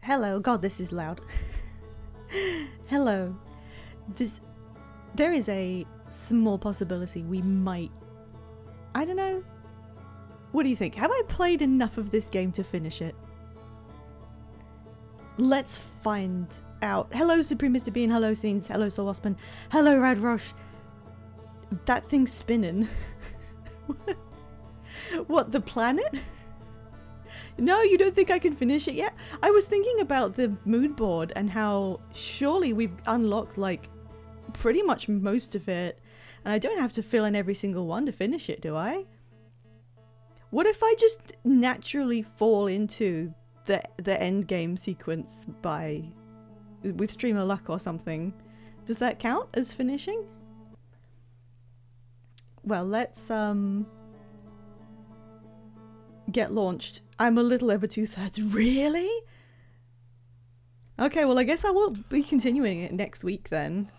Hello. God, this is loud. Hello. There is a small possibility we might... I don't know. What do you think? Have I played enough of this game to finish it? Let's find out. Hello, Supreme Mr. Bean. Hello, Scenes. Hello, Soul Waspin. Hello, Radrosh. That thing's spinning. What, the planet? No, you don't think I can finish it yet? I was thinking about the mood board and how surely we've unlocked like pretty much most of it, and I don't have to fill in every single one to finish it, do I? What if I just naturally fall into the end game sequence with streamer luck or something? Does that count as finishing? Well, let's get launched. I'm a little over 2/3. Really? Okay, well I guess I will be continuing it next week then.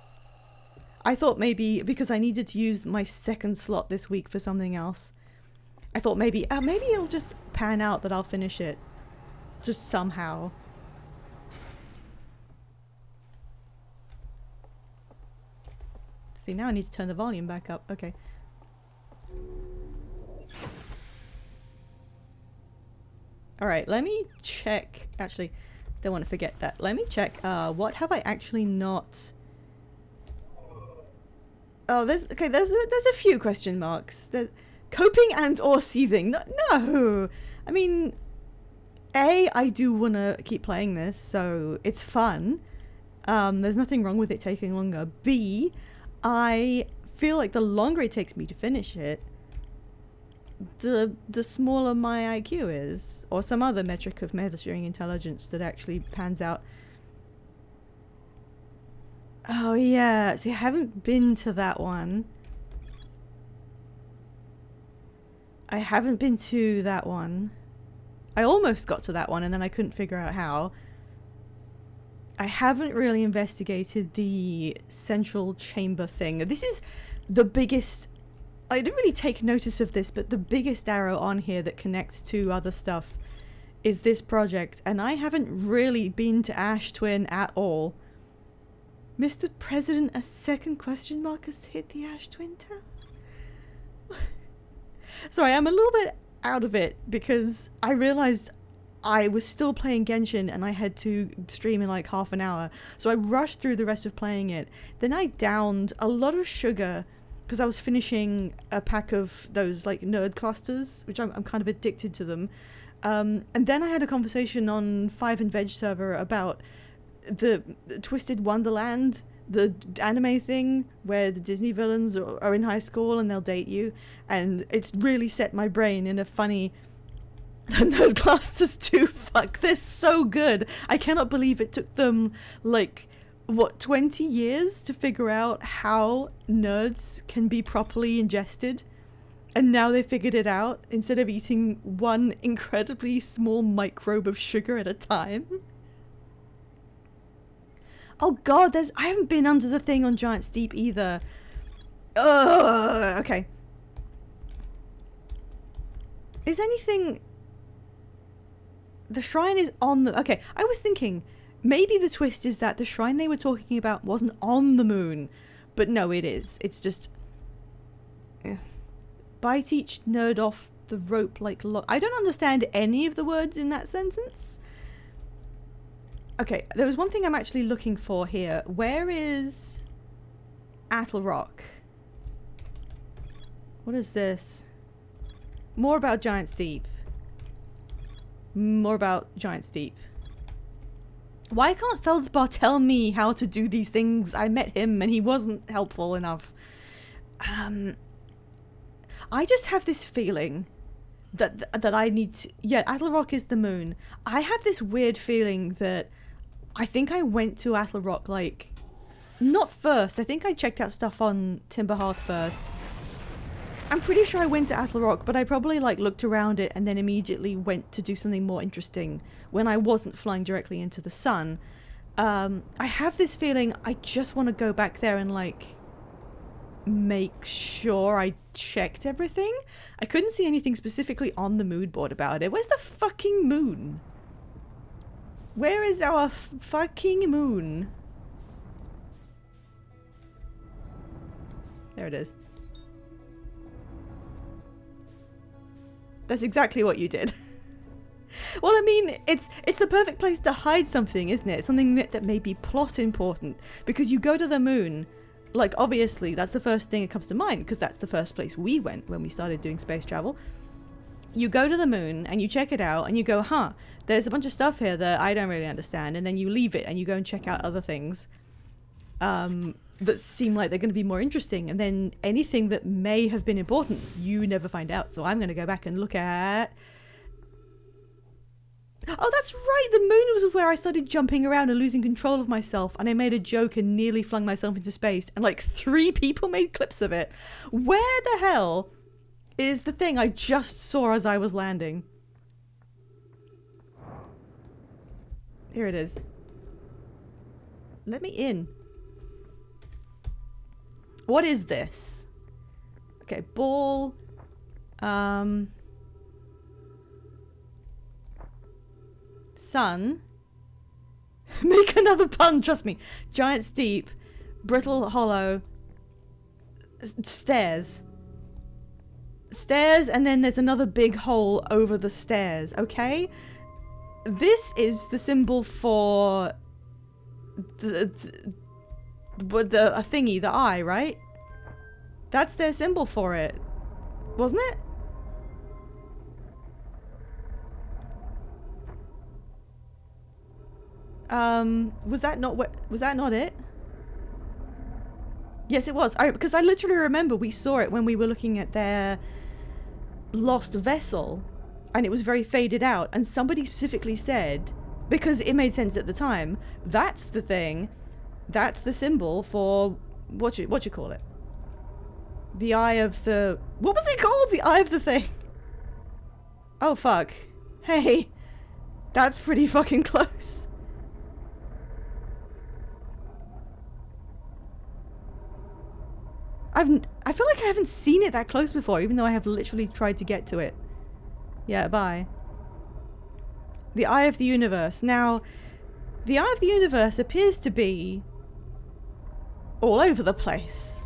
I thought maybe because I needed to use my second slot this week for something else, I thought maybe it'll just pan out that I'll finish it just somehow. See, now I need to turn the volume back up. Okay. Alright, let me check. Actually, don't want to forget that. Let me check. What have I actually not... Oh, there's a few question marks. There's coping and or seething. No! I mean, A, I do want to keep playing this, so it's fun. There's nothing wrong with it taking longer. B, I feel like the longer it takes me to finish it, the smaller my IQ is, or some other metric of measuring intelligence that actually pans out. Oh yeah, see, I haven't been to that one. I haven't been to that one. I almost got to that one and then I couldn't figure out how. I haven't really investigated the central chamber thing. This is the biggest... I didn't really take notice of this, but the biggest arrow on here that connects to other stuff is this project, and I haven't really been to Ash Twin at all. Mr. President, a second question mark has hit the Ash Twin Towers? Sorry, I'm a little bit out of it because I realized I was still playing Genshin and I had to stream in like half an hour. So I rushed through the rest of playing it. Then I downed a lot of sugar because I was finishing a pack of those like nerd clusters, which I'm kind of addicted to them. And then I had a conversation on Five and Veg server about the Twisted Wonderland, the anime thing where the Disney villains are in high school and they'll date you, and it's really set my brain in a funny... The Nerd Clusters 2, fuck, they're so good. I cannot believe it took them like, what, 20 years to figure out how nerds can be properly ingested, and now they figured it out instead of eating one incredibly small microbe of sugar at a time. Oh god, I haven't been under the thing on Giant's Deep either. Ugh, okay. Is anything... The shrine is on the... Okay, I was thinking, maybe the twist is that the shrine they were talking about wasn't on the moon. But no, it is. It's just... Bite each nerd off the rope like... I don't understand any of the words in that sentence. Okay, there was one thing I'm actually looking for here. Where is Attlerock? What is this? More about Giant's Deep. More about Giant's Deep. Why can't Feldspar tell me how to do these things? I met him and he wasn't helpful enough. I just have this feeling that I need to... Yeah, Attlerock is the moon. I have this weird feeling that I think I went to Attlerock, like... Not first. I think I checked out stuff on Timberhearth first. I'm pretty sure I went to Attlerock, but I probably like looked around it and then immediately went to do something more interesting when I wasn't flying directly into the sun. I have this feeling I just want to go back there and like make sure I checked everything. I couldn't see anything specifically on the mood board about it. Where's the fucking moon? Where is our fucking moon? There it is. That's exactly what you did. Well, I mean, it's the perfect place to hide something, isn't it? Something that may be plot important. Because you go to the moon, like, obviously, that's the first thing that comes to mind, because that's the first place we went when we started doing space travel. You go to the moon, and you check it out, and you go, huh, there's a bunch of stuff here that I don't really understand, and then you leave it, and you go and check out other things that seem like they're going to be more interesting, and then anything that may have been important, you never find out. So I'm going to go back and look at... Oh, that's right! The moon was where I started jumping around and losing control of myself, and I made a joke and nearly flung myself into space, and like 3 people made clips of it. Where the hell is the thing I just saw as I was landing? Here it is. Let me in. What is this? Okay, ball. Sun. Make another pun, trust me. Giant steep. Brittle hollow. Stairs. Stairs, and then there's another big hole over the stairs, okay? This is the symbol for a thingy, the eye, right? That's their symbol for it, wasn't it? Was that not it? Yes, it was. Because I literally remember we saw it when we were looking at their lost vessel, and it was very faded out, and somebody specifically said, because it made sense at the time, that's the thing, that's the symbol for what you call it? The eye of the... What was it called? The eye of the thing. Oh, fuck. Hey. That's pretty fucking close. I feel like I haven't seen it that close before, even though I have literally tried to get to it. Yeah, bye. The Eye of the Universe. Now, the Eye of the Universe appears to be all over the place.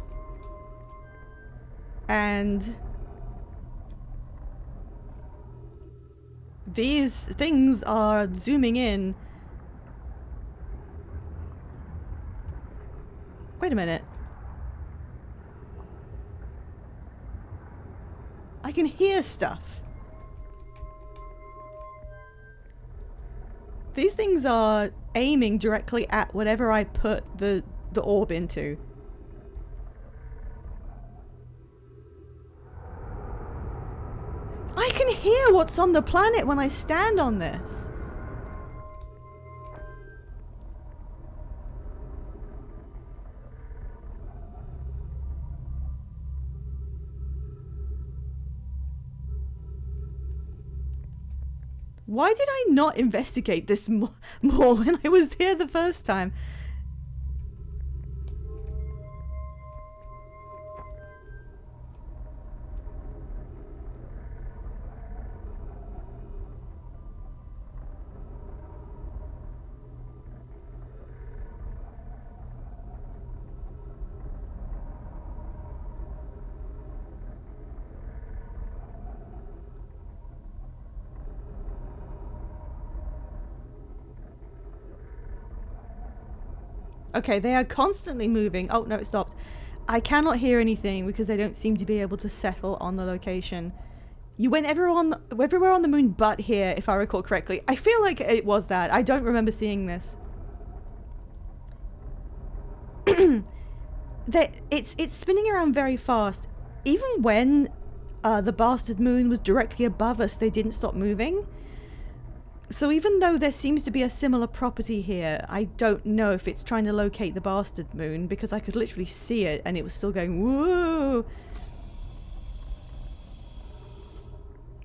And these things are zooming in. Wait a minute. I can hear stuff. These things are aiming directly at whatever I put the orb into. I can hear what's on the planet when I stand on this. Why did I not investigate this more when I was there the first time? Okay, they are constantly moving. Oh, no, it stopped. I cannot hear anything because they don't seem to be able to settle on the location. You went everywhere on the moon but here, if I recall correctly. I feel like it was that. I don't remember seeing this. It's spinning around very fast. Even when the bastard moon was directly above us, they didn't stop moving. So even though there seems to be a similar property here, I don't know if it's trying to locate the bastard moon, because I could literally see it and it was still going woo.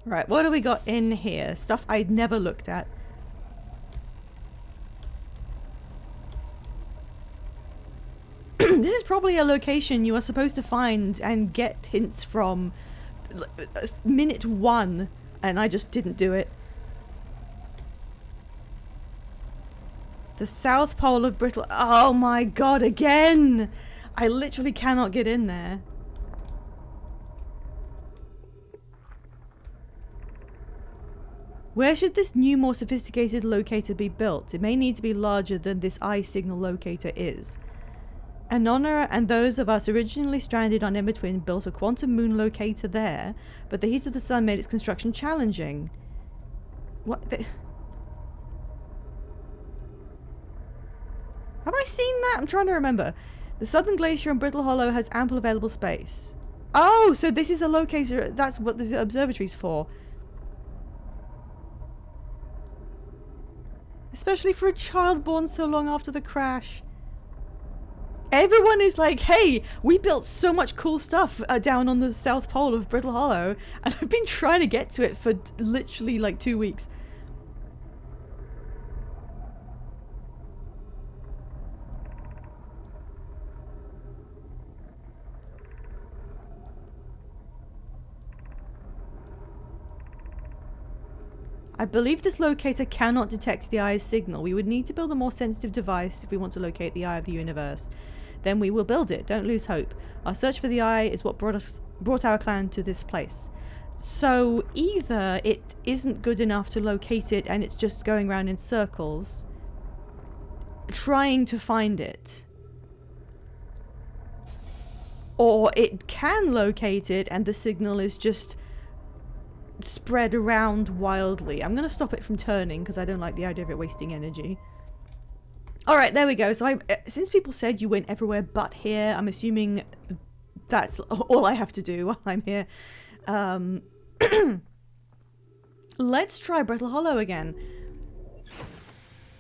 Right, what do we got in here? Stuff I'd never looked at. This is probably a location you are supposed to find and get hints from minute 1, and I just didn't do it. The South Pole of Brittle... Oh my god, again! I literally cannot get in there. Where should this new, more sophisticated locator be built? It may need to be larger than this eye signal locator is. Anona and those of us originally stranded on Embertwin built a quantum moon locator there, but the heat of the sun made its construction challenging. What the... Have I seen that? I'm trying to remember. The southern glacier on Brittle Hollow has ample available space. Oh, so this is a locator. That's what the observatory's for. Especially for a child born so long after the crash. Everyone is like, hey, we built so much cool stuff down on the South Pole of Brittle Hollow, and I've been trying to get to it for literally like 2 weeks. I believe this locator cannot detect the eye's signal. We would need to build a more sensitive device if we want to locate the eye of the universe. Then we will build it. Don't lose hope. Our search for the eye is what brought our clan to this place. So either it isn't good enough to locate it and it's just going around in circles, trying to find it. Or it can locate it and the signal is just spread around wildly. I'm going to stop it from turning because I don't like the idea of it wasting energy. Alright, there we go. So since people said you went everywhere but here, I'm assuming that's all I have to do while I'm here. Let's try Brittle Hollow again.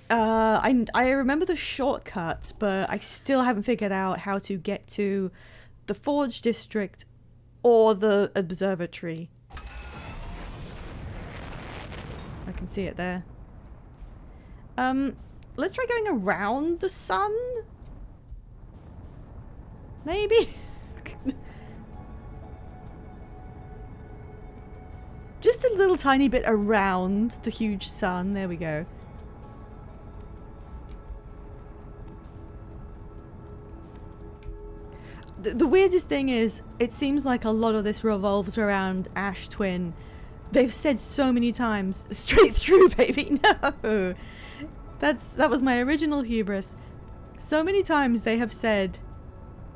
I remember the shortcut, but I still haven't figured out how to get to the Forge District or the observatory. I can see it there. Let's try going around the sun? Maybe? Just a little tiny bit around the huge sun. There we go. The weirdest thing is, it seems like a lot of this revolves around Ash Twin. They've said so many times, straight through, baby, no! That was my original hubris. So many times they have said,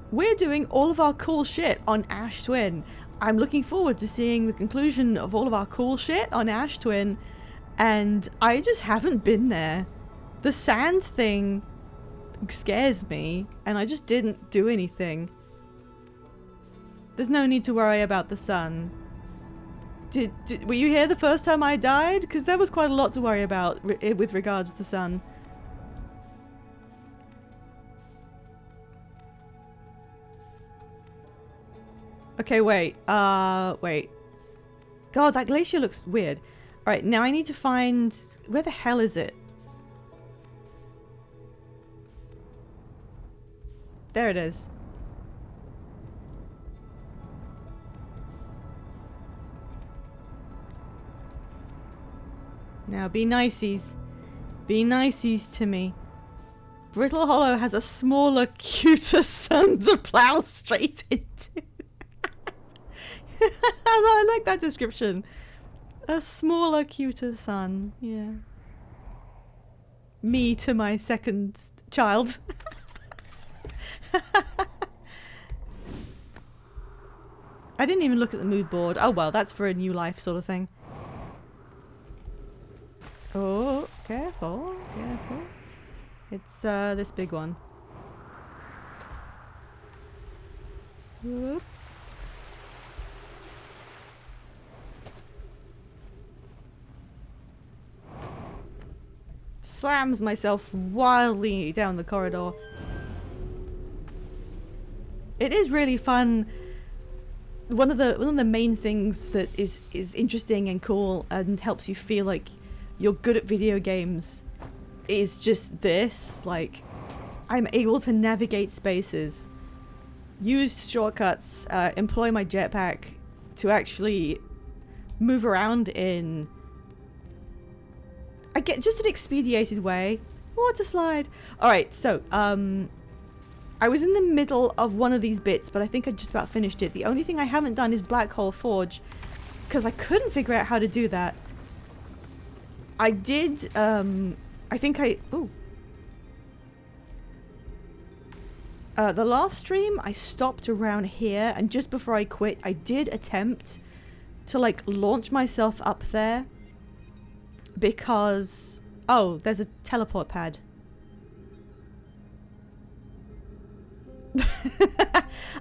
we're doing all of our cool shit on Ash Twin. I'm looking forward to seeing the conclusion of all of our cool shit on Ash Twin, and I just haven't been there. The sand thing scares me, and I just didn't do anything. There's no need to worry about the sun. Were you here the first time I died? Because there was quite a lot to worry about with regards to the sun. Okay, wait. Wait. God, that glacier looks weird. Alright, now I need to find... Where the hell is it? There it is. Now be niceies. Be niceies to me. Brittle Hollow has a smaller, cuter sun to plow straight into. I like that description. A smaller, cuter sun. Yeah. Me to my second child. I didn't even look at the mood board. Oh well, that's for a new life sort of thing. Oh, careful, careful. It's this big one. Whoop. Slams myself wildly down the corridor. It is really fun. One of the main things that is interesting and cool and helps you feel like you're good at video games is just this. Like, I'm able to navigate spaces, use shortcuts, employ my jetpack to actually move around in, I get just an expedited way. Water slide. Alright, so, I was in the middle of one of these bits, but I think I just about finished it. The only thing I haven't done is Black Hole Forge, because I couldn't figure out how to do that. I did, I think I... Ooh. The last stream, I stopped around here, and just before I quit, I did attempt to, like, launch myself up there. Because... Oh, there's a teleport pad.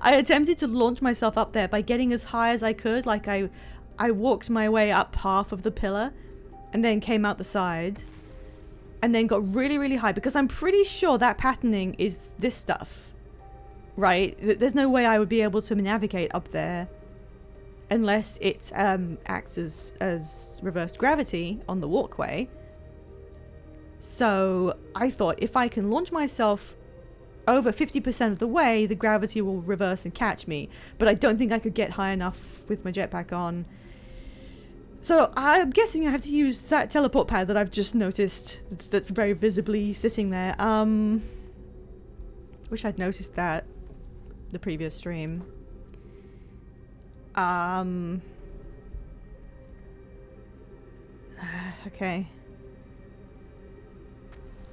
I attempted to launch myself up there by getting as high as I could. Like, I walked my way up half of the pillar, and then came out the side. And then got really, really high, because I'm pretty sure that patterning is this stuff. Right? There's no way I would be able to navigate up there unless it acts as reversed gravity on the walkway. So I thought if I can launch myself over 50% of the way, the gravity will reverse and catch me. But I don't think I could get high enough with my jetpack on. So I'm guessing I have to use that teleport pad that I've just noticed that's very visibly sitting there. Wish I'd noticed that the previous stream. Okay.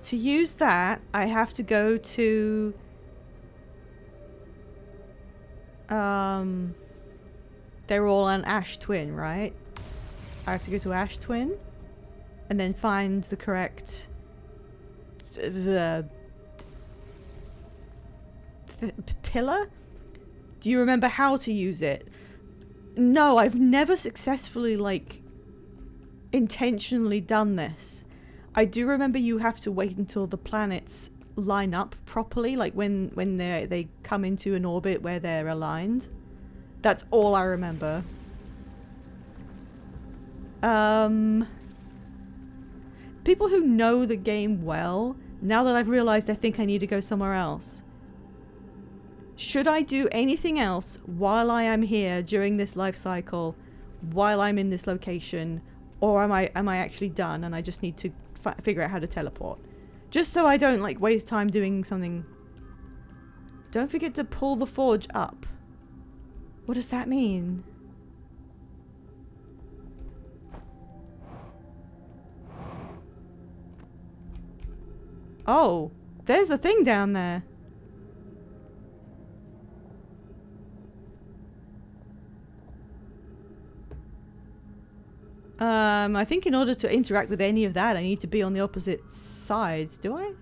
To use that, I have to go to they're all on Ash Twin, right? I have to go to Ash Twin and then find the correct pillar? Do you remember how to use it? No, I've never successfully, like, intentionally done this. I do remember you have to wait until the planets line up properly, like when they come into an orbit where they're aligned. That's all I remember. People who know the game well, now that I've realized, I think I need to go somewhere else. Should I do anything else while I am here during this life cycle, while I'm in this location, or am I actually done and I just need to figure out how to teleport? Just so I don't, like, waste time doing something. Don't forget to pull the forge up. What does that mean? Oh, there's the thing down there. I think in order to interact with any of that, I need to be on the opposite side. Do I?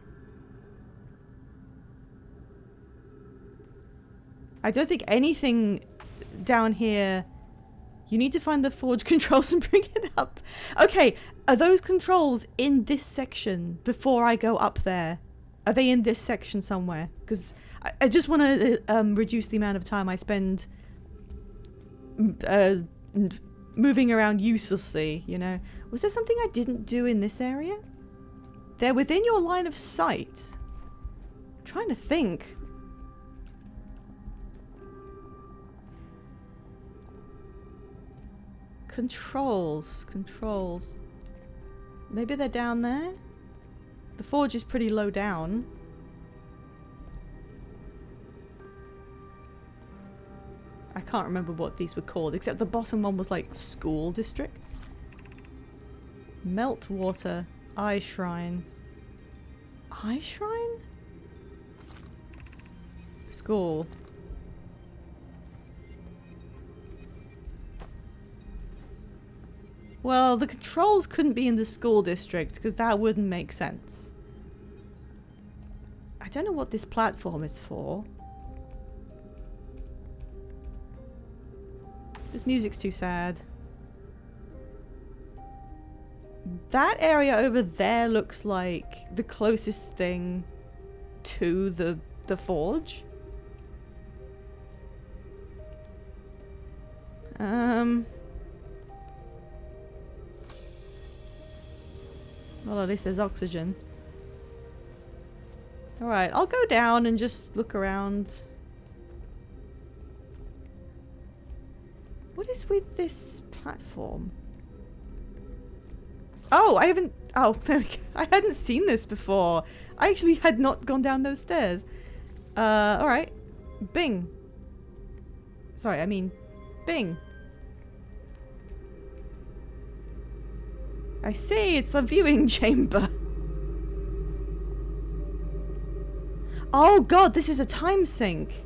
I don't think anything down here... You need to find the forge controls and bring it up. Okay, are those controls in this section before I go up there? Are they in this section somewhere? Because I just want to reduce the amount of time I spend moving around uselessly, you know? Was there something I didn't do in this area? They're within your line of sight. I'm trying to think. Controls. Maybe they're down there? The forge is pretty low down. I can't remember what these were called, except the bottom one was like school district. Meltwater. Eye Shrine. Eye Shrine? School. Well, the controls couldn't be in the school district because that wouldn't make sense. I don't know what this platform is for. This music's too sad. That area over there looks like the closest thing to the forge. Well, at least there's oxygen. Alright, I'll go down and just look around. What is with this platform? Oh, I Oh, there we go. I hadn't seen this before. I actually had not gone down those stairs. Alright. Bing. Sorry, I mean, bing. I see, it's a viewing chamber. Oh god, this is a time sink.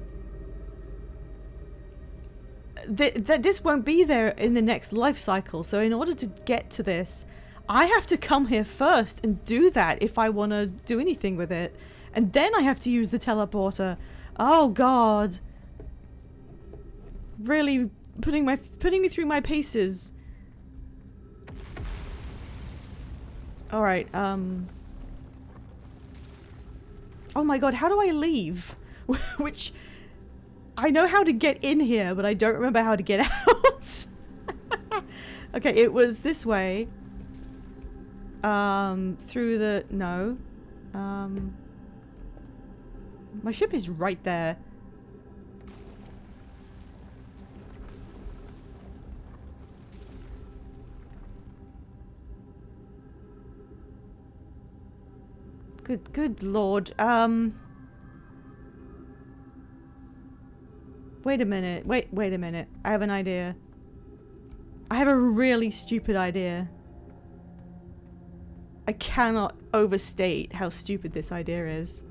This won't be there in the next life cycle, so in order to get to this, I have to come here first and do that if I want to do anything with it. And then I have to use the teleporter. Oh god. Really putting me through my paces. Alright, oh my god, how do I leave? Which... I know how to get in here, but I don't remember how to get out. Okay, it was this way. Through the... No. My ship is right there. Good lord. Wait a minute. Wait a minute. I have an idea. I have a really stupid idea. I cannot overstate how stupid this idea is.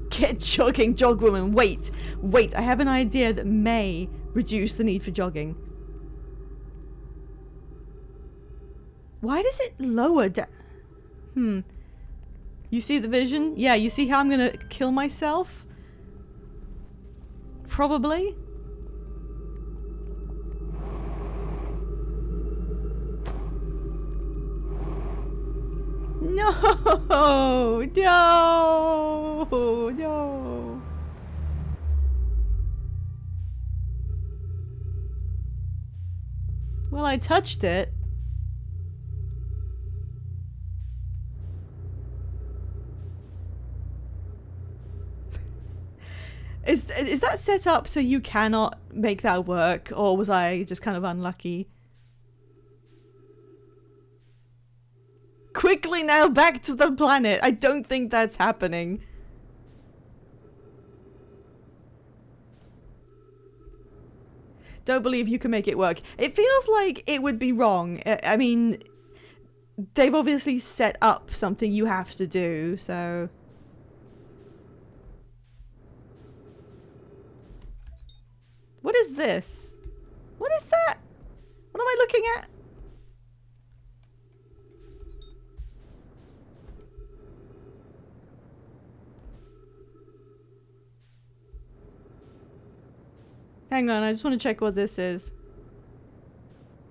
Get jogging, Jogwoman. Wait, I have an idea that may reduce the need for jogging. Why does it lower down? You see the vision? Yeah, you see how I'm gonna kill myself? Probably. No! No! No! Well, I touched it. Is that set up so you cannot make that work, or was I just kind of unlucky? Quickly now, back to the planet. I don't think that's happening. Don't believe you can make it work. It feels like it would be wrong. I mean, they've obviously set up something you have to do, so... What is this? What is that? What am I looking at? Hang on, I just want to check what this is.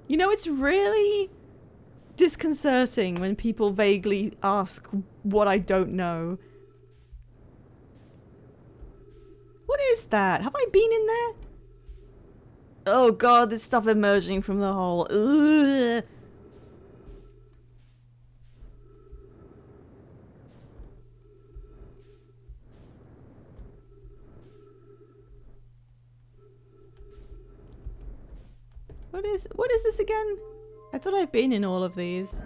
You know, it's really disconcerting when people vaguely ask what I don't know. What is that? Have I been in there? Oh god, this stuff emerging from the hole. Ugh. What is this again? I thought I've been in all of these.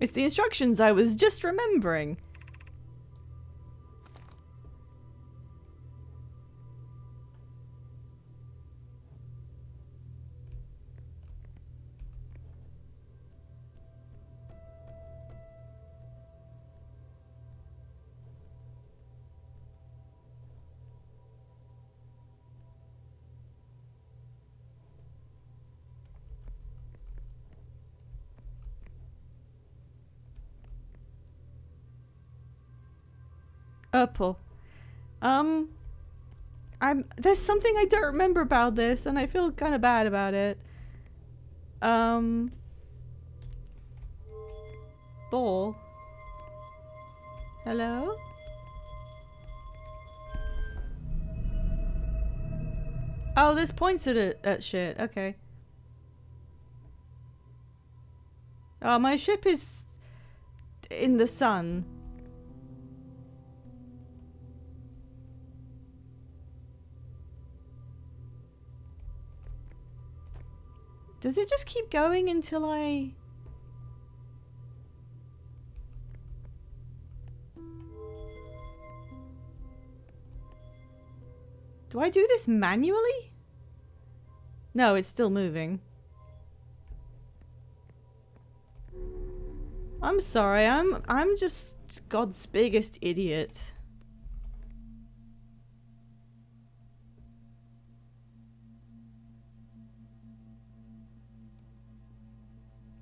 It's the instructions I was just remembering. Purple. There's something I don't remember about this, and I feel kind of bad about it. Ball. Hello? Oh, this points at shit. Okay. Oh, my ship is in the sun. Does it just keep going until I... Do I do this manually? No, it's still moving. I'm sorry, I'm just God's biggest idiot.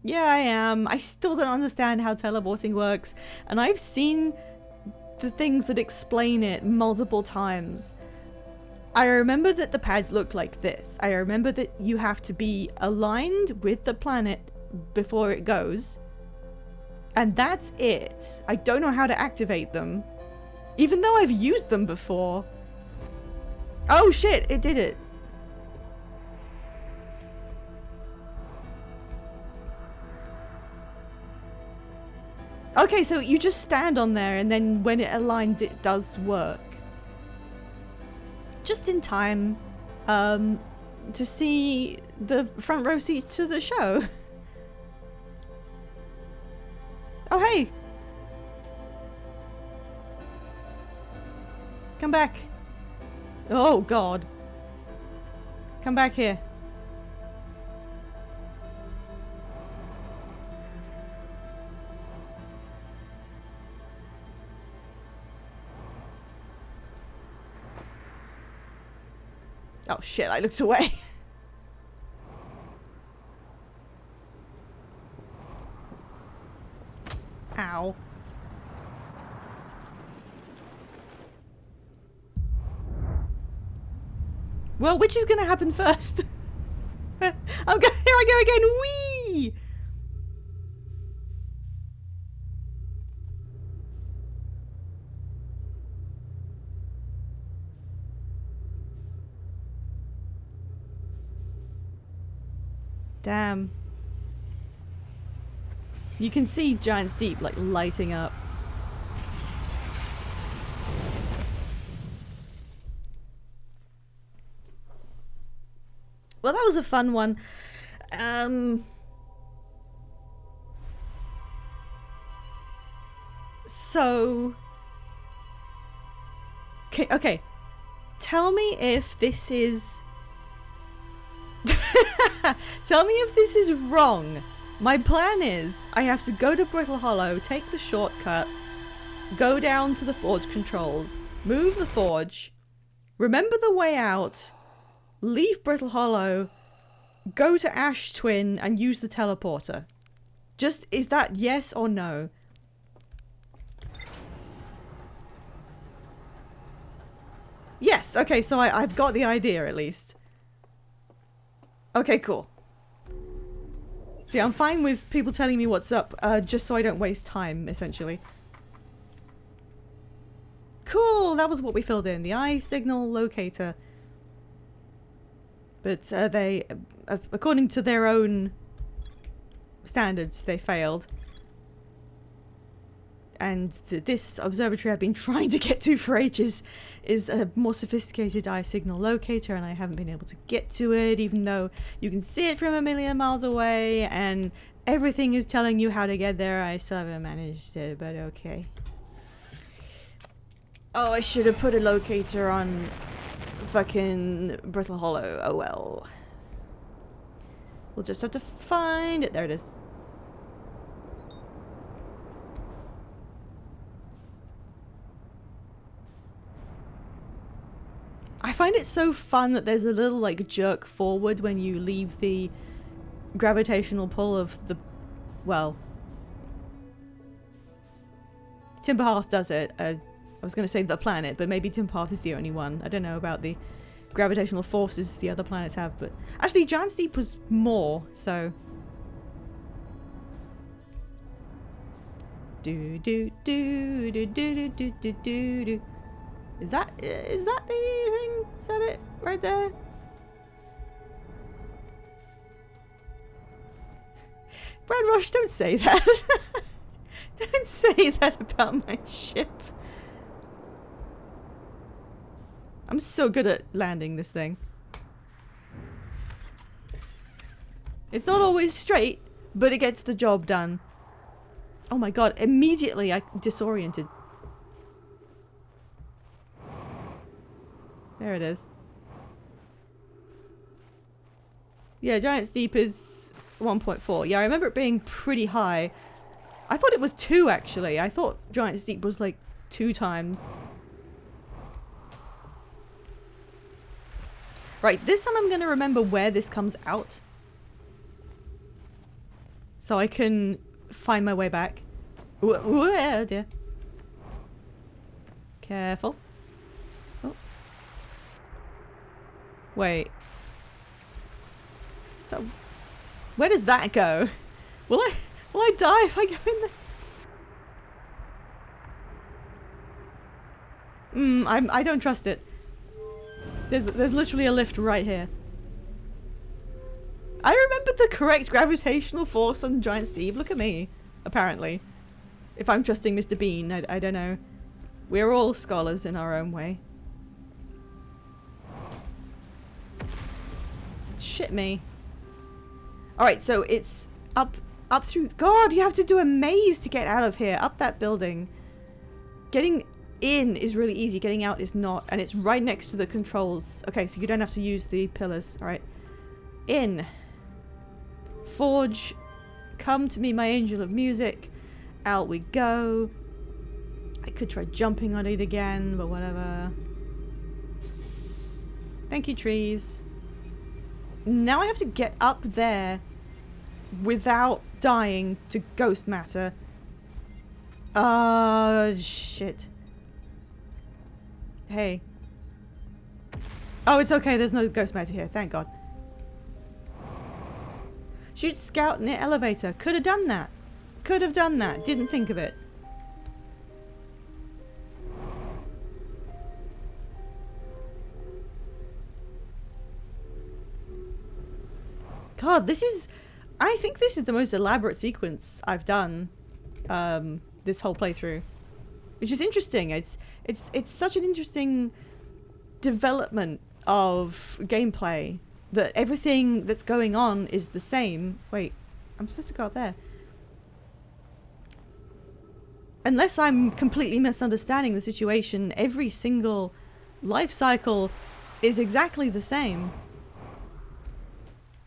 Yeah, I am. I still don't understand how teleporting works, and I've seen the things that explain it multiple times. I remember that the pads look like this. I remember that you have to be aligned with the planet before it goes. And that's it. I don't know how to activate them. Even though I've used them before. Oh shit, it did it. Okay, so you just stand on there and then when it aligns it does work. Just in time to see the front row seats to the show. Oh, hey! Come back. Oh, God. Come back here. Oh, shit, I looked away. Ow. Well, which is gonna happen first? Here I go again. Whee! Damn. You can see Giant's Deep like lighting up. Well, that was a fun one. So... Okay. Tell me if this is... Tell me if this is wrong. My plan is I have to go to Brittle Hollow, take the shortcut, go down to the forge controls, move the forge, remember the way out, leave Brittle Hollow, go to Ash Twin and use the teleporter. Just, is that yes or no? Yes, okay, so I've got the idea at least. Okay, cool. See, I'm fine with people telling me what's up, just so I don't waste time, essentially. Cool, that was what we filled in. The eye signal locator. But they, according to their own standards, they failed. And this observatory I've been trying to get to for ages is a more sophisticated eye signal locator, and I haven't been able to get to it, even though you can see it from a million miles away, and everything is telling you how to get there. I still haven't managed it, but okay. Oh, I should have put a locator on fucking Brittle Hollow. Oh well. We'll just have to find it. There it is. I find it so fun that there's a little like jerk forward when you leave the gravitational pull of the, well, Timber Hearth does it. I was going to say the planet, but maybe Timpath is the only one. I don't know about the gravitational forces the other planets have, but actually Giant's Deep was more, so... Do do do do do do do do do. Is that the thing? Is that it right there? Brad Rush, don't say that. Don't say that about my ship. I'm so good at landing this thing. It's not always straight, but it gets the job done. Oh my god, immediately I disoriented. There it is. Yeah, Giant's Deep is 1.4. Yeah, I remember it being pretty high. I thought it was 2 actually. I thought Giant's Deep was like 2 times. Right, this time I'm going to remember where this comes out. So I can find my way back. Oh dear. Careful. Oh. Wait. So, where does that go? Will I die if I go in there? I don't trust it. There's literally a lift right here. I remembered the correct gravitational force on Giant's Deep. Look at me, apparently. If I'm trusting Mr. Bean, I don't know. We're all scholars in our own way. Shit me. Alright, so it's up through... God, you have to do a maze to get out of here. Up that building. Getting in is really easy. Getting out is not. And it's right next to the controls. Okay, so you don't have to use the pillars. Alright. In. Forge. Come to me, my angel of music. Out we go. I could try jumping on it again, but whatever. Thank you, trees. Now I have to get up there without dying to ghost matter. Shit. Hey. Oh, it's okay. There's no ghost matter here. Thank God. Shoot scout near elevator. Could have done that. Could have done that. Didn't think of it. God, this is... I think this is the most elaborate sequence I've done this whole playthrough. Which is interesting. It's such an interesting development of gameplay that everything that's going on is the same. Wait, I'm supposed to go up there. Unless I'm completely misunderstanding the situation, every single life cycle is exactly the same.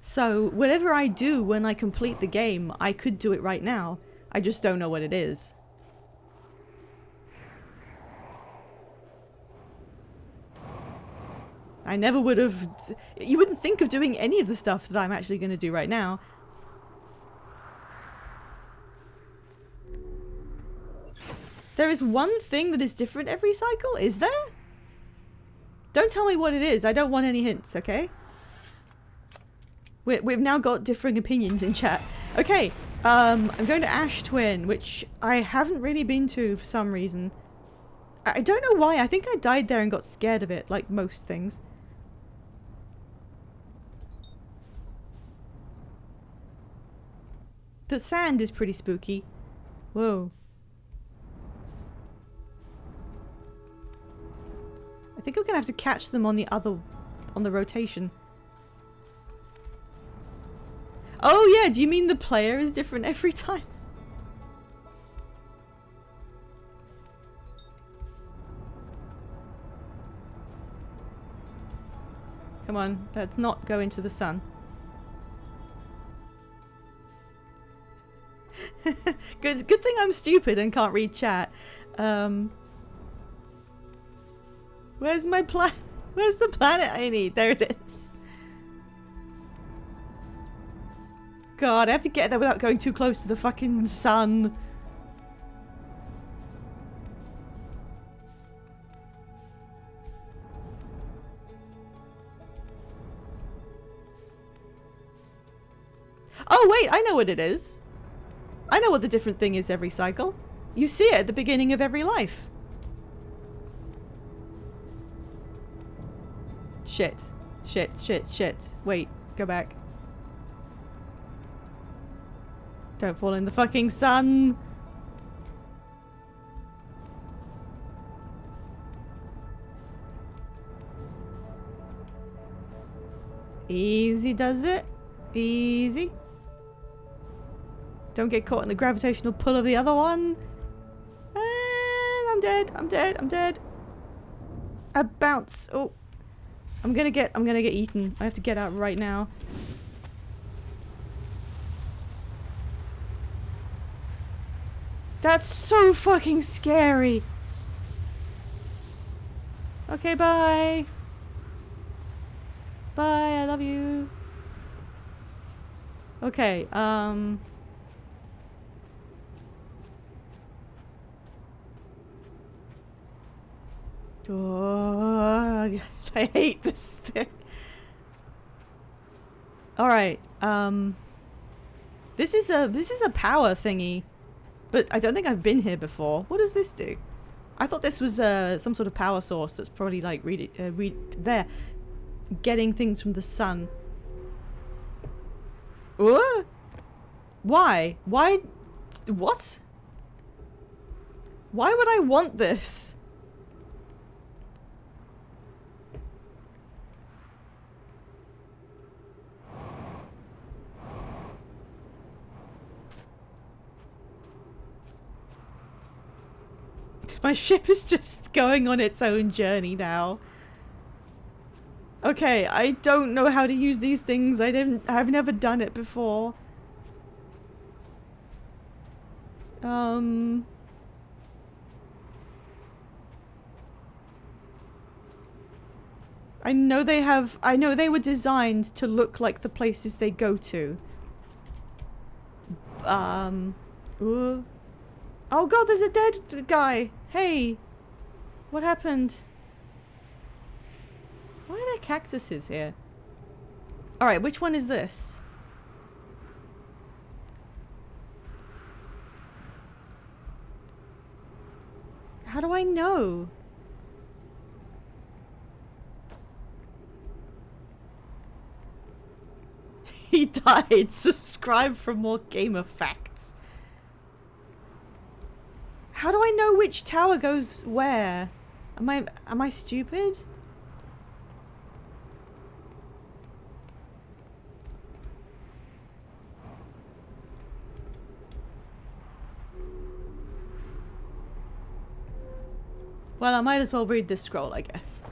So whatever I do when I complete the game, I could do it right now. I just don't know what it is. I never would have... You wouldn't think of doing any of the stuff that I'm actually going to do right now. There is one thing that is different every cycle? Is there? Don't tell me what it is. I don't want any hints, okay? We've now got differing opinions in chat. Okay, I'm going to Ash Twin, which I haven't really been to for some reason. I don't know why. I think I died there and got scared of it, like most things. The sand is pretty spooky. Whoa. I think we're gonna have to catch them on the rotation. Oh yeah, do you mean the player is different every time? Come on, let's not go into the sun. Good thing I'm stupid and can't read chat. Where's my Where's the planet I need? There it is. God, I have to get there without going too close to the fucking sun. Oh, wait, I know what it is. I know what the different thing is every cycle. You see it at the beginning of every life. Shit. Shit, shit, shit. Wait, go back. Don't fall in the fucking sun. Easy does it. Easy. Don't get caught in the gravitational pull of the other one. And I'm dead. I'm dead. I'm dead. A bounce. Oh. I'm gonna get eaten. I have to get out right now. That's so fucking scary. Okay, bye. Bye, I love you. Okay, I hate this thing. Alright, this is a power thingy. But I don't think I've been here before. What does this do? I thought this was some sort of power source that's probably like getting things from the sun. Why? Why? What? Why would I want this? My ship is just going on its own journey now. Okay, I don't know how to use these things. I've never done it before. I know they were designed to look like the places they go to. Ooh. Oh god, there's a dead guy. Hey. What happened? Why are there cactuses here? Alright, which one is this? How do I know? He died. Subscribe for more gamer facts. How do I know which tower goes where? Am I stupid? Well, I might as well read this scroll, I guess.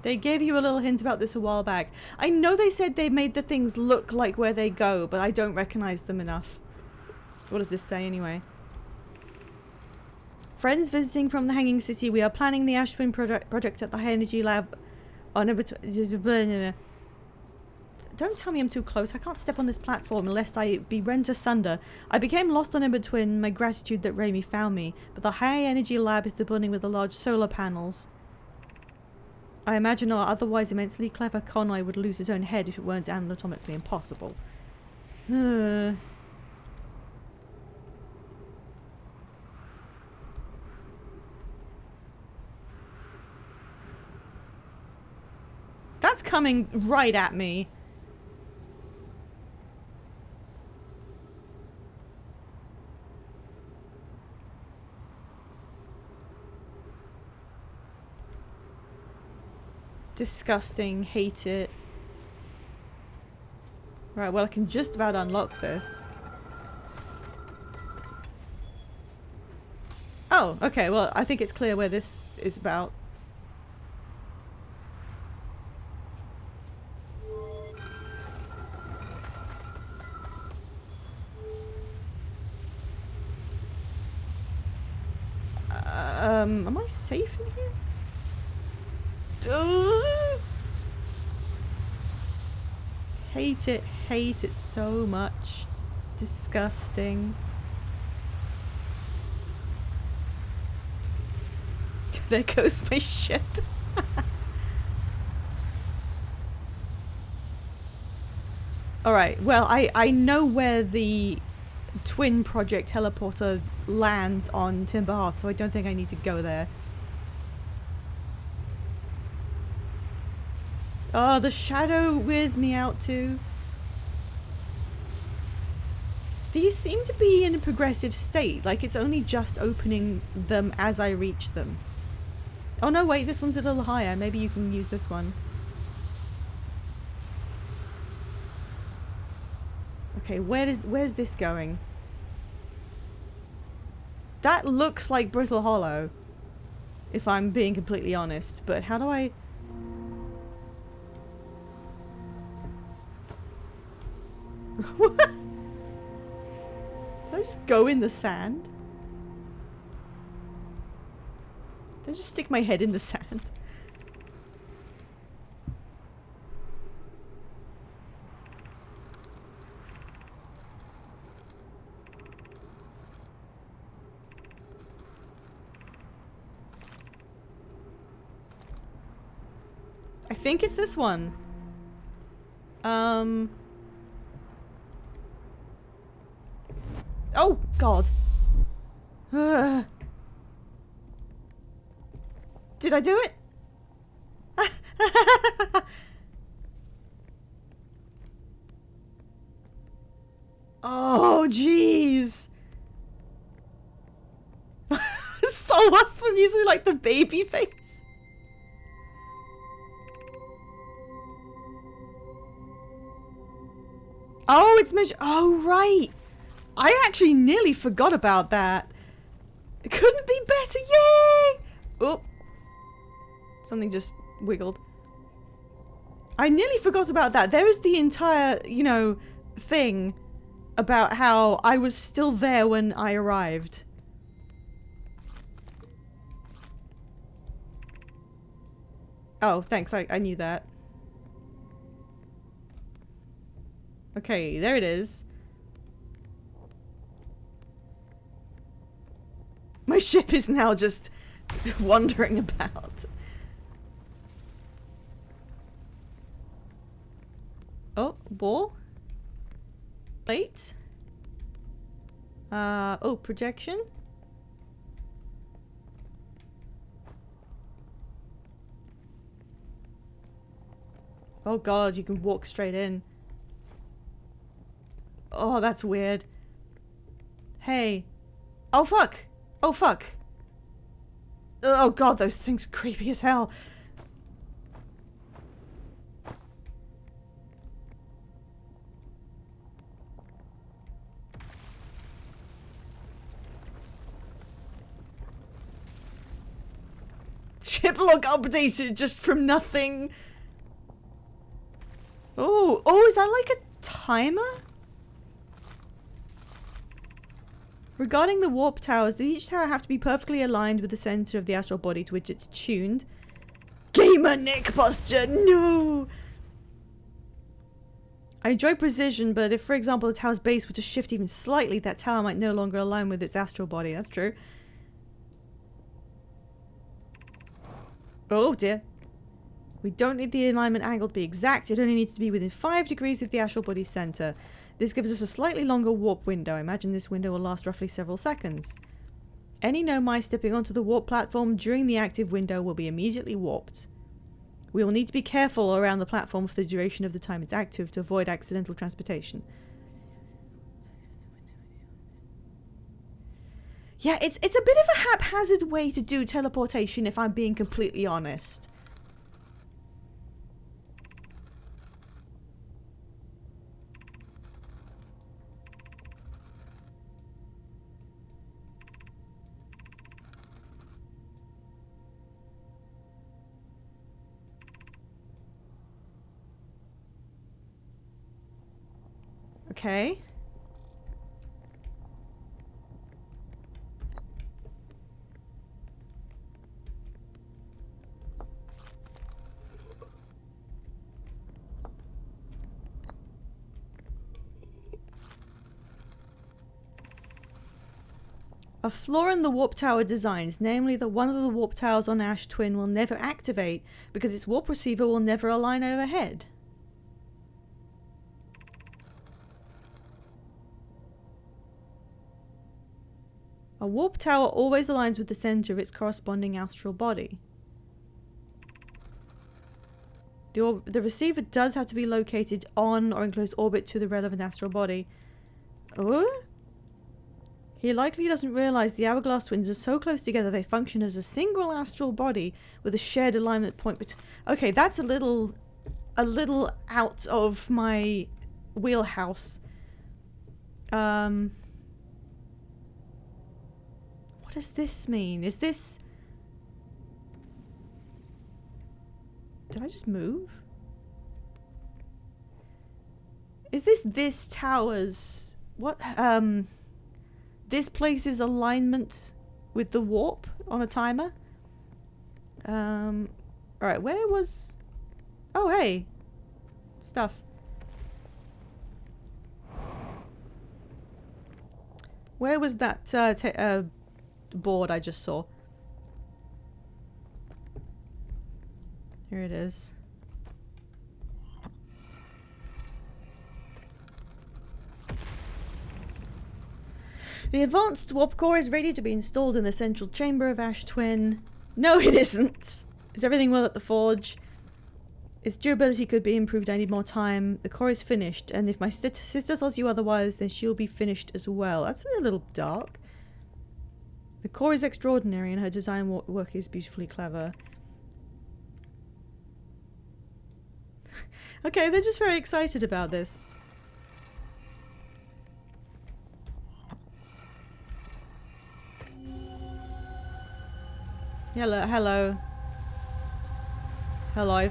They gave you a little hint about this a while back. I know they said they made the things look like where they go, but I don't recognize them enough. What does this say anyway? Friends visiting from the Hanging City, we are planning the Ashwin project at the High Energy Lab on number Don't tell me I'm too close. I can't step on this platform unless I be rent asunder. I became lost on Ember Twin, my gratitude that Raimi found me, but the High Energy Lab is the building with the large solar panels. I imagine our otherwise immensely clever Connoy would lose his own head if it weren't anatomically impossible. That's coming right at me. Disgusting. Hate it. Right, well I can just about unlock this. Oh, okay, well I think it's clear where this is about. Am I safe in here? Hate it so much. Disgusting. There goes my ship. Alright, well, I know where the Twin Project teleporter lands on Timber Hearth, so I don't think I need to go there. Oh, the shadow weirds me out too. These seem to be in a progressive state, like it's only just opening them as I reach them. Oh no, wait, this one's a little higher. Maybe you can use this one. Okay, where's this going? That looks like Brittle Hollow, if I'm being completely honest, but how do I... Did I just go in the sand? Did I just stick my head in the sand? I think it's this one. Oh, God. Did I do it? Oh, jeez. So what's when using like the baby face? Oh, it's measure. Oh, right. I actually nearly forgot about that. It couldn't be better. Yay! Oh. Something just wiggled. I nearly forgot about that. There is the entire, you know, thing about how I was still there when I arrived. Oh, thanks. I knew that. Okay, there it is. My ship is now just wandering about. Oh, ball? Plate? Oh, projection? Oh god, you can walk straight in. Oh, that's weird. Hey. Oh fuck! Oh fuck! Oh god, those things are creepy as hell. Ship log updated just from nothing. Oh, oh, is that like a timer? Regarding the warp towers, does each tower have to be perfectly aligned with the center of the astral body to which it's tuned? Gamer neck posture, no! I enjoy precision, but if, for example, the tower's base were to shift even slightly, that tower might no longer align with its astral body. That's true. Oh dear. We don't need the alignment angle to be exact, it only needs to be within 5 degrees of the astral body's center. This gives us a slightly longer warp window. I imagine this window will last roughly several seconds. Any Nomai stepping onto the warp platform during the active window will be immediately warped. We will need to be careful around the platform for the duration of the time it's active to avoid accidental transportation. Yeah, it's a bit of a haphazard way to do teleportation if I'm being completely honest. Okay. A flaw in the warp tower designs, namely that one of the warp towers on Ash Twin will never activate because its warp receiver will never align overhead. A warp tower always aligns with the center of its corresponding astral body. The receiver does have to be located on or in close orbit to the relevant astral body. Oh? He likely doesn't realize the Hourglass twins are so close together they function as a single astral body with a shared alignment point between... Okay, that's a little out of my wheelhouse. What does this mean? Is this... Did I just move? Is this tower's... What? This place's alignment with the warp on a timer? Alright, where was... Oh, hey! Stuff. Where was that board I just saw? Here it is. The advanced warp core is ready to be installed in the central chamber of Ash Twin. No, it isn't! Is everything well at the forge? Its durability could be improved. I need more time. The core is finished, and if my sister tells you otherwise, then she'll be finished as well. That's a little dark. The core is extraordinary, and her design work is beautifully clever. Okay, they're just very excited about this. Hello. Hello.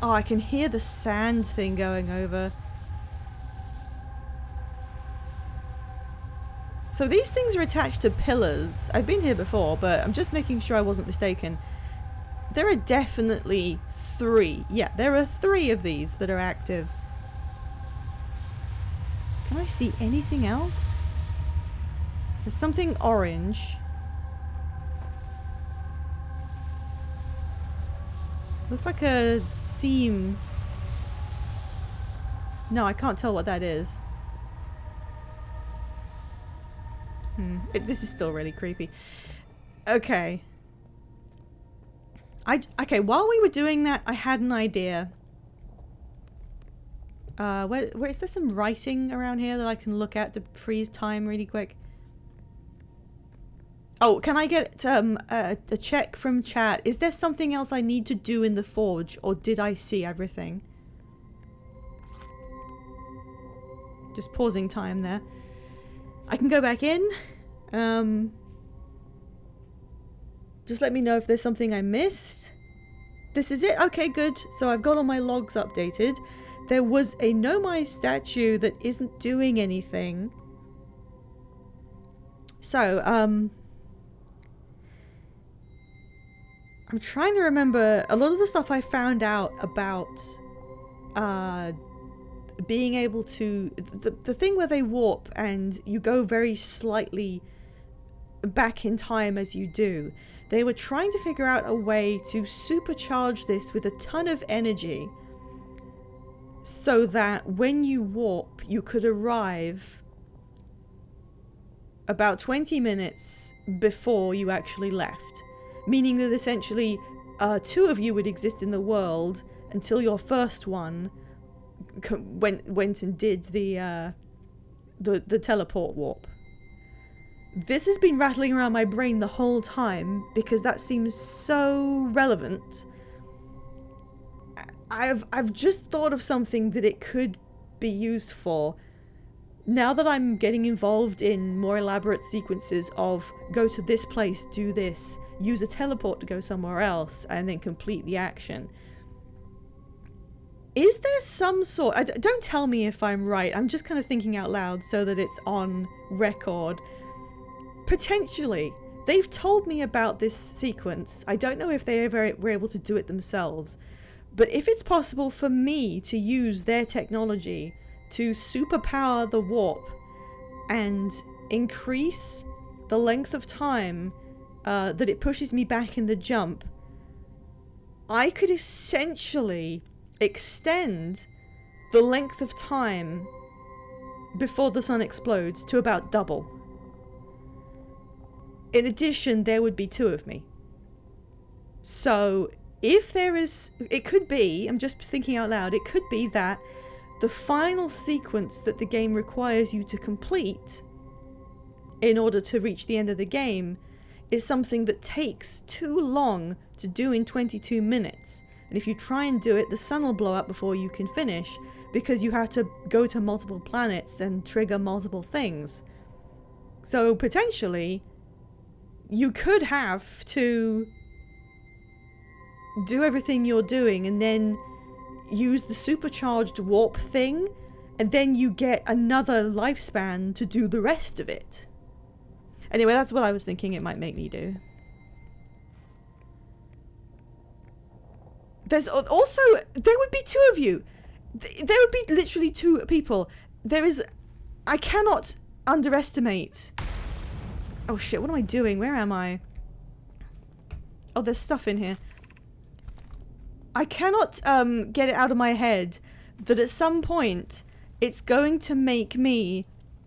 Oh, I can hear the sand thing going over. So these things are attached to pillars. I've been here before, but I'm just making sure I wasn't mistaken. There are definitely 3. Yeah, there are 3 of these that are active. Can I see anything else? There's something orange. Looks like a seam. No, I can't tell what that is. This is still really creepy. Okay. Okay, while we were doing that, I had an idea. Where is there some writing around here that I can look at to freeze time really quick? Oh, can I get a check from chat? Is there something else I need to do in the forge, or did I see everything? Just pausing time there. I can go back in. Just let me know if there's something I missed. This is it? Okay, good. So I've got all my logs updated. There was a Nomai statue that isn't doing anything. So, I'm trying to remember a lot of the stuff I found out about being able to... The thing where they warp and you go very slightly back in time as you do. They were trying to figure out a way to supercharge this with a ton of energy so that when you warp, you could arrive about 20 minutes before you actually left. Meaning that essentially 2 of you would exist in the world until your first one went and did the teleport warp. This has been rattling around my brain the whole time because that seems so relevant. I've just thought of something that it could be used for. Now that I'm getting involved in more elaborate sequences of go to this place, do this, use a teleport to go somewhere else, and then complete the action. Is there some sort... don't tell me if I'm right. I'm just kind of thinking out loud so that it's on record. Potentially. They've told me about this sequence. I don't know if they ever were able to do it themselves. But if it's possible for me to use their technology to superpower the warp and increase the length of time that it pushes me back in the jump, I could essentially extend the length of time before the sun explodes to about double. In addition, there would be 2 of me. So if there is, it could be, I'm just thinking out loud, it could be that the final sequence that the game requires you to complete in order to reach the end of the game is something that takes too long to do in 22 minutes. And if you try and do it, the sun will blow up before you can finish, because you have to go to multiple planets and trigger multiple things. So potentially, you could have to do everything you're doing and then use the supercharged warp thing, and then you get another lifespan to do the rest of it. Anyway, that's what I was thinking it might make me do. There's also, there would be 2 of you. There would be literally 2 people. There is, I cannot underestimate. Oh shit, what am I doing? Where am I? Oh, there's stuff in here. I cannot get it out of my head that at some point it's going to make me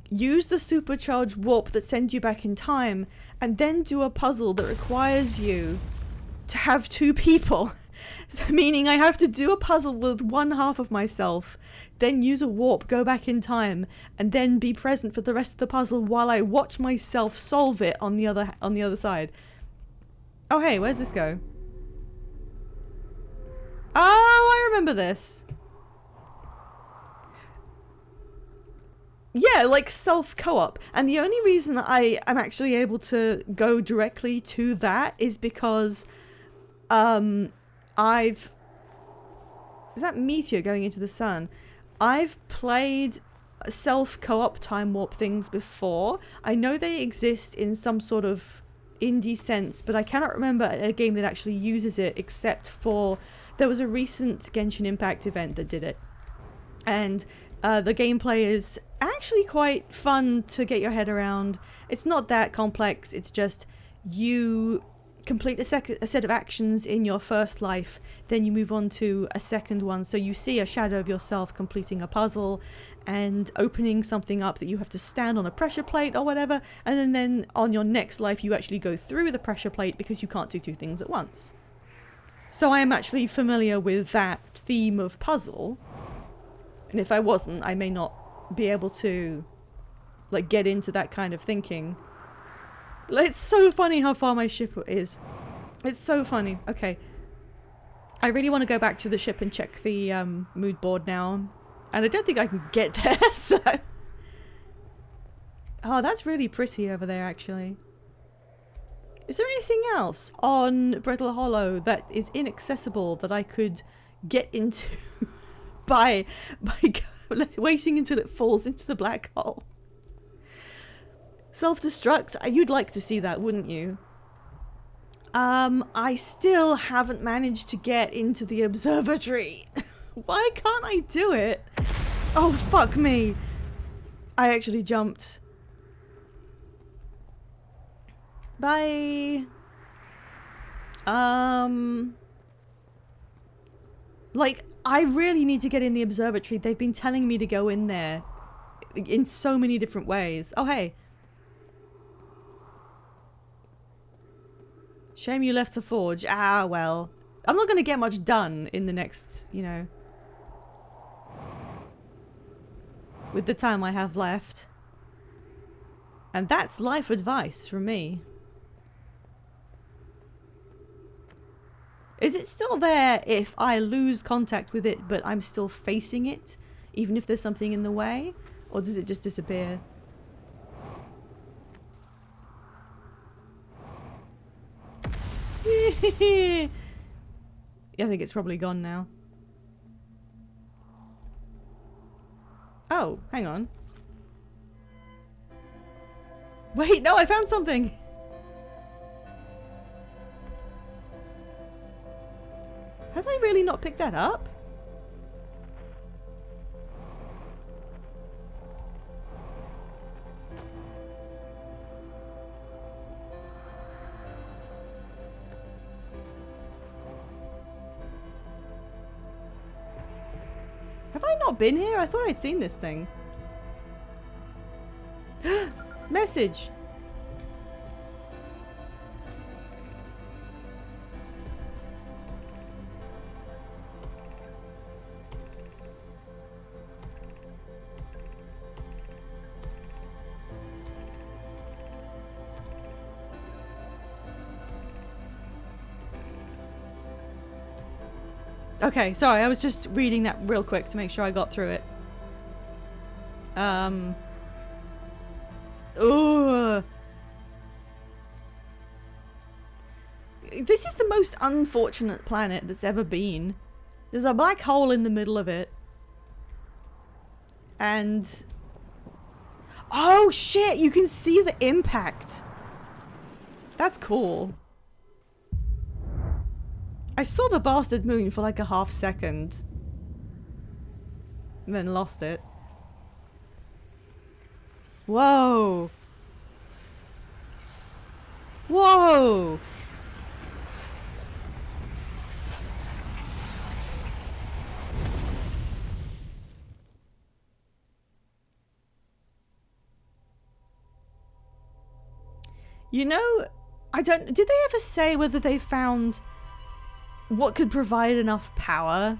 use the supercharged warp that sends you back in time and then do a puzzle that requires you to have 2 people. Meaning I have to do a puzzle with one half of myself, then use a warp, go back in time, and then be present for the rest of the puzzle while I watch myself solve it on the other side. Oh hey, where's this go? Oh, I remember this. Yeah, like self-co-op. And the only reason I am actually able to go directly to that is because is that meteor going into the sun? I've played self-co-op time warp things before. I know they exist in some sort of indie sense, but I cannot remember a game that actually uses it, except for there was a recent Genshin Impact event that did it. And the gameplay is actually quite fun to get your head around. It's not that complex, it's just you complete a set of actions in your first life, then you move on to a second one. So you see a shadow of yourself completing a puzzle and opening something up that you have to stand on a pressure plate or whatever, and then on your next life you actually go through the pressure plate because you can't do 2 things at once. So I am actually familiar with that theme of puzzle, and if I wasn't, I may not be able to like get into that kind of thinking. It's so funny how far my ship is. It's so funny. Okay. I really want to go back to the ship and check the mood board now. And I don't think I can get there, so... Oh, that's really pretty over there, actually. Is there anything else on Brittle Hollow that is inaccessible that I could get into by waiting until it falls into the black hole? Self-destruct? You'd like to see that, wouldn't you? I still haven't managed to get into the observatory. Why can't I do it? Oh, fuck me. I actually jumped. Bye. Like, I really need to get in the observatory. They've been telling me to go in there in so many different ways. Oh, hey. Shame you left the forge. Ah, well. I'm not going to get much done in the next, you know, with the time I have left. And that's life advice from me. Is it still there if I lose contact with it, but I'm still facing it, even if there's something in the way? Or does it just disappear? I think it's probably gone now. Oh, hang on. Wait, no, I found something! Had I really not picked that up? not been here? I thought I'd seen this thing. Message. Okay, sorry, I was just reading that real quick to make sure I got through it. Ooh. This is the most unfortunate planet that's ever been. There's a black hole in the middle of it. And... oh shit, you can see the impact. That's cool. I saw the bastard moon for like a half second. And then lost it. Whoa. Whoa. You know, did they ever say whether they found what could provide enough power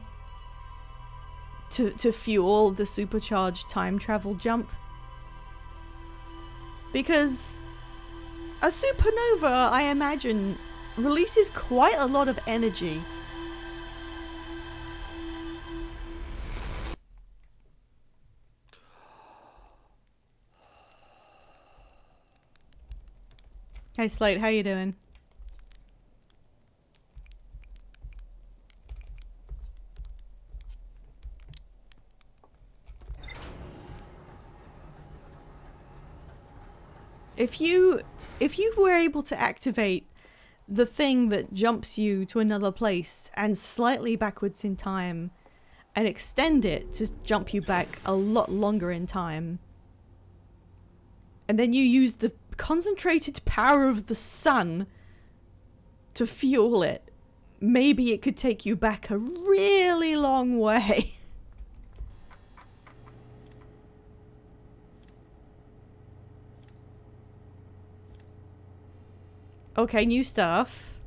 to fuel the supercharged time travel jump? Because a supernova, I imagine, releases quite a lot of energy. Hey Slate, how you doing? If you were able to activate the thing that jumps you to another place and slightly backwards in time and extend it to jump you back a lot longer in time, and then you use the concentrated power of the sun to fuel it, maybe it could take you back a really long way. Okay, new stuff.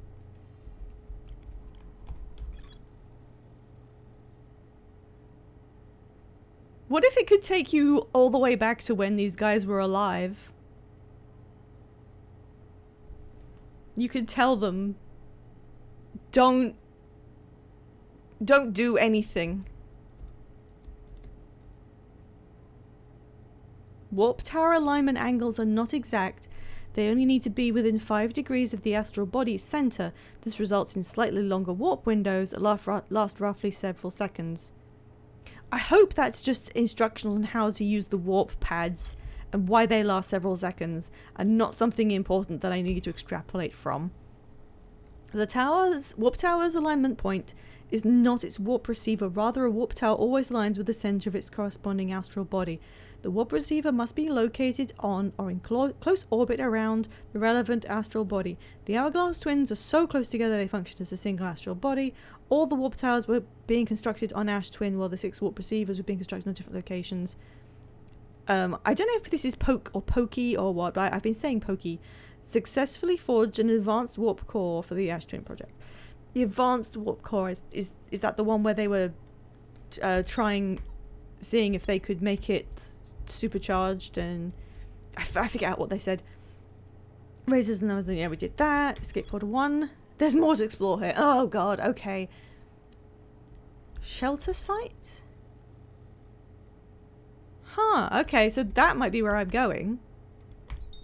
What if it could take you all the way back to when these guys were alive? You could tell them, don't do anything. Warp tower alignment angles are not exact. They only need to be within 5 degrees of the astral body's center. This results in slightly longer warp windows that last roughly several seconds. I hope that's just instructions on how to use the warp pads and why they last several seconds, and not something important that I need to extrapolate from. The warp tower's alignment point is not its warp receiver, rather a warp tower always aligns with the center of its corresponding astral body. The warp receiver must be located on or in close orbit around the relevant astral body. The Hourglass twins are so close together they function as a single astral body. All the warp towers were being constructed on Ash Twin, while the 6 warp receivers were being constructed on different locations. I don't know if this is poke or pokey or what, but I've been saying pokey. Successfully forged an advanced warp core for the Ash Twin project. The advanced warp core is that the one where they were seeing if they could make it supercharged, and I forget out what they said. Razors and those, yeah, we did that. Escape pod 1. There's more to explore here. Oh god, okay. Shelter site? Huh, okay, so that might be where I'm going.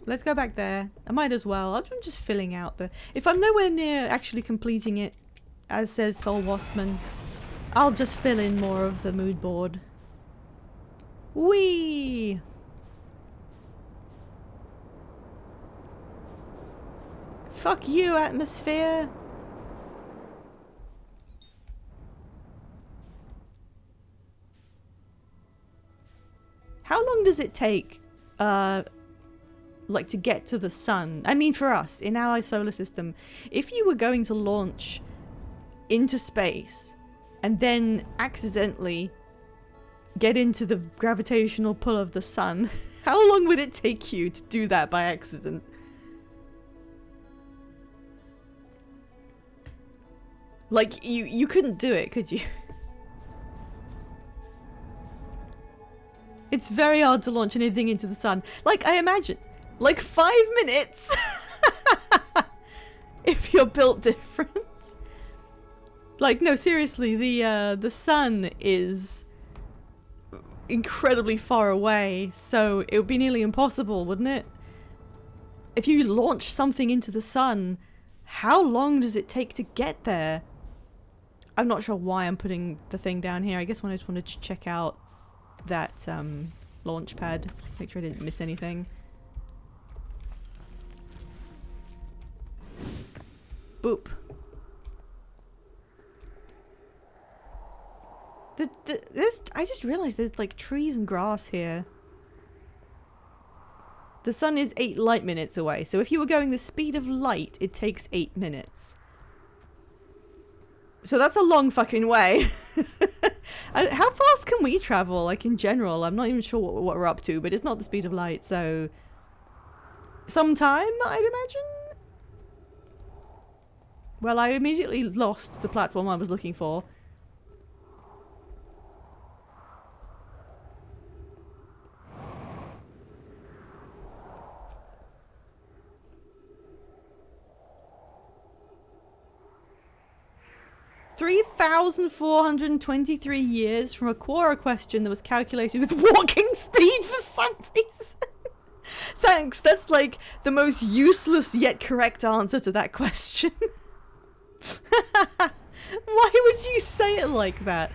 Let's go back there. I might as well. I'm just filling out the... If I'm nowhere near actually completing it, as says Soul Waspman, I'll just fill in more of the mood board. Whee! Fuck you, atmosphere! How long does it take, like, to get to the sun? I mean, for us, in our solar system, if you were going to launch into space and then accidentally get into the gravitational pull of the sun, how long would it take you to do that by accident? Like, you couldn't do it, could you? It's very hard to launch anything into the sun. Like, I imagine, like 5 minutes if you're built different. Like, no, seriously, the sun is incredibly far away, so it would be nearly impossible, wouldn't it? If you launch something into the sun, how long does it take to get there? I'm not sure why I'm putting the thing down here. I guess when I just wanted to check out that launch pad, make sure I didn't miss anything. Boop. I just realized there's like trees and grass here. The sun is 8 light minutes away, so if you were going the speed of light, it takes 8 minutes. So that's a long fucking way. How fast can we travel, like in general? I'm not even sure what we're up to, but it's not the speed of light, so... sometime, I'd imagine? Well, I immediately lost the platform I was looking for. $3,423 years from a Quora question that was calculated with walking speed for some reason. Thanks, that's like the most useless yet correct answer to that question. Why would you say it like that?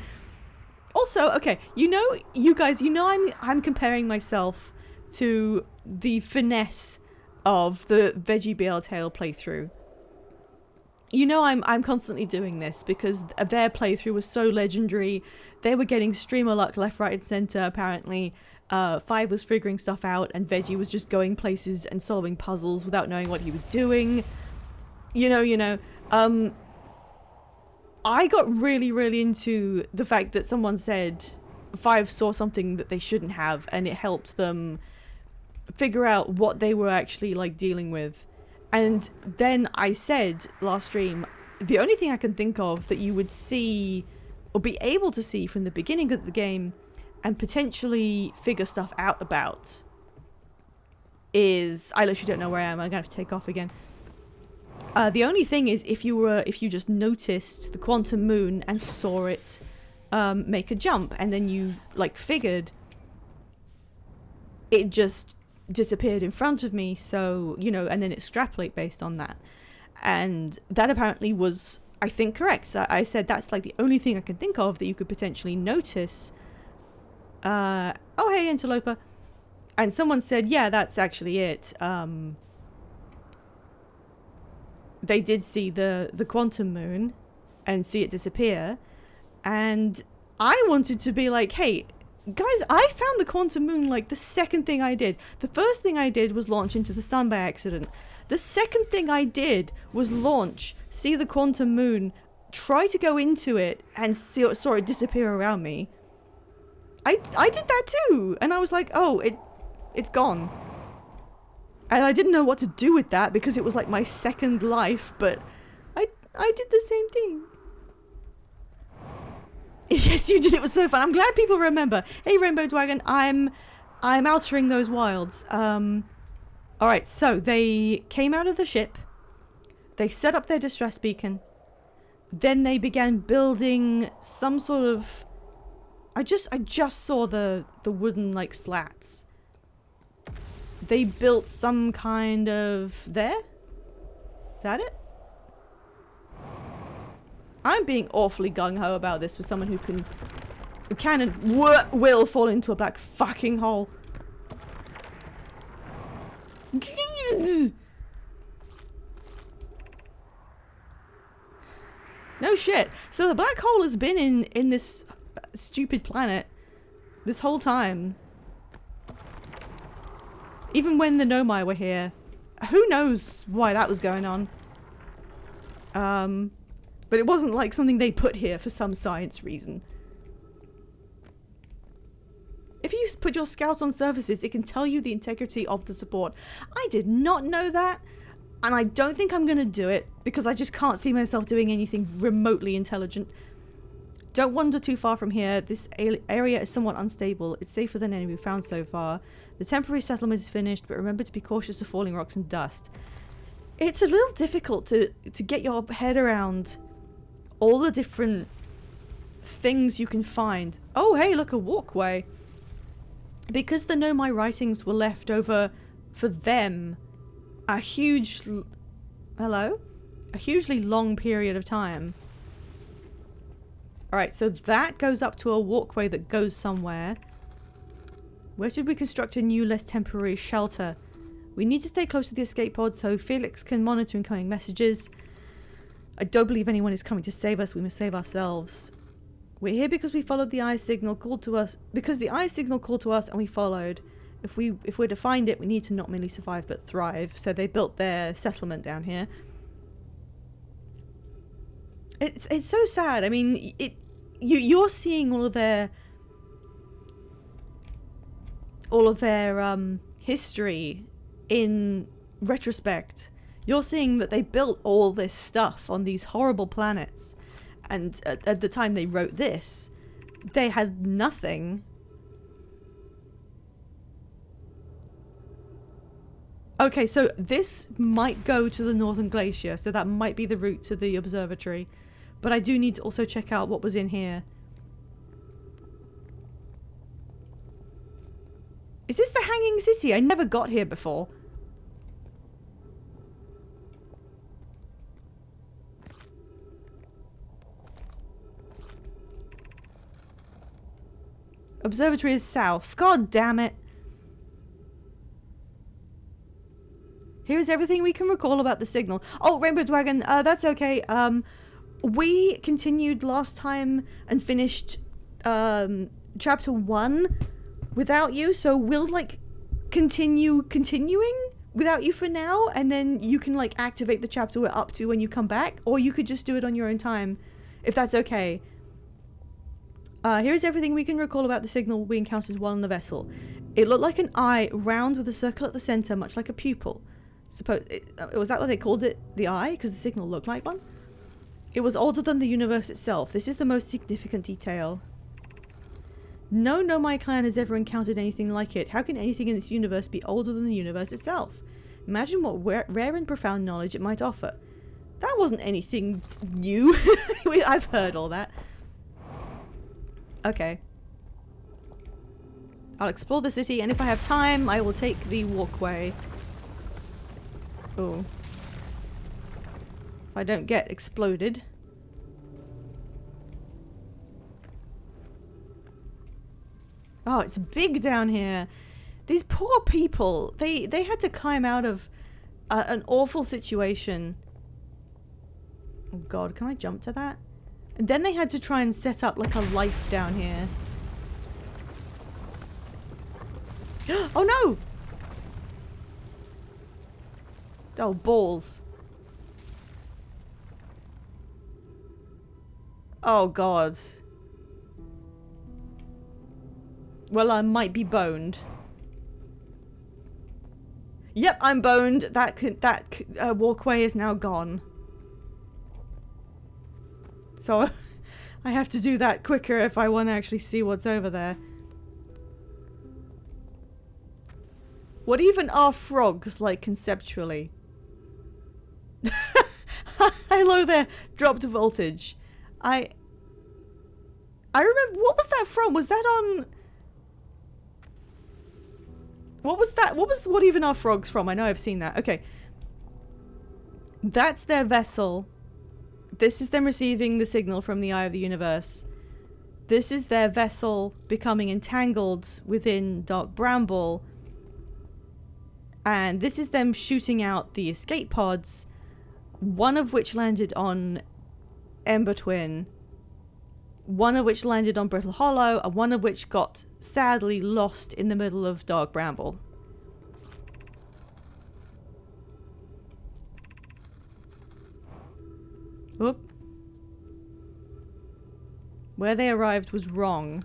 Also, okay, you guys, I'm comparing myself to the finesse of the VeggieBL Tale playthrough. You know I'm constantly doing this because their playthrough was so legendary. They were getting streamer luck left, right, and center, apparently. Five was figuring stuff out, and Veggie was just going places and solving puzzles without knowing what he was doing. I got really, really into the fact that someone said Five saw something that they shouldn't have, and it helped them figure out what they were actually, like, dealing with. And then I said last stream, the only thing I can think of that you would see or be able to see from the beginning of the game and potentially figure stuff out about is, I literally don't know where I am. I'm gonna have to take off again. The only thing is if you just noticed the quantum moon and saw it make a jump, and then you like figured it just disappeared in front of me, so and then extrapolate based on that, and that apparently was, I think, correct. So I said that's like the only thing I can think of that you could potentially notice. Oh hey Interloper, and someone said yeah, that's actually it. They did see the quantum moon and see it disappear, and I wanted to be like, hey guys, I found the quantum moon like the second thing I did. The first thing I did was launch into the sun by accident. The second thing I did was launch, see the quantum moon, try to go into it, and saw it disappear around me. I did that too, and I was like, oh, it's gone. And I didn't know what to do with that because it was like my second life, but I did the same thing. Yes, you did. It was so fun. I'm glad people remember. Hey, Rainbow Dragon, I'm altering those wilds. All right, so they came out of the ship. They set up their distress beacon. Then they began building some sort of... I just saw the wooden, like, slats. They built some kind of... There? Is that it? I'm being awfully gung-ho about this for someone who can and will fall into a black fucking hole. No shit. So the black hole has been in this stupid planet this whole time. Even when the Nomai were here. Who knows why that was going on. But it wasn't like something they put here for some science reason. if you put your scouts on surfaces, it can tell you the integrity of the support. I did not know that, and I don't think I'm going to do it because I just can't see myself doing anything remotely intelligent. Don't wander too far from here. This area is somewhat unstable. It's safer than any we've found so far. The temporary settlement is finished, but remember to be cautious of falling rocks and dust. It's a little difficult to get your head around all the different things you can find. Oh, hey, look, a walkway. Because the Nomai writings were left over for them a huge... Hello? A hugely long period of time. Alright, so that goes up to a walkway that goes somewhere. Where should we construct a new, less temporary shelter? We need to stay close to the escape pod so Felix can monitor incoming messages. I don't believe anyone is coming to save us. We must save ourselves. We're here because we followed the eye signal called to us. Because the eye signal called to us and we followed. If we're to find it, we need to not merely survive but thrive. So they built their settlement down here. It's so sad. I mean, you're seeing all of their history in retrospect. You're seeing that they built all this stuff on these horrible planets, and at the time they wrote this, they had nothing. Okay, so this might go to the Northern Glacier, so that might be the route to the observatory. But I do need to also check out what was in here. Is this the Hanging City? I never got here before. Observatory is south. God damn it. Here's everything we can recall about the signal. Oh, Rainbow Dragon, that's okay. We continued last time and finished chapter 1 without you, so we'll like continuing without you for now, and then you can like activate the chapter we're up to when you come back, or you could just do it on your own time if that's okay. Here's everything we can recall about the signal we encountered while on the vessel. It looked like an eye, round with a circle at the center, much like a pupil. Was that what they called it? The eye? Because the signal looked like one? It was older than the universe itself. This is the most significant detail. No Nomai clan has ever encountered anything like it. How can anything in this universe be older than the universe itself? Imagine what rare and profound knowledge it might offer. That wasn't anything new. I've heard all that. Okay. I'll explore the city, and if I have time, I will take the walkway. Oh. If I don't get exploded. Oh, it's big down here. These poor people, they had to climb out of an awful situation. Oh god, can I jump to that? And then they had to try and set up like a life down here. Oh no! Oh, balls. Oh god. Well, I might be boned. Yep, I'm boned. That walkway is now gone. So I have to do that quicker if I want to actually see what's over there. What even are frogs like conceptually? Hello there, dropped voltage. I remember, what was that from? Was that on... What was that? What even are frogs from? I know I've seen that. Okay. That's their vessel. This is them receiving the signal from the Eye of the Universe. This is their vessel becoming entangled within Dark Bramble. And this is them shooting out the escape pods, one of which landed on Ember Twin, one of which landed on Brittle Hollow, and one of which got sadly lost in the middle of Dark Bramble. Whoop. Where they arrived was wrong.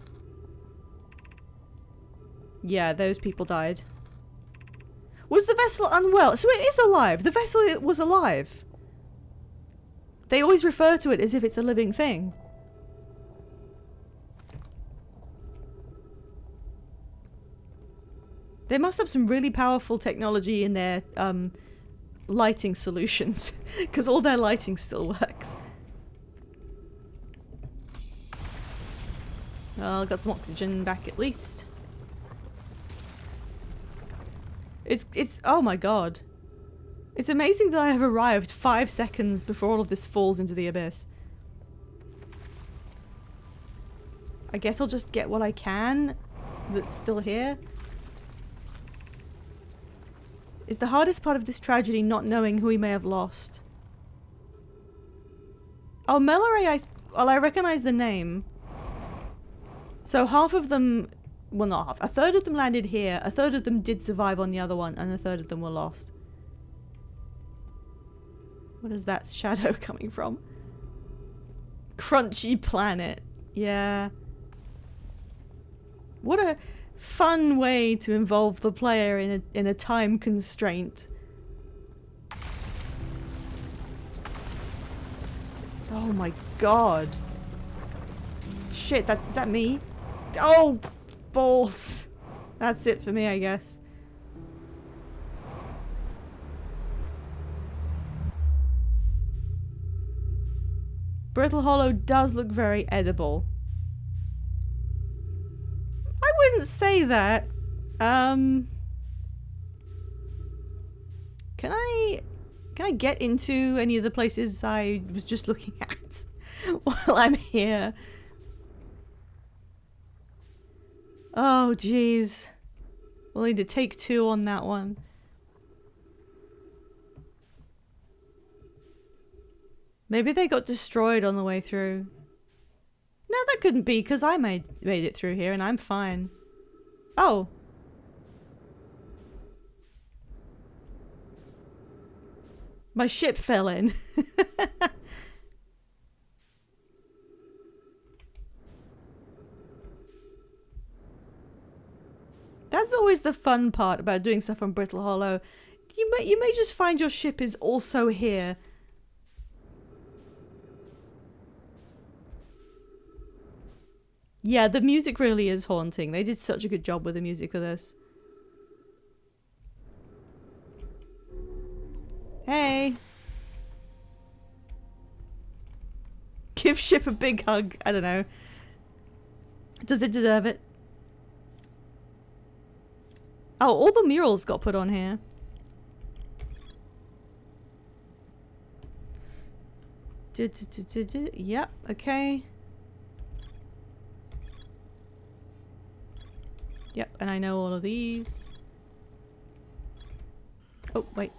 Yeah, those people died. Was the vessel unwell? So it is alive. The vessel was alive. They always refer to it as if it's a living thing. They must have some really powerful technology in their lighting solutions, because all their lighting still works. Well, got some oxygen back at least. It's oh my god. It's amazing that I have arrived 5 seconds before all of this falls into the abyss. I guess I'll just get what I can that's still here. Is the hardest part of this tragedy not knowing who we may have lost? Oh, Melloray, I recognize the name. So half of them, well not half, a third of them landed here, a third of them did survive on the other one, and a third of them were lost. What is that shadow coming from? Crunchy planet. Yeah. What a fun way to involve the player in a time constraint. Oh my god. Shit, is that me? Oh, balls. That's it for me, I guess. Brittle Hollow does look very edible. I wouldn't say that. Can I get into any of the places I was just looking at while I'm here? Oh, jeez. We'll need to take 2 on that one. Maybe they got destroyed on the way through. No, that couldn't be, because I made it through here and I'm fine. Oh. My ship fell in. That's always the fun part about doing stuff on Brittle Hollow. You may just find your ship is also here. Yeah, the music really is haunting. They did such a good job with the music for this. Hey. Give ship a big hug. I don't know. Does it deserve it? Oh, all the murals got put on here. Yep, okay. Yep, and I know all of these. Oh, wait.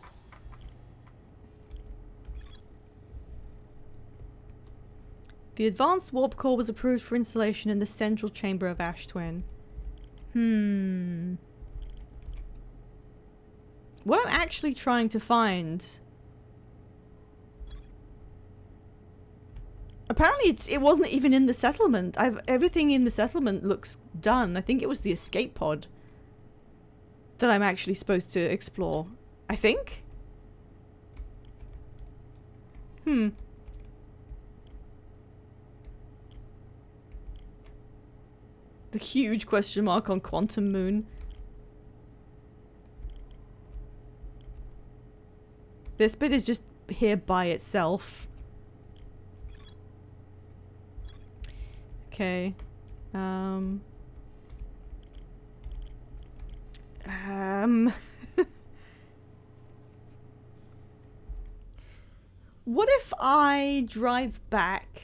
The advanced warp core was approved for installation in the central chamber of Ash Twin. What I'm actually trying to find... Apparently it wasn't even in the settlement. Everything in the settlement looks done. I think it was the escape pod that I'm actually supposed to explore. I think? The huge question mark on Quantum Moon. This bit is just here by itself. Okay. What if I drive back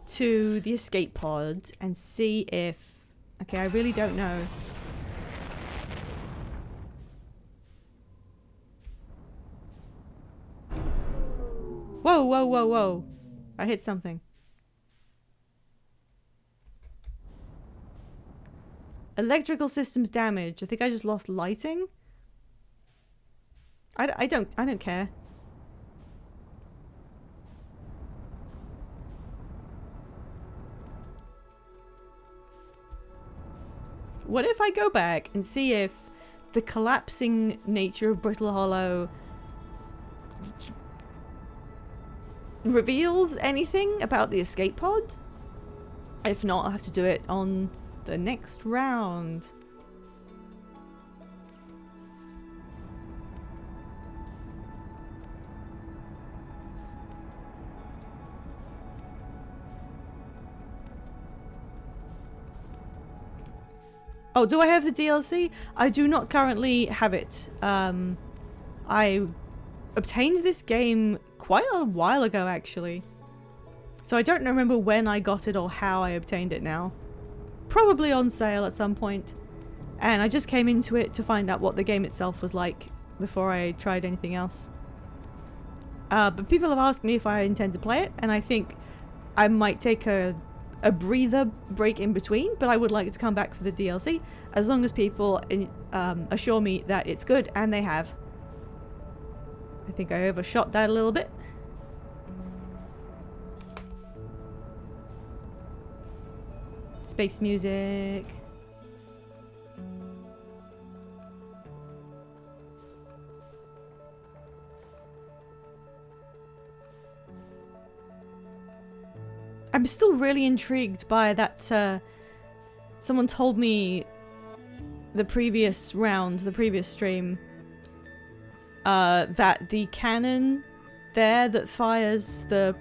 to the escape pod and see if... Okay, I really don't know. Whoa, whoa, whoa, whoa. I hit something. Electrical systems damaged. I think I just lost lighting. I don't care. What if I go back and see if the collapsing nature of Brittle Hollow reveals anything about the escape pod? If not, I'll have to do it on the next round. Oh, do I have the DLC? I do not currently have it. I obtained this game quite a while ago, actually. So I don't remember when I got it or how I obtained it now. Probably on sale at some point. And I just came into it to find out what the game itself was like before I tried anything else. But people have asked me if I intend to play it, and I think I might take a breather break in between, but I would like to come back for the DLC as long as people assure me that it's good, and they have. I think I overshot that a little bit. Space music. I'm still really intrigued by that. Someone told me the previous round, the previous stream, that the cannon there that fires the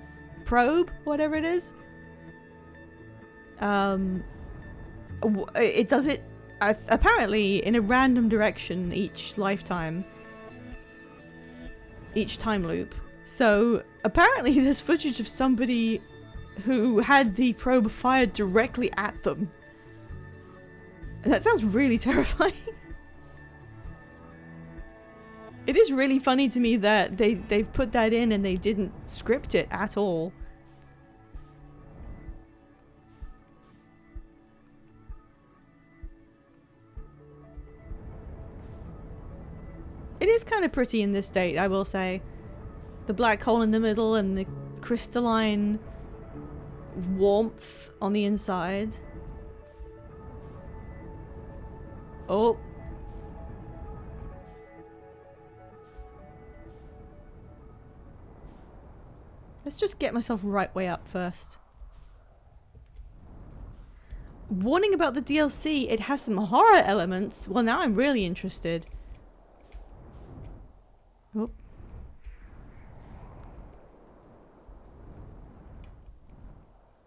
probe, whatever it is, it does it apparently in a random direction each lifetime, each time loop. So apparently there's footage of somebody who had the probe fired directly at them. And that sounds really terrifying. It is really funny to me that they've put that in and they didn't script it at all. It is kind of pretty in this state, I will say. The black hole in the middle and the crystalline warmth on the inside. Oh. Let's just get myself right way up first. Warning about the DLC, it has some horror elements. Well, now I'm really interested. Oh.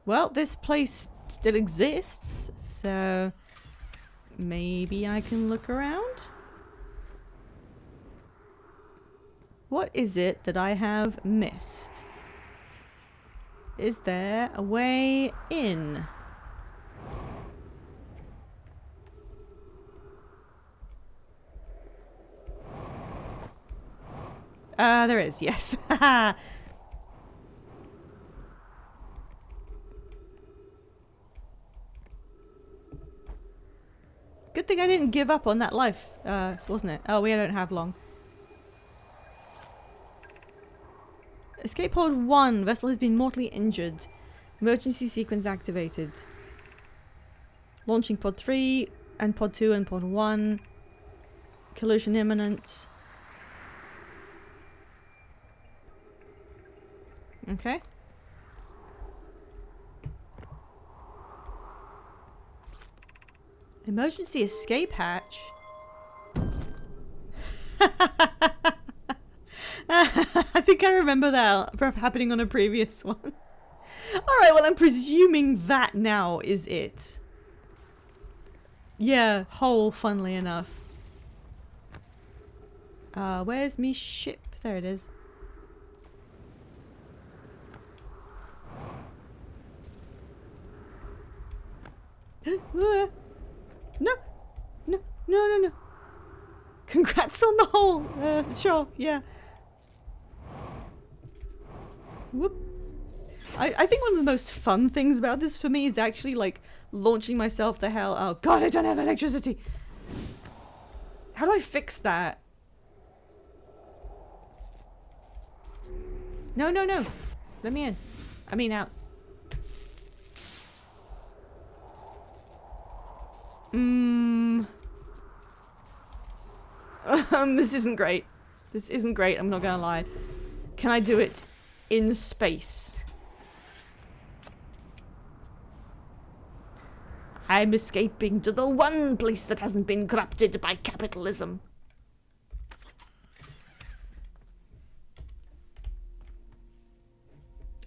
Well, this place still exists, so maybe I can look around. What is it that I have missed? Is there a way in? There is, yes. Haha. Good thing I didn't give up on that life, wasn't it? Oh, we don't have long. Escape pod 1. Vessel has been mortally injured. Emergency sequence activated. Launching pod 3 and pod 2 and pod 1. Collision imminent. Okay. Emergency escape hatch. I think I remember that happening on a previous one. Alright, well I'm presuming that now is it. Yeah, hole, funnily enough. Where's me ship? There it is. No, no, no, no, no. Congrats on the hole. Sure, yeah. Whoop. I think one of the most fun things about this for me is actually like launching myself the hell. Oh god, I don't have electricity. How do I fix that? No, no, no. Let me in. I mean out. This isn't great. This isn't great, I'm not gonna lie. Can I do it in space? I'm escaping to the one place that hasn't been corrupted by capitalism.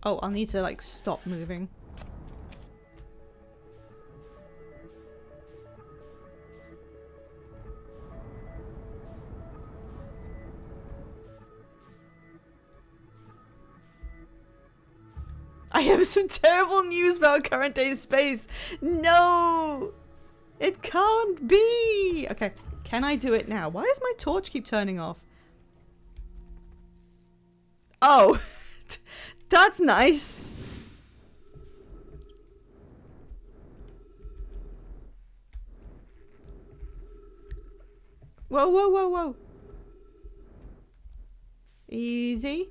Oh, I'll need to, like, stop moving. I have some terrible news about current day space. No! It can't be! Okay, can I do it now? Why does my torch keep turning off? Oh! That's nice! Whoa, whoa, whoa, whoa. Easy.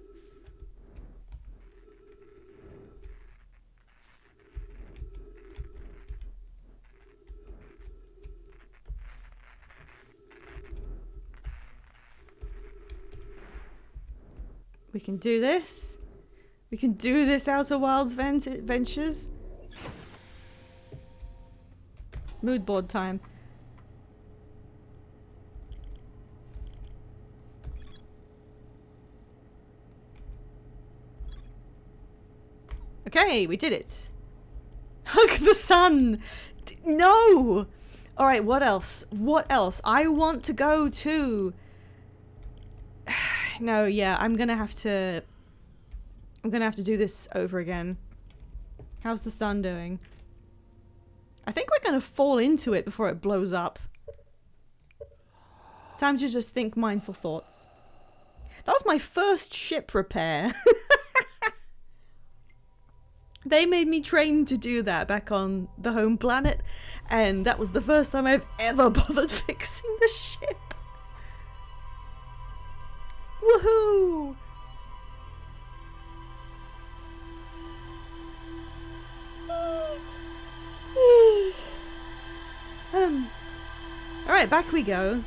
We can do this. We can do this Outer Wilds ventures. Mood board time. Okay, we did it. Look at the sun. No. All right, what else? What else? I want to go to... No, yeah, I'm gonna have to do this over again. How's the sun doing? I think we're gonna fall into it before it blows up. Time to just think mindful thoughts. That was my first ship repair. They made me train to do that back on the home planet, and that was the first time I've ever bothered fixing the ship. Woohoo! Alright, back we go.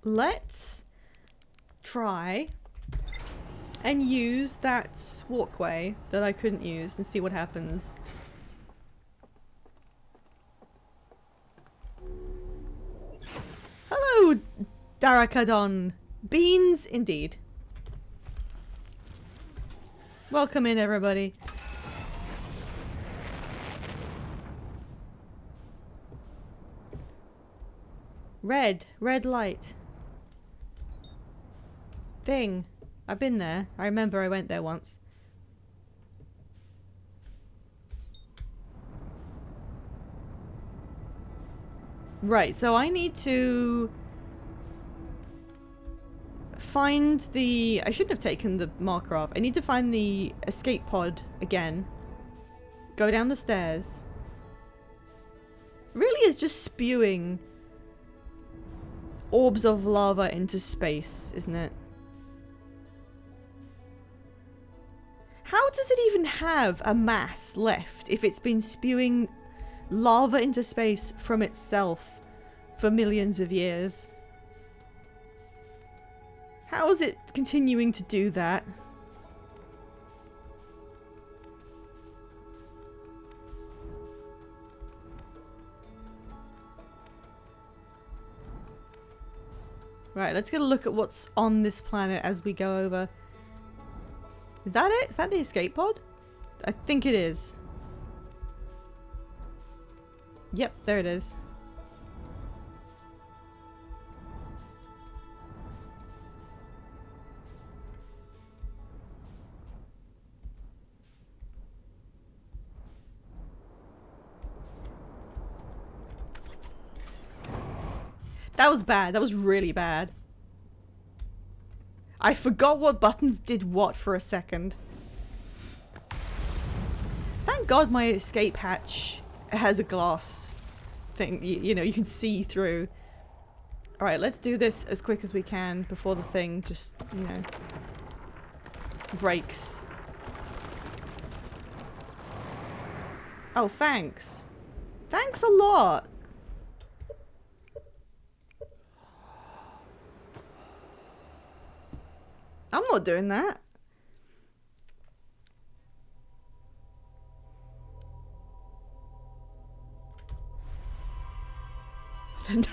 Let's try and use that walkway that I couldn't use and see what happens. Hello, Darakadon. Beans, indeed. Welcome in, everybody. Red light. Thing. I've been there. I remember I went there once. Right, so I need to find the... I shouldn't have taken the marker off. I need to find the escape pod again. Go down the stairs. Really is just spewing orbs of lava into space, isn't it? How does it even have a mass left if it's been spewing lava into space from itself for millions of years? How is it continuing to do that? Right, let's get a look at what's on this planet as we go over. Is that it? Is that the escape pod? I think it is. Yep, there it is. That was bad. That was really bad. I forgot what buttons did what for a second. Thank God my escape hatch has a glass thing. You know, you can see through. Alright, let's do this as quick as we can before the thing just, you know, breaks. Oh, thanks. Thanks a lot. I'm not doing that.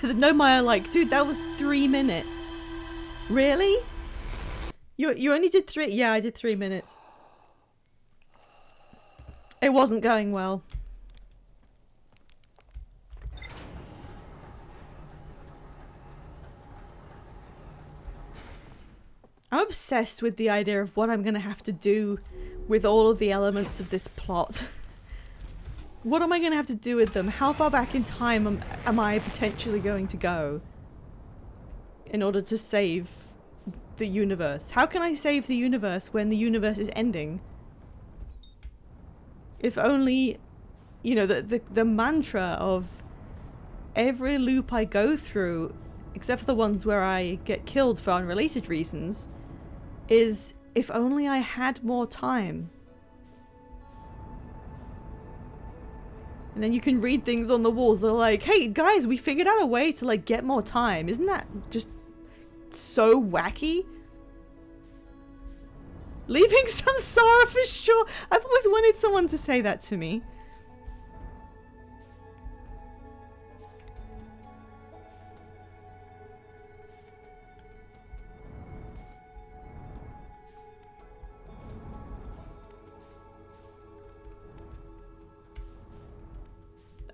No, Maya, like, dude, that was 3 minutes. Really? You only did 3? Yeah, I did 3 minutes. It wasn't going well. I'm obsessed with the idea of what I'm gonna have to do with all of the elements of this plot. What am I gonna have to do with them? How far back in time am I potentially going to go in order to save the universe? How can I save the universe when the universe is ending? If only, you know, the mantra of every loop I go through, except for the ones where I get killed for unrelated reasons, is if only I had more time. And then you can read things on the walls that are like, hey guys, we figured out a way to like get more time. Isn't that just so wacky? Leaving some sorrow for sure. I've always wanted someone to say that to me.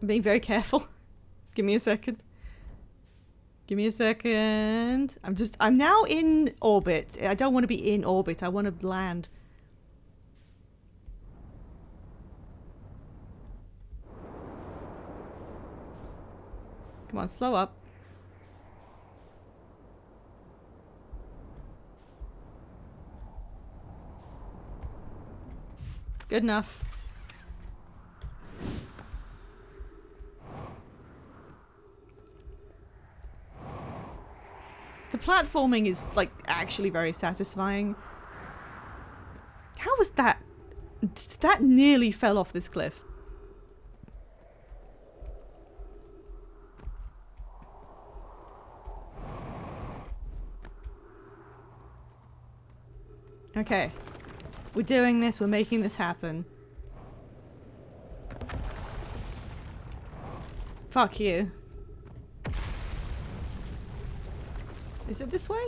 I'm being very careful. Give me a second. Give me a second. I'm now in orbit. I don't want to be in orbit. I want to land. Come on, slow up. Good enough. The platforming is, like, actually very satisfying. How was that? That nearly fell off this cliff. Okay. We're doing this. We're making this happen. Fuck you. Is it this way?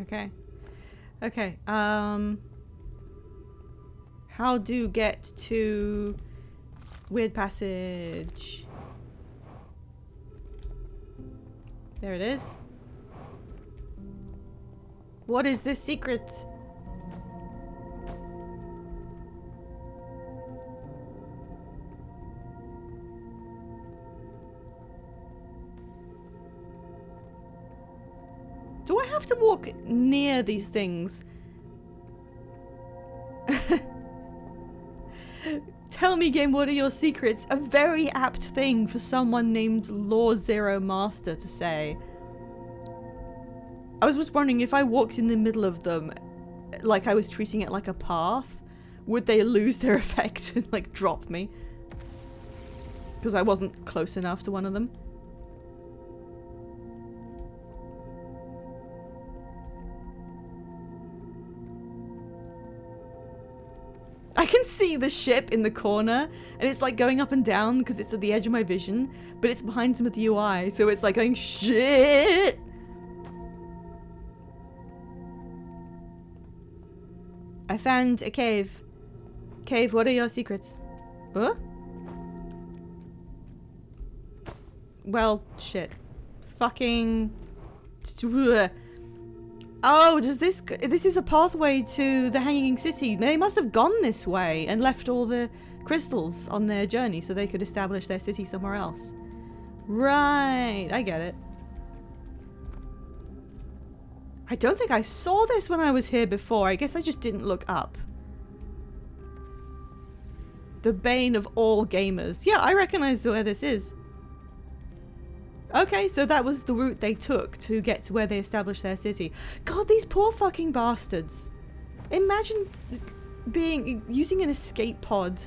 Okay. Okay, how do get to Weird Passage? There it is. What is this secret? Do I have to walk near these things? Tell me, game, what are your secrets? A very apt thing for someone named Law Zero Master to say. I was just wondering if I walked in the middle of them, like I was treating it like a path, would they lose their effect and like drop me? Because I wasn't close enough to one of them. I can see the ship in the corner, and it's like going up and down because it's at the edge of my vision, but it's behind some of the UI, so it's like going shit. I found a cave. Cave, what are your secrets? Huh? Well, shit. Fucking... Oh, does this is a pathway to the Hanging City. They must have gone this way and left all the crystals on their journey so they could establish their city somewhere else. Right, I get it. I don't think I saw this when I was here before. I guess I just didn't look up. The bane of all gamers. Yeah, I recognize where this is. Okay, so that was the route they took to get to where they established their city. God, these poor fucking bastards. Imagine using an escape pod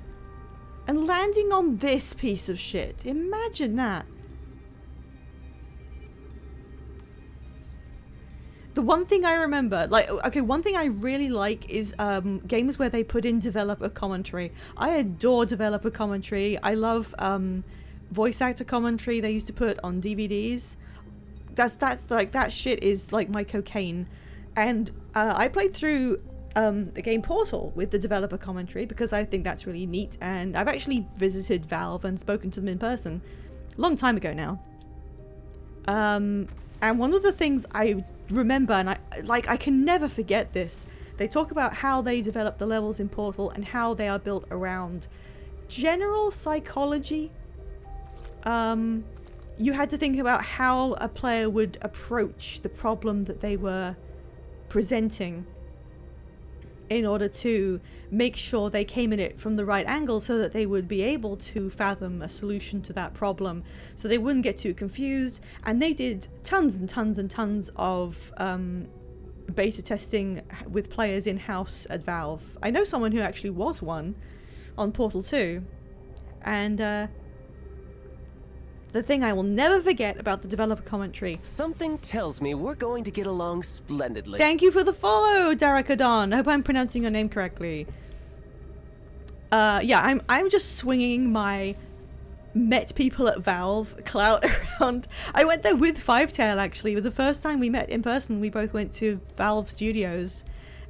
and landing on this piece of shit. Imagine that. The one thing I remember, one thing I really like is games where they put in developer commentary. I adore developer commentary. I love voice actor commentary they used to put on DVDs. That's like, that shit is like my cocaine. And I played through the game Portal with the developer commentary because I think that's really neat. And I've actually visited Valve and spoken to them in person a long time ago now. And one of the things I remember, and I can never forget this, they talk about how they develop the levels in Portal and how they are built around general psychology. You had to think about how a player would approach the problem that they were presenting in order to make sure they came at it from the right angle so that they would be able to fathom a solution to that problem, so they wouldn't get too confused. And they did tons and tons and tons of beta testing with players in-house at Valve. I know someone who actually was one on Portal 2, and the thing I will never forget about the developer commentary. Something tells me we're going to get along splendidly. Thank you for the follow, Darakadon. I hope I'm pronouncing your name correctly. Yeah, I'm just swinging my met people at Valve clout around. I went there with Fivetail, actually. The first time we met in person, we both went to Valve Studios,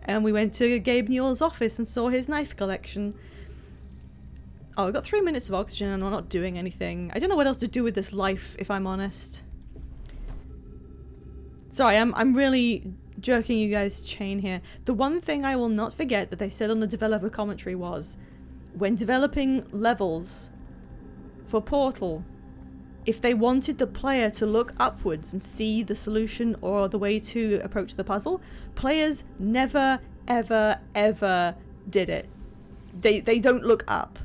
and we went to Gabe Newell's office and saw his knife collection. Oh, I've got 3 minutes of oxygen and I'm not doing anything. I don't know what else to do with this life, if I'm honest. Sorry, I'm really jerking you guys' chain here. The one thing I will not forget that they said on the developer commentary was, when developing levels for Portal, if they wanted the player to look upwards and see the solution or the way to approach the puzzle, players never, ever, ever did it. They don't look up.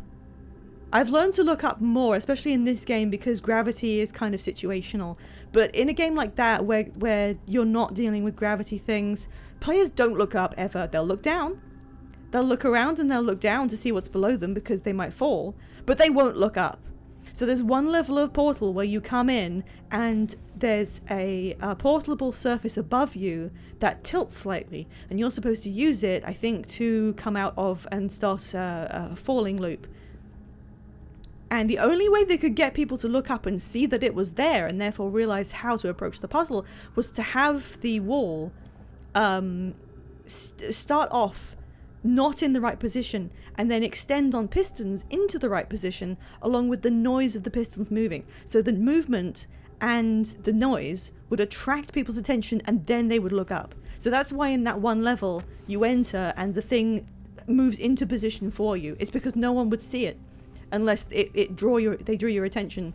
I've learned to look up more, especially in this game, because gravity is kind of situational. But in a game like that, where you're not dealing with gravity things, players don't look up ever. They'll look down. They'll look around and they'll look down to see what's below them because they might fall, but they won't look up. So there's one level of Portal where you come in and there's a portable surface above you that tilts slightly, and you're supposed to use it, I think, to come out of and start a falling loop. And the only way they could get people to look up and see that it was there and therefore realize how to approach the puzzle was to have the wall start off not in the right position and then extend on pistons into the right position along with the noise of the pistons moving. So the movement and the noise would attract people's attention and then they would look up. So that's why in that one level you enter and the thing moves into position for you. It's because no one would see it unless they drew your attention.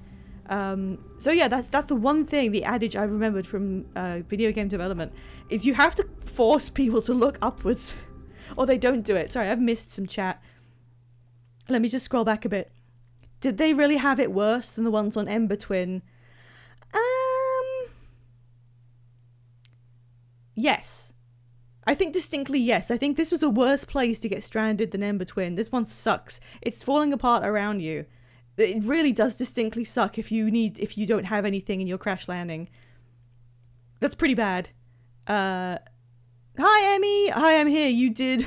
So yeah, that's the one thing, the adage I remembered from video game development, is you have to force people to look upwards or they don't do it. Sorry, I've missed some chat. Let me just scroll back a bit. Did they really have it worse than the ones on Ember Twin? Yes. I think distinctly yes. I think this was a worse place to get stranded than Ember Twin. This one sucks. It's falling apart around you. It really does distinctly suck if you don't have anything in your crash landing. That's pretty bad. Hi Emmy. Hi, I'm here. You did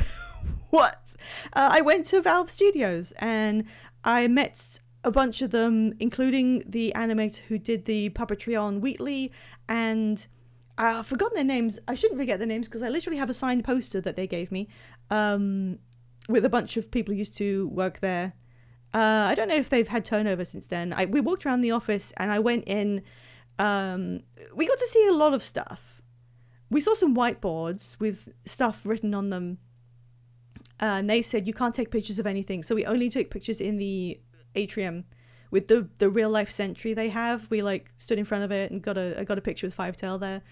what? I went to Valve Studios and I met a bunch of them, including the animator who did the puppetry on Wheatley, and I've forgotten their names. I shouldn't forget their names because I literally have a signed poster that they gave me with a bunch of people who used to work there. I don't know if they've had turnover since then. We walked around the office and I went in. We got to see a lot of stuff. We saw some whiteboards with stuff written on them. And they said you can't take pictures of anything. So we only took pictures in the atrium with the real life sentry they have. We stood in front of it and I got a picture with Fivetail there.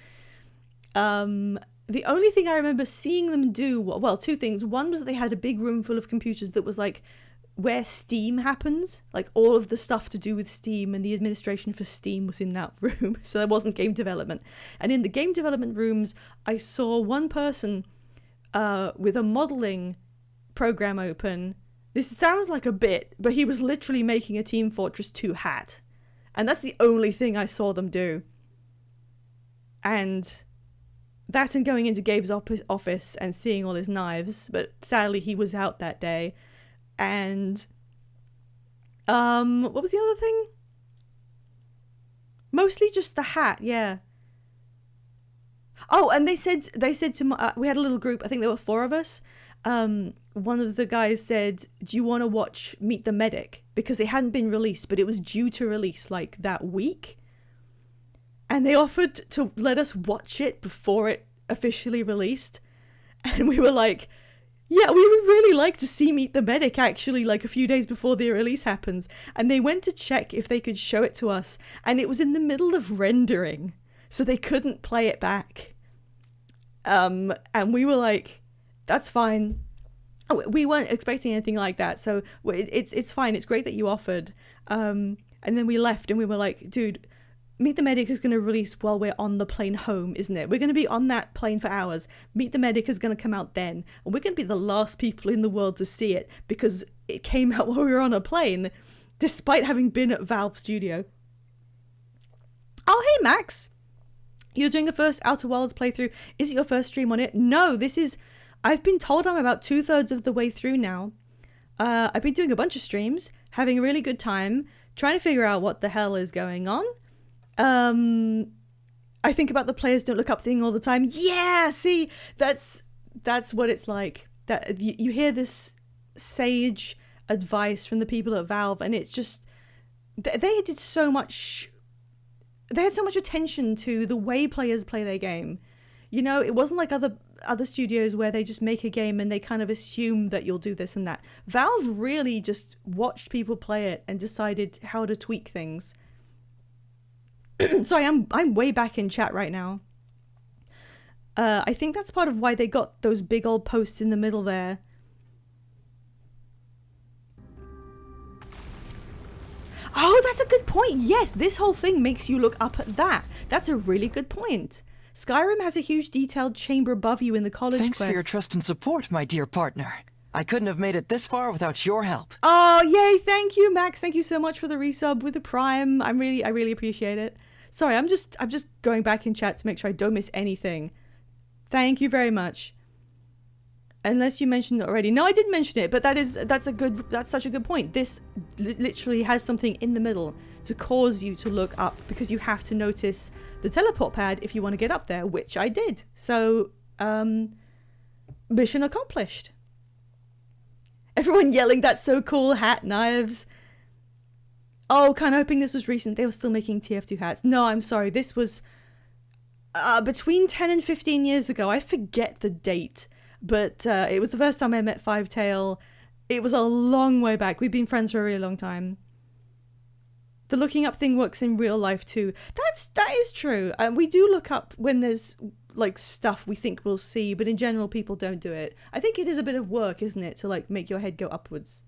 The only thing I remember seeing them do, well, two things. One was that they had a big room full of computers that was where Steam happens. All of the stuff to do with Steam and the administration for Steam was in that room. So there wasn't game development. And in the game development rooms, I saw one person with a modeling program open. This sounds like a bit, but he was literally making a Team Fortress 2 hat. And that's the only thing I saw them do. And that and going into Gabe's office and seeing all his knives, but sadly he was out that day. And what was the other thing? Mostly just the hat, yeah. Oh, and they said to we had a little group, I think there were 4 of us. One of the guys said, do you want to watch Meet the Medic? Because it hadn't been released, but it was due to release like that week. And they offered to let us watch it before it officially released. And we were like, yeah, we would really like to see Meet the Medic actually like a few days before the release happens. And they went to check if they could show it to us. And it was in the middle of rendering. So they couldn't play it back. And we were like, that's fine. We weren't expecting anything like that. So it's fine. It's great that you offered. And then we left and we were like, dude, Meet the Medic is going to release while we're on the plane home, isn't it? We're going to be on that plane for hours. Meet the Medic is going to come out then. And we're going to be the last people in the world to see it because it came out while we were on a plane, despite having been at Valve Studio. Oh, hey, Max. You're doing a first Outer Worlds playthrough. Is it your first stream on it? No, I've been told I'm about 2/3 of the way through now. I've been doing a bunch of streams, having a really good time, trying to figure out what the hell is going on. I think about the players don't look up thing all the time. Yeah, see, that's what it's like. That you hear this sage advice from the people at Valve, and it's just they did so much. They had so much attention to the way players play their game. You know, it wasn't like other studios where they just make a game and they kind of assume that you'll do this and that. Valve really just watched people play it and decided how to tweak things. Sorry, I'm way back in chat right now. I think that's part of why they got those big old posts in the middle there. Oh, that's a good point. Yes, this whole thing makes you look up at that. That's a really good point. Skyrim has a huge detailed chamber above you in the college Thanks quest. for your trust and support, my dear partner. I couldn't have made it this far without your help. Oh, yay. Thank you, Max. Thank you so much for the resub with the Prime. I really appreciate it. Sorry, I'm just going back in chat to make sure I don't miss anything. Thank you very much. Unless you mentioned it already. No, I didn't mention it, but that's such a good point. This literally has something in the middle to cause you to look up because you have to notice the teleport pad if you want to get up there, which I did. So, mission accomplished. Everyone yelling, that's so cool, hat, knives. Oh, kind of hoping this was recent. They were still making TF2 hats. No, I'm sorry. This was between 10 and 15 years ago. I forget the date. But it was the first time I met Fivetail. It was a long way back. We've been friends for a really long time. The looking up thing works in real life too. That is true. We do look up when there's like stuff we think we'll see, but in general people don't do it. I think it is a bit of work, isn't it, to like make your head go upwards.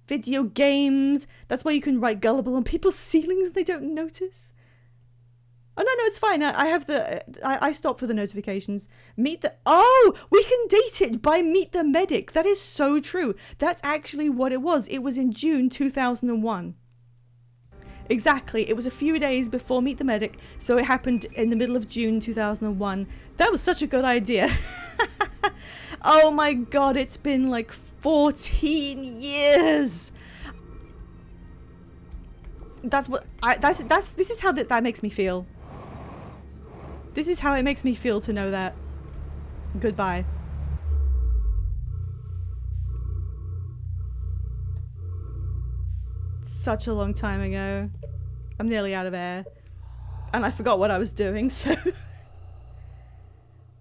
Video games. That's why you can write gullible on people's ceilings and they don't notice. Oh, no, it's fine. I stop for the notifications. We can date it by Meet the Medic. That is so true. That's actually what it was. It was in June 2001. Exactly. It was a few days before Meet the Medic, so it happened in the middle of June 2001. That was such a good idea. Oh my god, it's been like 14 years. This is how that makes me feel. This is how it makes me feel to know that. Goodbye. Such a long time ago. I'm nearly out of air. And I forgot what I was doing, so...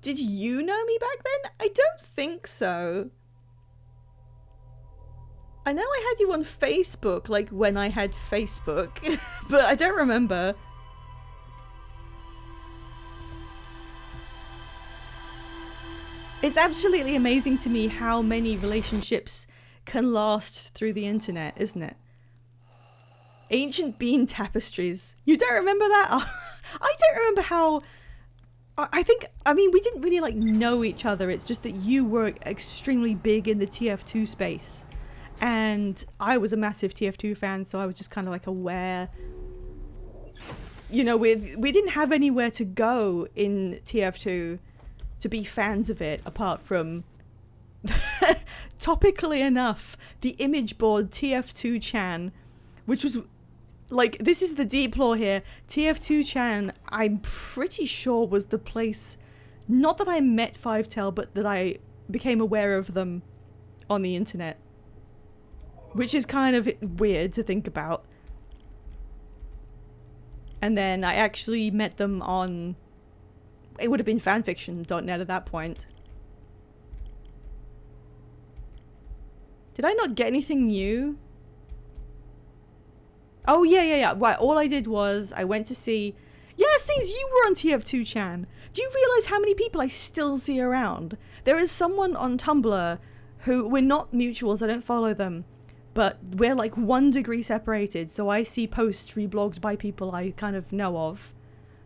Did you know me back then? I don't think so. I know I had you on Facebook, like when I had Facebook, but I don't remember. It's absolutely amazing to me how many relationships can last through the internet, isn't it? Ancient bean tapestries. You don't remember that? Oh, I don't remember how... I think, I mean, we didn't really like know each other. It's just that you were extremely big in the TF2 space, and I was a massive TF2 fan, so I was just kind of like aware. You know, we didn't have anywhere to go in TF2 to be fans of it apart from, topically enough, the image board TF2 Chan, which was like, this is the deep lore here. TF2 Chan, I'm pretty sure was the place, not that I met Fivetale, but that I became aware of them on the internet, which is kind of weird to think about. And then I actually met them on, it would have been fanfiction.net at that point. Did I not get anything new? Oh, yeah. Right, all I did was I went to see... Yeah, since you were on TF2 Chan. Do you realize how many people I still see around? There is someone on Tumblr who... We're not mutuals, I don't follow them. But we're like 1 degree separated, so I see posts reblogged by people I kind of know of.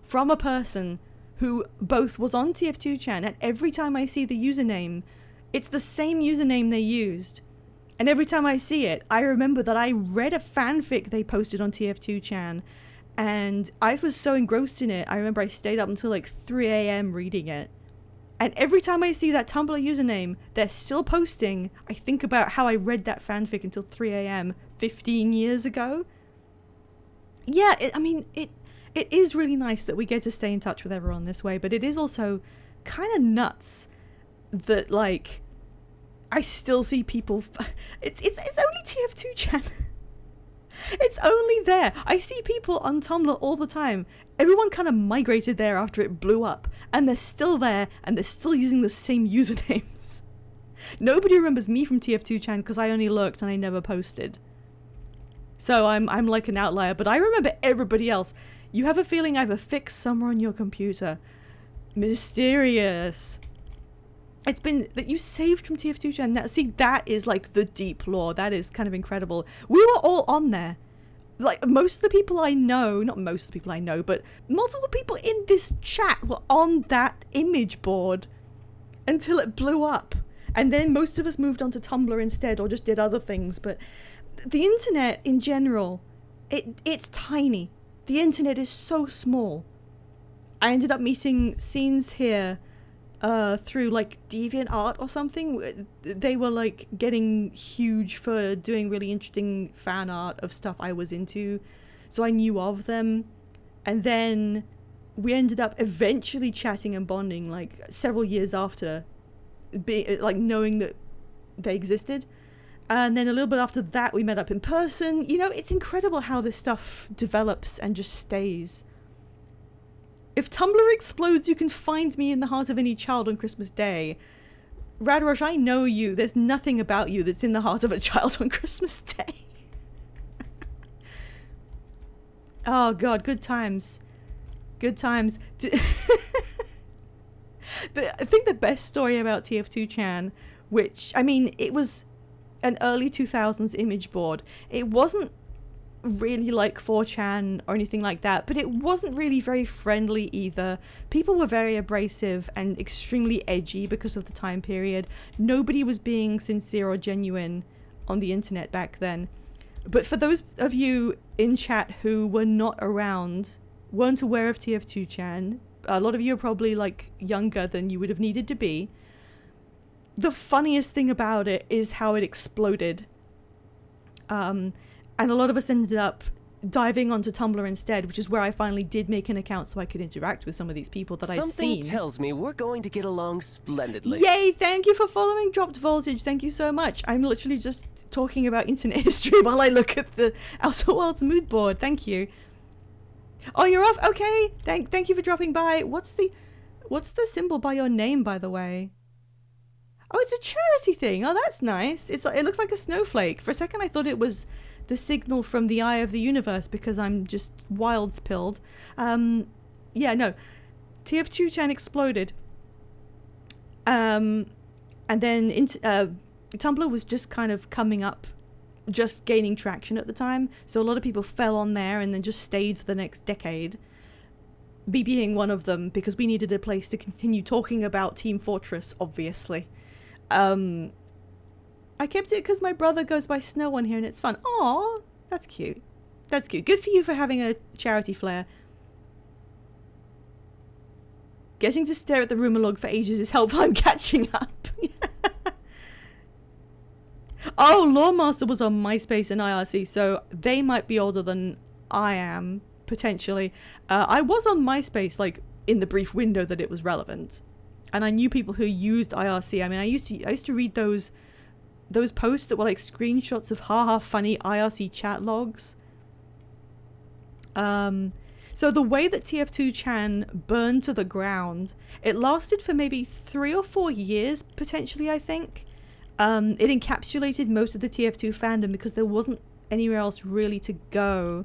From a person who both was on TF2 Chan, and every time I see the username, it's the same username they used. And every time I see it, I remember that I read a fanfic they posted on TF2 Chan, and I was so engrossed in it, I remember I stayed up until like 3 a.m. reading it. And every time I see that Tumblr username, they're still posting, I think about how I read that fanfic until 3 a.m. 15 years ago. Yeah, it is really nice that we get to stay in touch with everyone this way, but it is also kind of nuts that, like, I still see people... It's only TF2 Chan. It's only there. I see people on Tumblr all the time. Everyone kind of migrated there after it blew up, and they're still there, and they're still using the same usernames. Nobody remembers me from TF2 Chan because I only lurked and I never posted. So I'm like an outlier, but I remember everybody else. You have a feeling I have a fix somewhere on your computer. Mysterious. It's been that you saved from TF2 Chan. Now, see, that is like the deep lore. That is kind of incredible. We were all on there. Like, most of the people I know, not most of the people I know, but multiple people in this chat were on that image board until it blew up. And then most of us moved on to Tumblr instead, or just did other things. But the internet in general, it's tiny. The internet is so small. I ended up meeting Scenes here through like DeviantArt or something. They were like getting huge for doing really interesting fan art of stuff I was into, so I knew of them. And then we ended up eventually chatting and bonding like several years after, like knowing that they existed. And then a little bit after that we met up in person. You know, it's incredible how this stuff develops and just stays. If Tumblr explodes, you can find me in the heart of any child on Christmas Day. Radrush, I know you. There's nothing about you that's in the heart of a child on Christmas Day. Oh god, good times. Good times. I think the best story about TF2 Chan, which, I mean, it was an early 2000s image board. It wasn't really like 4chan or anything like that, but it wasn't really very friendly either. People were very abrasive and extremely edgy because of the time period. Nobody was being sincere or genuine on the internet back then. But for those of you in chat who were not around, weren't aware of TF2 Chan, a lot of you are probably like younger than you would have needed to be. The funniest thing about it is how it exploded. And a lot of us ended up diving onto Tumblr instead, which is where I finally did make an account so I could interact with some of these people that I'd seen. Something tells me we're going to get along splendidly. Yay, thank you for following Dropped Voltage. Thank you so much. I'm literally just talking about internet history while I look at the Outer Worlds mood board. Thank you. Oh, you're off? Okay. Thank you for dropping by. What's the symbol by your name, by the way? Oh, it's a charity thing. Oh, that's nice. It looks like a snowflake. For a second I thought it was the signal from the eye of the universe because I'm just wilds pilled. Yeah, no. TF2 Chan exploded. And then Tumblr was just kind of coming up, just gaining traction at the time. So a lot of people fell on there and then just stayed for the next decade. Me being one of them, because we needed a place to continue talking about Team Fortress, obviously. I kept it because my brother goes by Snow on here and it's fun. Aw, that's cute. That's cute. Good for you for having a charity flair. Getting to stare at the rumor log for ages is helpful. I'm catching up. Oh, Lawmaster was on MySpace and IRC, so they might be older than I am, potentially. I was on MySpace, like, in the brief window that it was relevant. And I knew people who used IRC. I mean, I used to read those posts that were like screenshots of haha funny IRC chat logs. So the way that TF2chan burned to the ground, it lasted for maybe 3 or 4 years, potentially, I think. It encapsulated most of the TF2 fandom because there wasn't anywhere else really to go.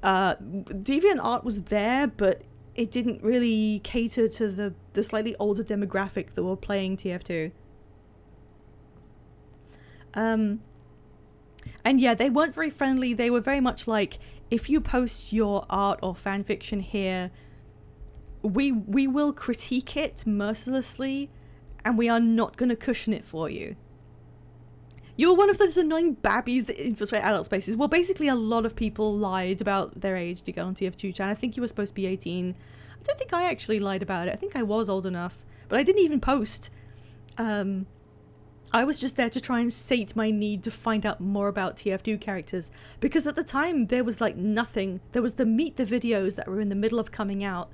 DeviantArt was there, but it didn't really cater to the slightly older demographic that were playing TF2. And yeah, they weren't very friendly. They were very much like, if you post your art or fanfiction here, we will critique it mercilessly, and we are not going to cushion it for you. You're one of those annoying babbies that infiltrate adult spaces. Well, basically a lot of people lied about their age to get on TF2chan. I think you were supposed to be 18. I don't think I actually lied about it. I think I was old enough, but I didn't even post. I was just there to try and sate my need to find out more about TF2 characters, because at the time there was like nothing. There was the Meet the videos that were in the middle of coming out.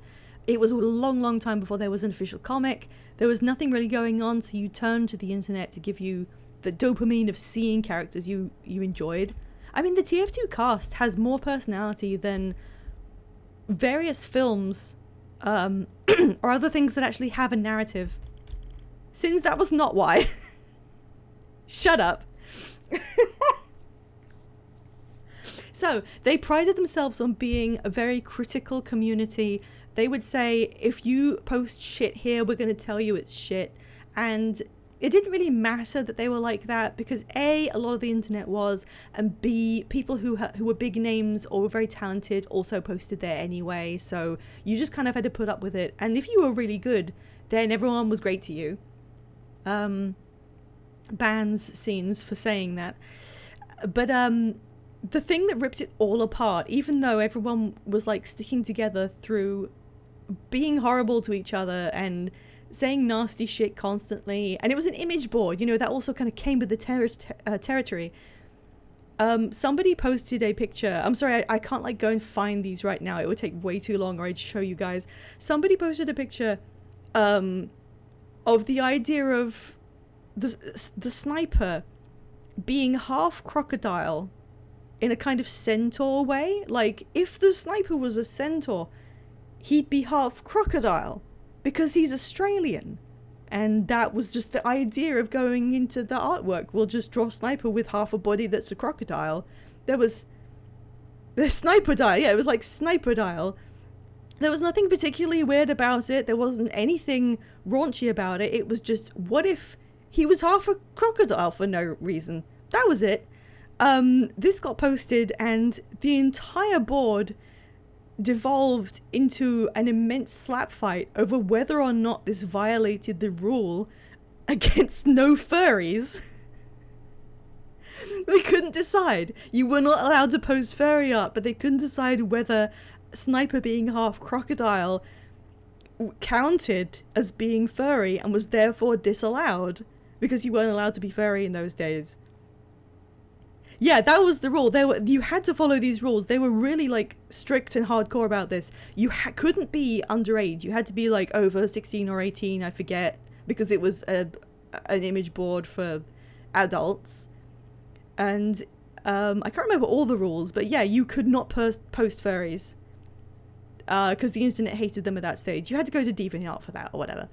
It was a long time before there was an official comic. There was nothing really going on, so you turned to the internet to give you the dopamine of seeing characters you enjoyed. I mean, the TF2 cast has more personality than various films or other things that actually have a narrative. Since that was not why. Shut up. So, they prided themselves on being a very critical community. They would say, if you post shit here, we're going to tell you it's shit. And it didn't really matter that they were like that, because A, a lot of the internet was, and B, people who were big names or were very talented also posted there anyway. So you just kind of had to put up with it. And if you were really good, then everyone was great to you. Bans scenes for saying that. But the thing that ripped it all apart, even though everyone was like sticking together through being horrible to each other and saying nasty shit constantly, and it was an image board, you know, that also kind of came with the territory. Somebody posted a picture. I'm sorry, I can't like go and find these right now. It would take way too long, or I'd show you guys. Somebody posted a picture of the idea of the sniper being half crocodile in a kind of centaur way. Like, if the sniper was a centaur, he'd be half crocodile because he's Australian. And that was just the idea of going into the artwork. We'll just draw sniper with half a body that's a crocodile. There was the sniper dial. Yeah, it was like sniper dial. There was nothing particularly weird about it. There wasn't anything raunchy about it. It was just, what if he was half a crocodile for no reason? That was it. This got posted and the entire board devolved into an immense slap fight over whether or not this violated the rule against no furries. They couldn't decide. You were not allowed to post furry art, but they couldn't decide whether Sniper being half crocodile counted as being furry and was therefore disallowed because you weren't allowed to be furry in those days. Yeah, that was the rule. You had to follow these rules. They were really like strict and hardcore about this. You couldn't be underage. You had to be like over 16 or 18, I forget, because it was an image board for adults. And I can't remember all the rules, but yeah, you could not post furries because the internet hated them at that stage. You had to go to DeviantArt for that or whatever.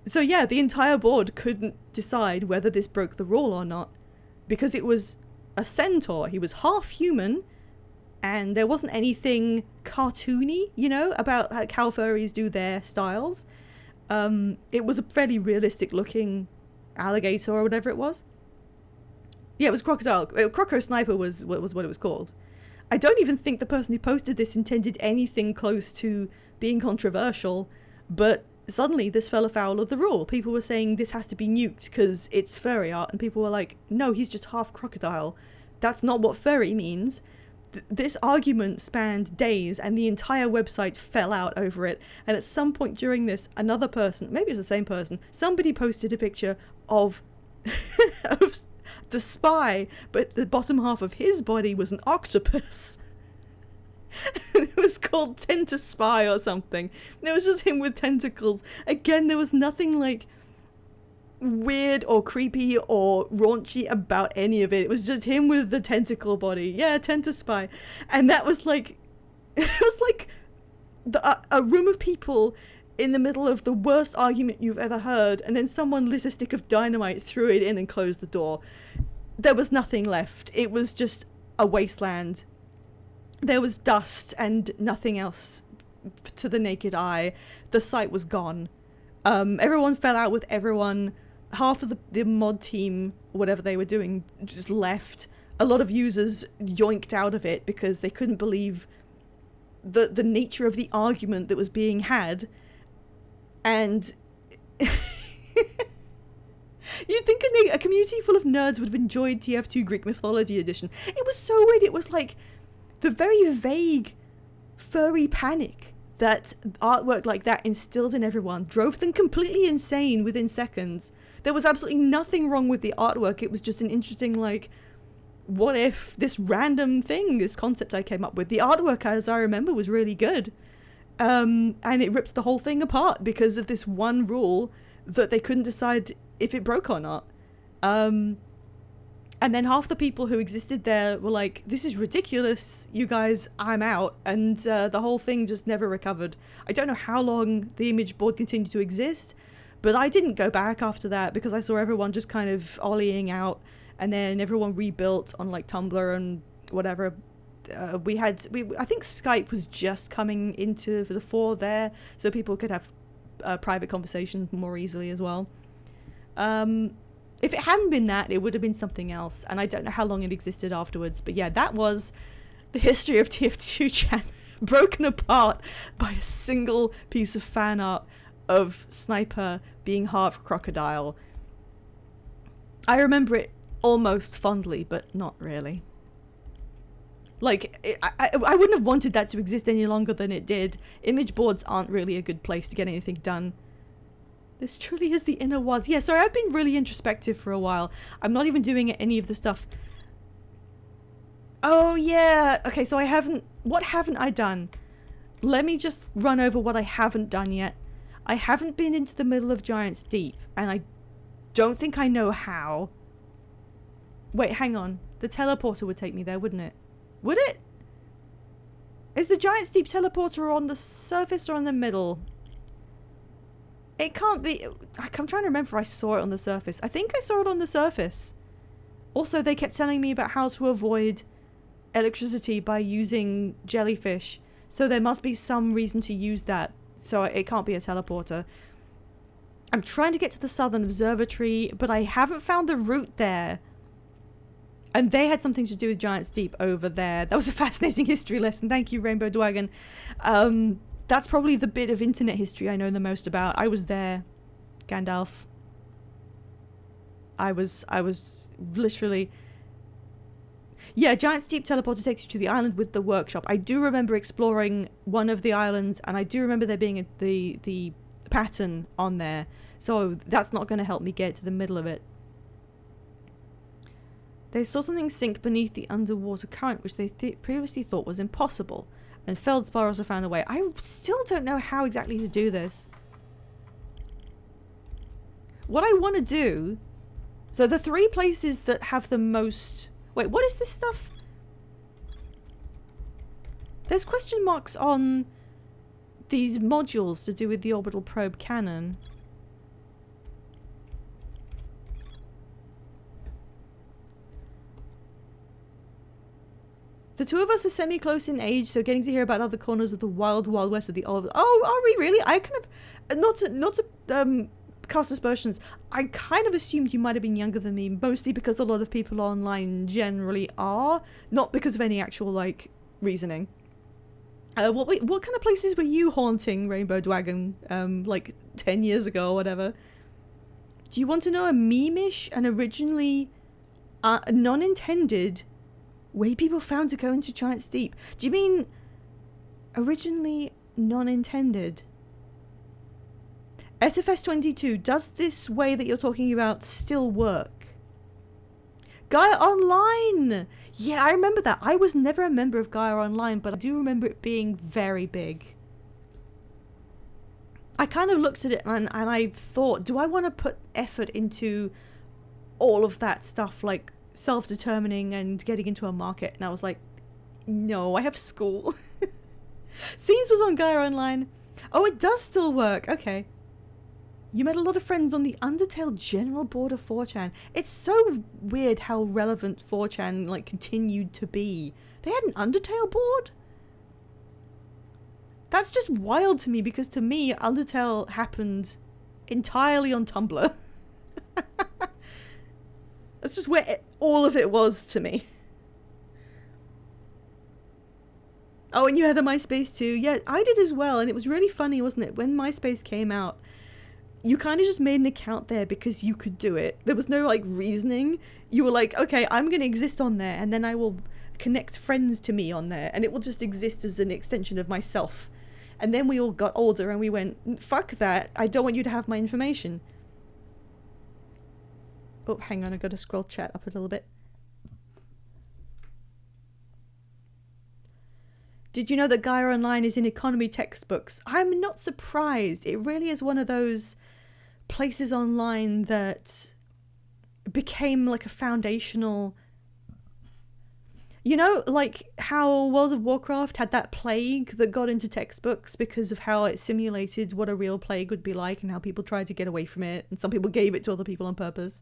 So yeah, the entire board couldn't decide whether this broke the rule or not, because it was a centaur. He was half human, and there wasn't anything cartoony, you know, about like how furries do their styles. It was a fairly realistic looking alligator or whatever it was. Yeah, it was crocodile. Croco Sniper was what it was called. I don't even think the person who posted this intended anything close to being controversial, but suddenly this fell afoul of the rule. People were saying this has to be nuked because it's furry art, and people were like, no, he's just half crocodile. That's not what furry means. This argument spanned days, and the entire website fell out over it. And at some point during this, another person, maybe it was the same person, somebody posted a picture of of the spy, but the bottom half of his body was an octopus. It was called Tentaspy or something. And it was just him with tentacles. Again, there was nothing like weird or creepy or raunchy about any of it. It was just him with the tentacle body. Yeah, Tentaspy. And that was like, it was like a room of people in the middle of the worst argument you've ever heard, and then someone lit a stick of dynamite, threw it in, and closed the door. There was nothing left. It was just a wasteland. There was dust and nothing else to the naked eye. The site was gone. Everyone fell out with everyone. Half of the mod team, whatever they were doing, just left. A lot of users yoinked out of it because they couldn't believe the nature of the argument that was being had. And you'd think a community full of nerds would have enjoyed TF2 Greek Mythology Edition. It was so weird. It was like the very vague furry panic that artwork like that instilled in everyone drove them completely insane within seconds. There was absolutely nothing wrong with the artwork. It was just an interesting, like, what if this random thing, this concept I came up with. The artwork, as I remember, was really good. And it ripped the whole thing apart because of this one rule that they couldn't decide if it broke or not. And then half the people who existed there were like, this is ridiculous, you guys, I'm out. And the whole thing just never recovered. I don't know how long the image board continued to exist, but I didn't go back after that because I saw everyone just kind of ollieing out, and then everyone rebuilt on like Tumblr and whatever. I think Skype was just coming into the fore there, so people could have private conversations more easily as well. If it hadn't been that, it would have been something else, and I don't know how long it existed afterwards. But yeah, that was the history of TF2 Chan, broken apart by a single piece of fan art of Sniper being half crocodile. I remember it almost fondly, but not really. Like, I wouldn't have wanted that to exist any longer than it did. Image boards aren't really a good place to get anything done. This truly is the inner was. Yeah, sorry, I've been really introspective for a while. I'm not even doing any of the stuff. Oh, yeah. Okay, so what haven't I done? Let me just run over what I haven't done yet. I haven't been into the middle of Giant's Deep, and I don't think I know how. Wait, hang on. The teleporter would take me there, wouldn't it? Would it? Is the Giant's Deep teleporter on the surface or on the middle? It can't be. I'm trying to remember if I saw it on the surface. I think I saw it on the surface. Also, they kept telling me about how to avoid electricity by using jellyfish. So there must be some reason to use that. So it can't be a teleporter. I'm trying to get to the Southern Observatory, but I haven't found the route there. And they had something to do with Giant's Deep over there. That was a fascinating history lesson. Thank you, Rainbow Dwagon. That's probably the bit of internet history I know the most about. I was there, Gandalf. I was literally... Yeah, Giant's Deep teleporter takes you to the island with the workshop. I do remember exploring one of the islands, and I do remember there being the pattern on there. So that's not going to help me get to the middle of it. They saw something sink beneath the underwater current, which they previously thought was impossible. And Feldspar also found a way. I still don't know how exactly to do this. What I want to do... So the 3 places that have the most... Wait, what is this stuff? There's question marks on these modules to do with the orbital probe cannon. The two of us are semi-close in age, so getting to hear about other corners of the wild, wild west of the... Oh, are we really? I kind of... Not to cast aspersions. I kind of assumed you might have been younger than me, mostly because a lot of people online generally are. Not because of any actual, like, reasoning. What kind of places were you haunting, Rainbow Dragon, like 10 years ago or whatever? Do you want to know a meme-ish and originally non-intended way people found to go into Giant's Deep? Do you mean originally non-intended? SFS22, does this way that you're talking about still work? Gaia Online! Yeah, I remember that. I was never a member of Gaia Online, but I do remember it being very big. I kind of looked at it and I thought, do I want to put effort into all of that stuff, like self-determining and getting into a market? And I was like, no, I have school. Scenes was on Gaia Online. Oh, it does still work. Okay. You met a lot of friends on the Undertale General Board of 4chan. It's so weird how relevant 4chan like continued to be. They had an Undertale board? That's just wild to me, because to me, Undertale happened entirely on Tumblr. That's just where all of it was to me. Oh, and you had a MySpace too. Yeah, I did as well, and it was really funny, wasn't it? When MySpace came out, you kind of just made an account there because you could do it. There was no like reasoning. You were like, okay, I'm going to exist on there, and then I will connect friends to me on there, and it will just exist as an extension of myself. And then we all got older and we went, fuck that, I don't want you to have my information. Oh, hang on, I gotta scroll chat up a little bit. Did you know that Gaia Online is in economy textbooks? I'm not surprised. It really is one of those places online that became like a foundational... You know, like how World of Warcraft had that plague that got into textbooks because of how it simulated what a real plague would be like and how people tried to get away from it, and some people gave it to other people on purpose.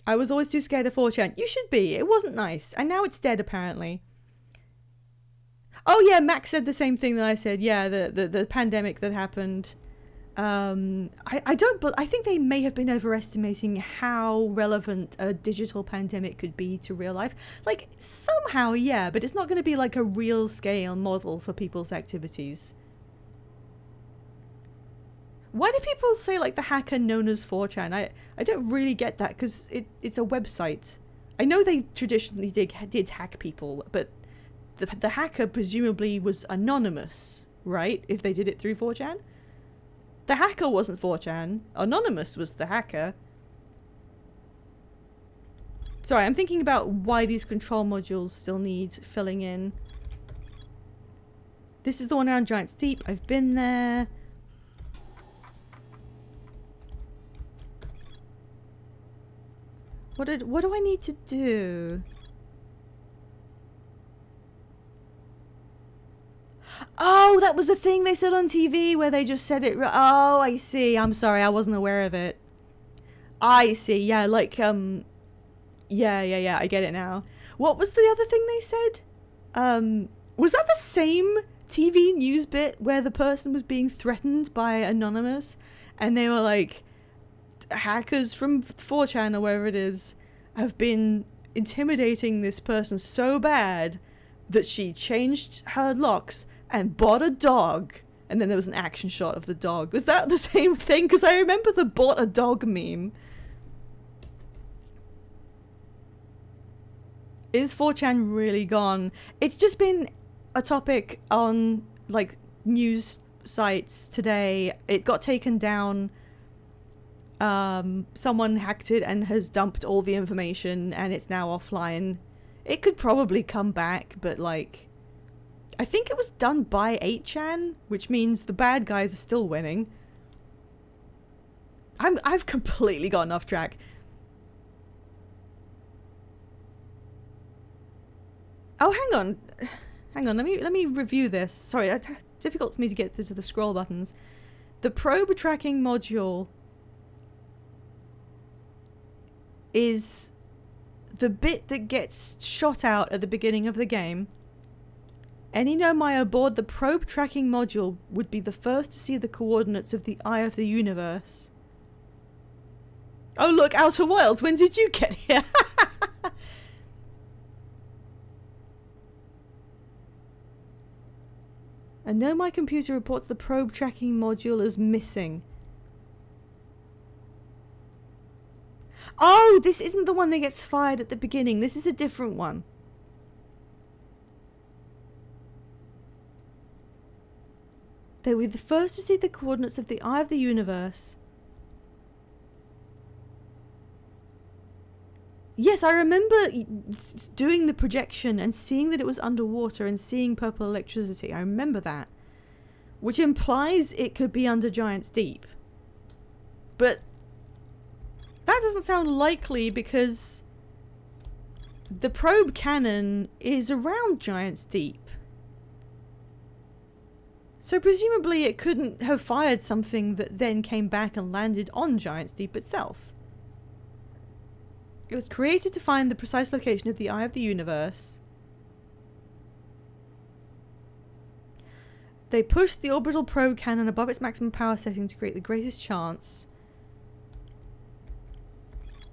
I was always too scared of 4chan. You should be. It wasn't nice. And now it's dead, apparently. Oh yeah, Max said the same thing that I said. Yeah, the pandemic that happened. I think they may have been overestimating how relevant a digital pandemic could be to real life. Like, somehow, yeah, but it's not going to be like a real scale model for people's activities. Why do people say like the hacker known as 4chan? I don't really get that, because it's a website. I know they traditionally did hack people, but the hacker presumably was anonymous, right? If they did it through 4chan? The hacker wasn't 4chan. Anonymous was the hacker. Sorry, I'm thinking about why these control modules still need filling in. This is the one around Giant's Deep. I've been there. What do I need to do? Oh, that was the thing they said on TV where they just said it. Oh, I see. I'm sorry. I wasn't aware of it. I see. Yeah, like, yeah. I get it now. What was the other thing they said? Was that the same TV news bit where the person was being threatened by Anonymous? And they were like, hackers from 4chan or wherever it is have been intimidating this person so bad that she changed her locks and bought a dog. And then there was an action shot of the dog. Was that the same thing? Because I remember the bought a dog meme. Is 4chan really gone? It's just been a topic on like news sites today. It got taken down. Someone hacked it and has dumped all the information, and it's now offline. It could probably come back, but like, I think it was done by 8chan, which means the bad guys are still winning. I've completely gotten off track. Oh, hang on. Let me review this. Sorry, it's difficult for me to get to the scroll buttons. The probe tracking module is the bit that gets shot out at the beginning of the game. Any Nomai aboard the probe tracking module would be the first to see the coordinates of the Eye of the Universe. Oh look, Outer Wilds, when did you get here? And now my computer reports the probe tracking module as missing. Oh, this isn't the one that gets fired at the beginning. This is a different one. They were the first to see the coordinates of the Eye of the Universe. Yes, I remember doing the projection and seeing that it was underwater and seeing purple electricity. I remember that. Which implies it could be under Giant's Deep. But that doesn't sound likely because the probe cannon is around Giant's Deep. So presumably it couldn't have fired something that then came back and landed on Giant's Deep itself. It was created to find the precise location of the Eye of the Universe. They pushed the orbital probe cannon above its maximum power setting to create the greatest chance.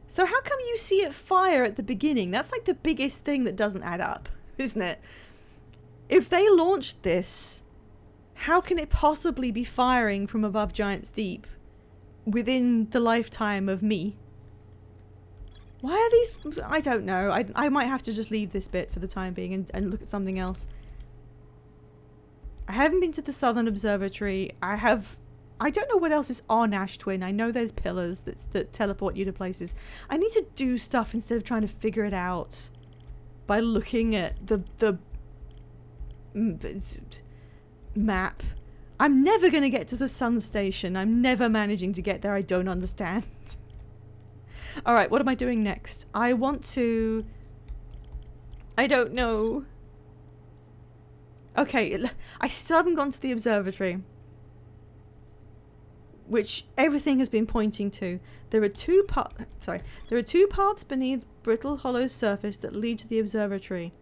So how come you see it fire at the beginning? That's like the biggest thing that doesn't add up, isn't it? If they launched this, how can it possibly be firing from above Giant's Deep within the lifetime of me? Why are these... I don't know. I might have to just leave this bit for the time being and look at something else. I haven't been to the Southern Observatory. I don't know what else is on Ash Twin. I know there's pillars that teleport you to places. I need to do stuff instead of trying to figure it out by looking at the map. I'm never going to get to the sun station. I'm never managing to get there. I don't understand. Alright, what am I doing next? I want to... I don't know. Okay, I still haven't gone to the observatory, which everything has been pointing to. There are two paths beneath Brittle Hollow's surface that lead to the observatory.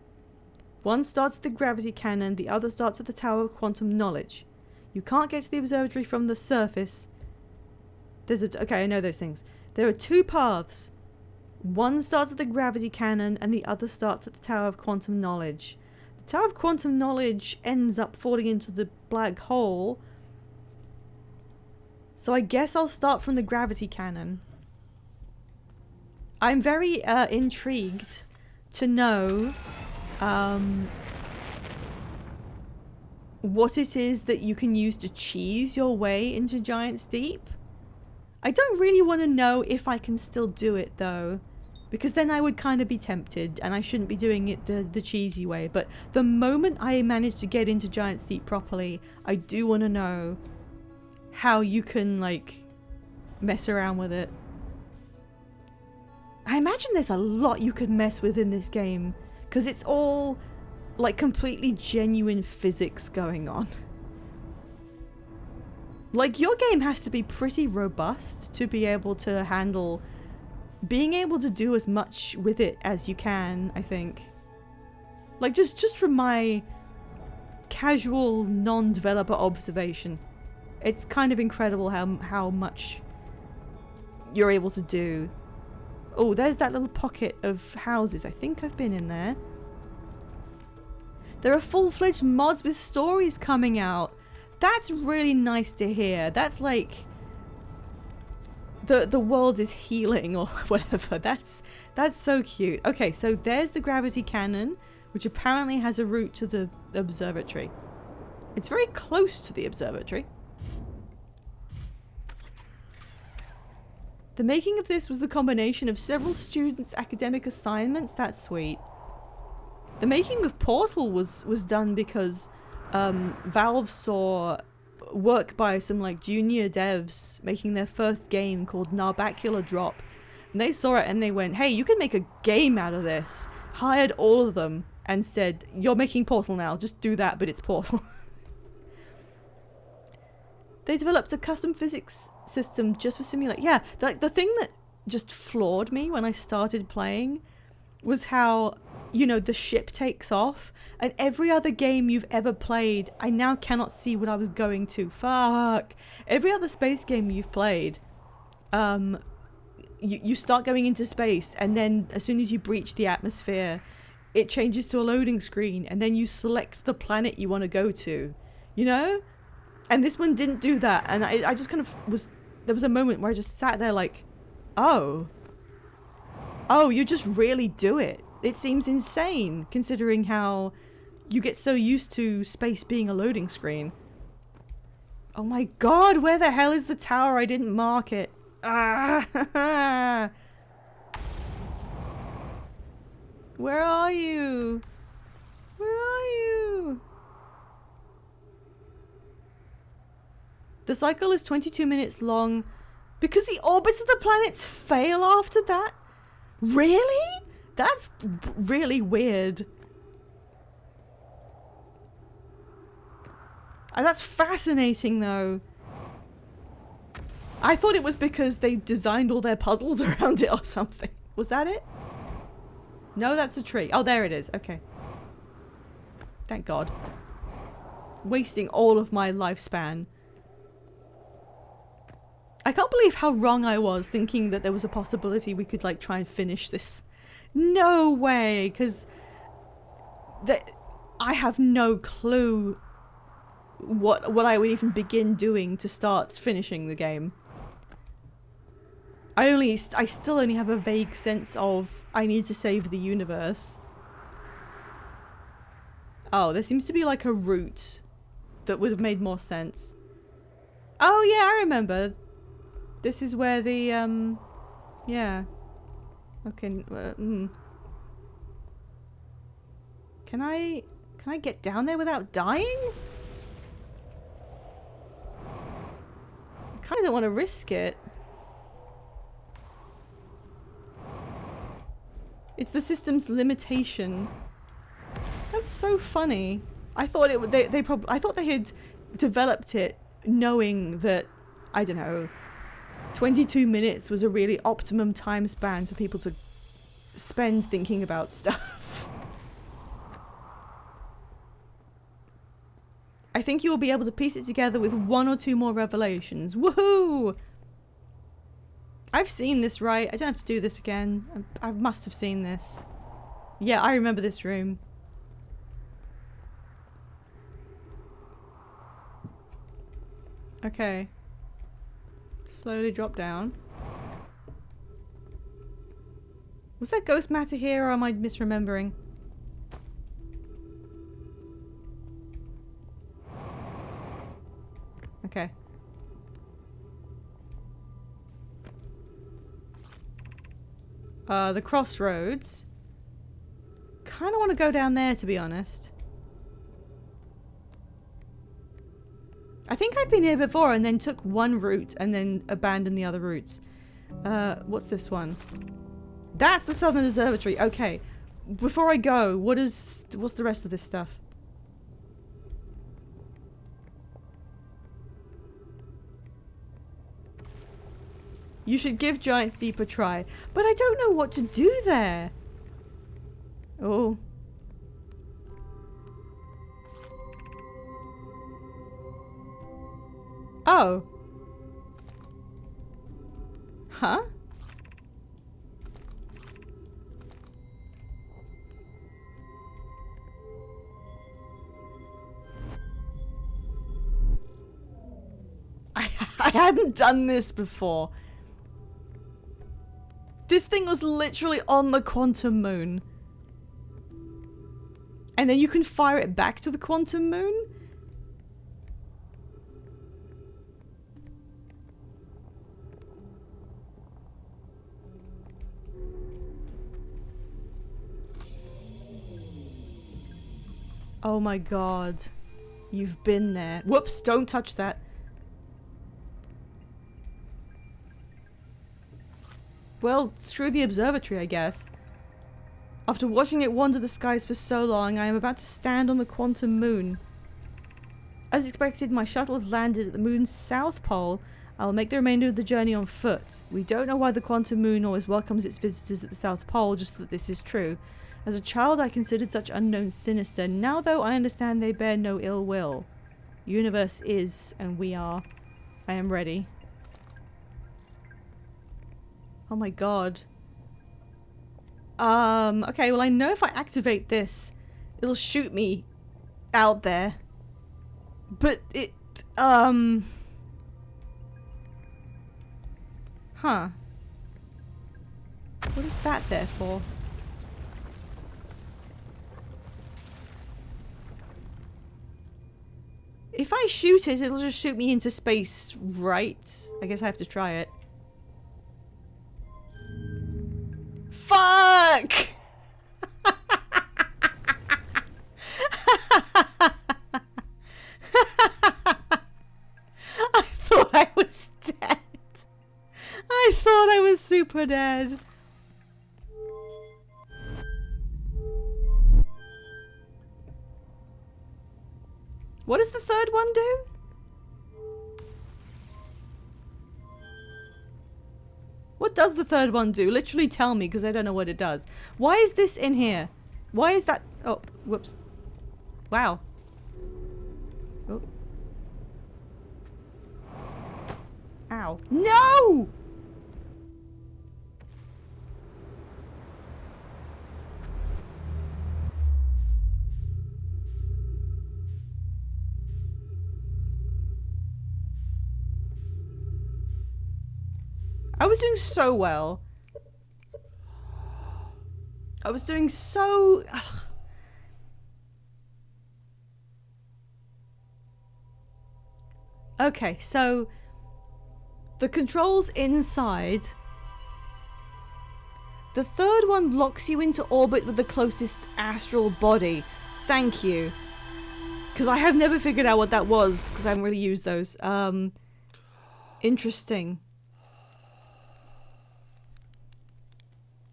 One starts at the gravity cannon, the other starts at the Tower of Quantum Knowledge. You can't get to the observatory from the surface. Okay, I know those things. There are two paths. One starts at the gravity cannon and the other starts at the Tower of Quantum Knowledge. The Tower of Quantum Knowledge ends up falling into the black hole. So I guess I'll start from the gravity cannon. I'm very intrigued to know what it is that you can use to cheese your way into Giant's Deep. I don't really want to know if I can still do it though, because then I would kind of be tempted and I shouldn't be doing it the cheesy way. But the moment I manage to get into Giant's Deep properly, I do want to know how you can like mess around with it. I imagine there's a lot you could mess with in this game because it's all like completely genuine physics going on. Like, your game has to be pretty robust to be able to handle being able to do as much with it as you can, I think. Like, just from my casual non-developer observation, it's kind of incredible how much you're able to do. Oh, there's that little pocket of houses. I think I've been in there. There are full-fledged mods with stories coming out. That's really nice to hear. That's like the world is healing or whatever. That's so cute. Okay, so there's the gravity cannon, which apparently has a route to the observatory. It's very close to the observatory. The making of this was the combination of several students' academic assignments. That's sweet. The making of Portal was done because Valve saw work by some like junior devs making their first game called Narbacular Drop, and they saw it and they went, hey, you can make a game out of this. Hired all of them and said, you're making Portal now, just do that, but it's Portal. They developed a custom physics system just for Simulate. Yeah, the thing that just floored me when I started playing was how, you know, the ship takes off, and every other game you've ever played, I now cannot see what I was going to. Fuck. Every other space game you've played, you start going into space, and then as soon as you breach the atmosphere, it changes to a loading screen, and then you select the planet you want to go to. you know? And this one didn't do that. And I just kind of was... There was a moment where I just sat there like, oh. Oh, you just really do it. It seems insane, considering how you get so used to space being a loading screen. Oh my god, where the hell is the tower? I didn't mark it. Ah! Where are you? Where are you? The cycle is 22 minutes long because the orbits of the planets fail after that? Really? That's really weird. That's fascinating though. I thought it was because they designed all their puzzles around it or something. Was that it? No, that's a tree. Oh, there it is. Okay. Thank God. Wasting all of my lifespan. I can't believe how wrong I was thinking that there was a possibility we could like try and finish this. No way, because I have no clue what I would even begin doing to start finishing the game. I still only have a vague sense of I need to save the universe. Oh, there seems to be like a route that would have made more sense. Oh yeah, I remember. This is where the yeah. Okay. Can I get down there without dying? I kind of don't want to risk it. It's the system's limitation. That's so funny. I thought it would. I thought they had developed it knowing that, I don't know, 22 minutes was a really optimum time span for people to spend thinking about stuff. I think you'll be able to piece it together with 1 or 2 more revelations. Woohoo! I've seen this, right? I don't have to do this again. I must have seen this. Yeah, I remember this room. Okay. Slowly drop down. Was there ghost matter here, or am I misremembering? Okay. The crossroads. Kind of want to go down there, to be honest. I think I've been here before and then took one route and then abandoned the other routes. What's this one? That's the Southern Observatory. Okay. Before I go, what's the rest of this stuff? You should give Giants Deep a try. But I don't know what to do there. Oh. Oh. Huh? I hadn't done this before. This thing was literally on the quantum moon. And then you can fire it back to the quantum moon? Oh my god. You've been there. Whoops, don't touch that. Well, screw the observatory, I guess. After watching it wander the skies for so long, I am about to stand on the quantum moon. As expected, my shuttle has landed at the moon's south pole. I will make the remainder of the journey on foot. We don't know why the quantum moon always welcomes its visitors at the south pole, just that this is true. As a child, I considered such unknowns sinister. Now, though, I understand they bear no ill will. The universe is, and we are. I am ready. Oh my god. Okay, well I know if I activate this, it'll shoot me out there. But it, Huh. What is that there for? If I shoot it, it'll just shoot me into space, right? I guess I have to try it. Fuck! I thought I was dead. I thought I was super dead. What does the third one do? What does the third one do? Literally tell me, because I don't know what it does. Why is this in here? Why is that? Oh, whoops. Wow. Oh. Ow. No! I was doing so well. I was doing so... Ugh. Okay, so the controls inside. The third one locks you into orbit with the closest astral body. Thank you. Because I have never figured out what that was, because I haven't really used those. Interesting.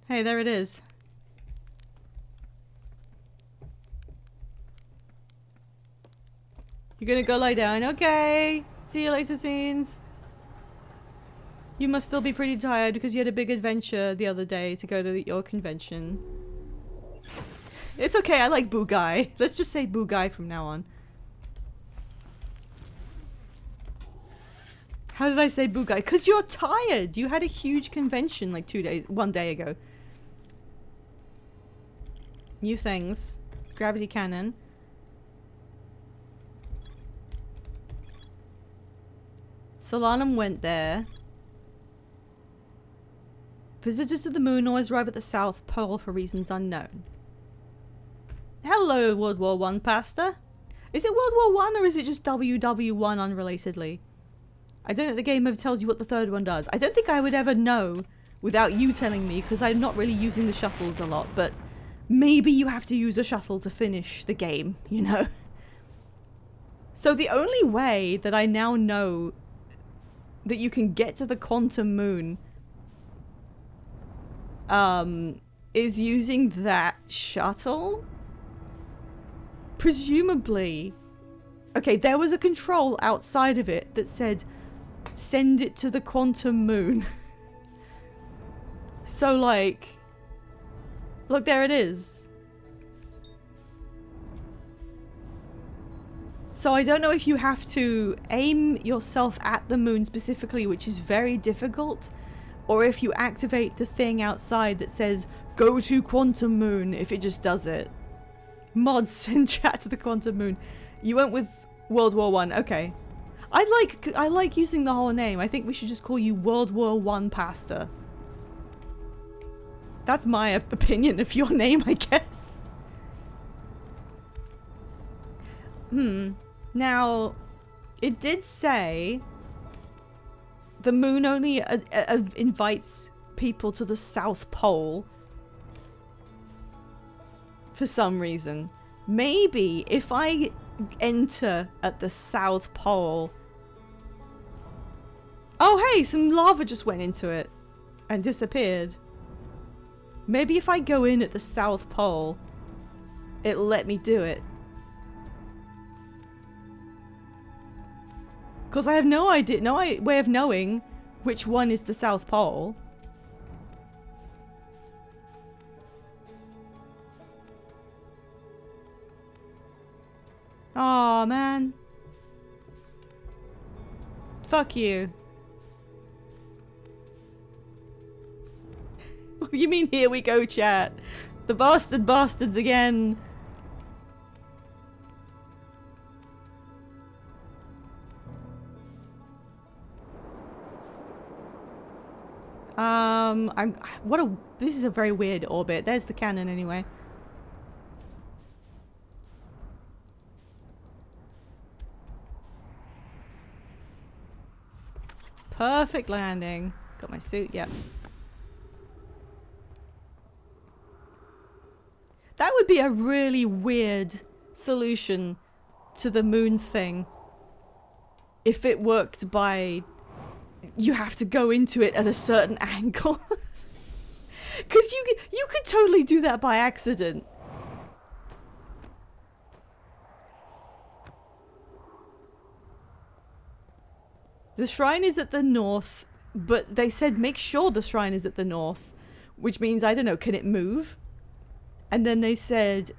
Hey, there it is. You're gonna go lie down. Okay. See you later, scenes. You must still be pretty tired because you had a big adventure the other day to go to your convention. It's okay, I like Boo Guy. Let's just say Boo Guy from now on. How did I say Boo Guy? Because you're tired. You had a huge convention like 1 day ago. New things. Gravity cannon. Solanum went there. Visitors to the moon always arrive at the South Pole for reasons unknown. Hello, World War I pasta. Is it World War I or is it just WW1 unrelatedly? I don't think the game ever tells you what the third one does. I don't think I would ever know without you telling me because I'm not really using the shuttles a lot, but maybe you have to use a shuttle to finish the game, you know? So the only way that I now know that you can get to the quantum moon is using that shuttle? Presumably. Okay, there was a control outside of it that said, send it to the quantum moon. So, like, look, there it is. So I don't know if you have to aim yourself at the moon specifically, which is very difficult, or if you activate the thing outside that says, go to quantum moon, if it just does it. Mods, send chat to the quantum moon. You went with World War I, okay. I like using the whole name. I think we should just call you World War I Pasta. That's my opinion of your name, I guess. Now, it did say the moon only invites people to the South Pole for some reason. Maybe if I enter at the South Pole... Oh, hey, some lava just went into it and disappeared. Maybe if I go in at the South Pole, it'll let me do it. Because I have no idea, no way of knowing which one is the South Pole. Aw, man. Fuck you. What do you mean, here we go, chat? The bastards again. This is a very weird orbit. There's the cannon anyway. Perfect landing. Got my suit, yep. That would be a really weird solution to the moon thing. If it worked by... You have to go into it at a certain angle. Because you could totally do that by accident. The shrine is at the north, but they said make sure the shrine is at the north. Which means, I don't know, can it move? And then they said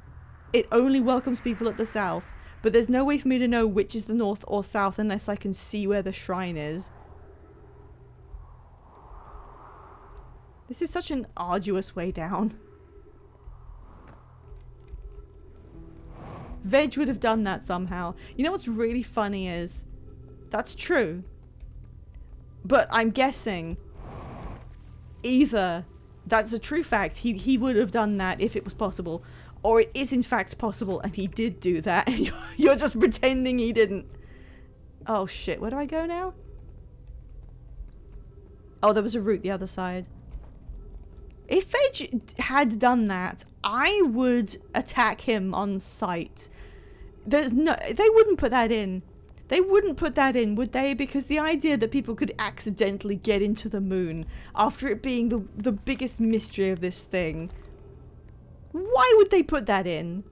it only welcomes people at the south. But there's no way for me to know which is the north or south unless I can see where the shrine is. This is such an arduous way down. Veg would have done that somehow. You know what's really funny is... That's true. But I'm guessing... Either that's a true fact, he would have done that if it was possible. Or it is in fact possible and he did do that and you're just pretending he didn't. Oh shit, where do I go now? Oh, there was a route the other side. If Veg had done that, I would attack him on sight. There's no... They wouldn't put that in. They wouldn't put that in, would they? Because the idea that people could accidentally get into the moon after it being the biggest mystery of this thing. Why would they put that in?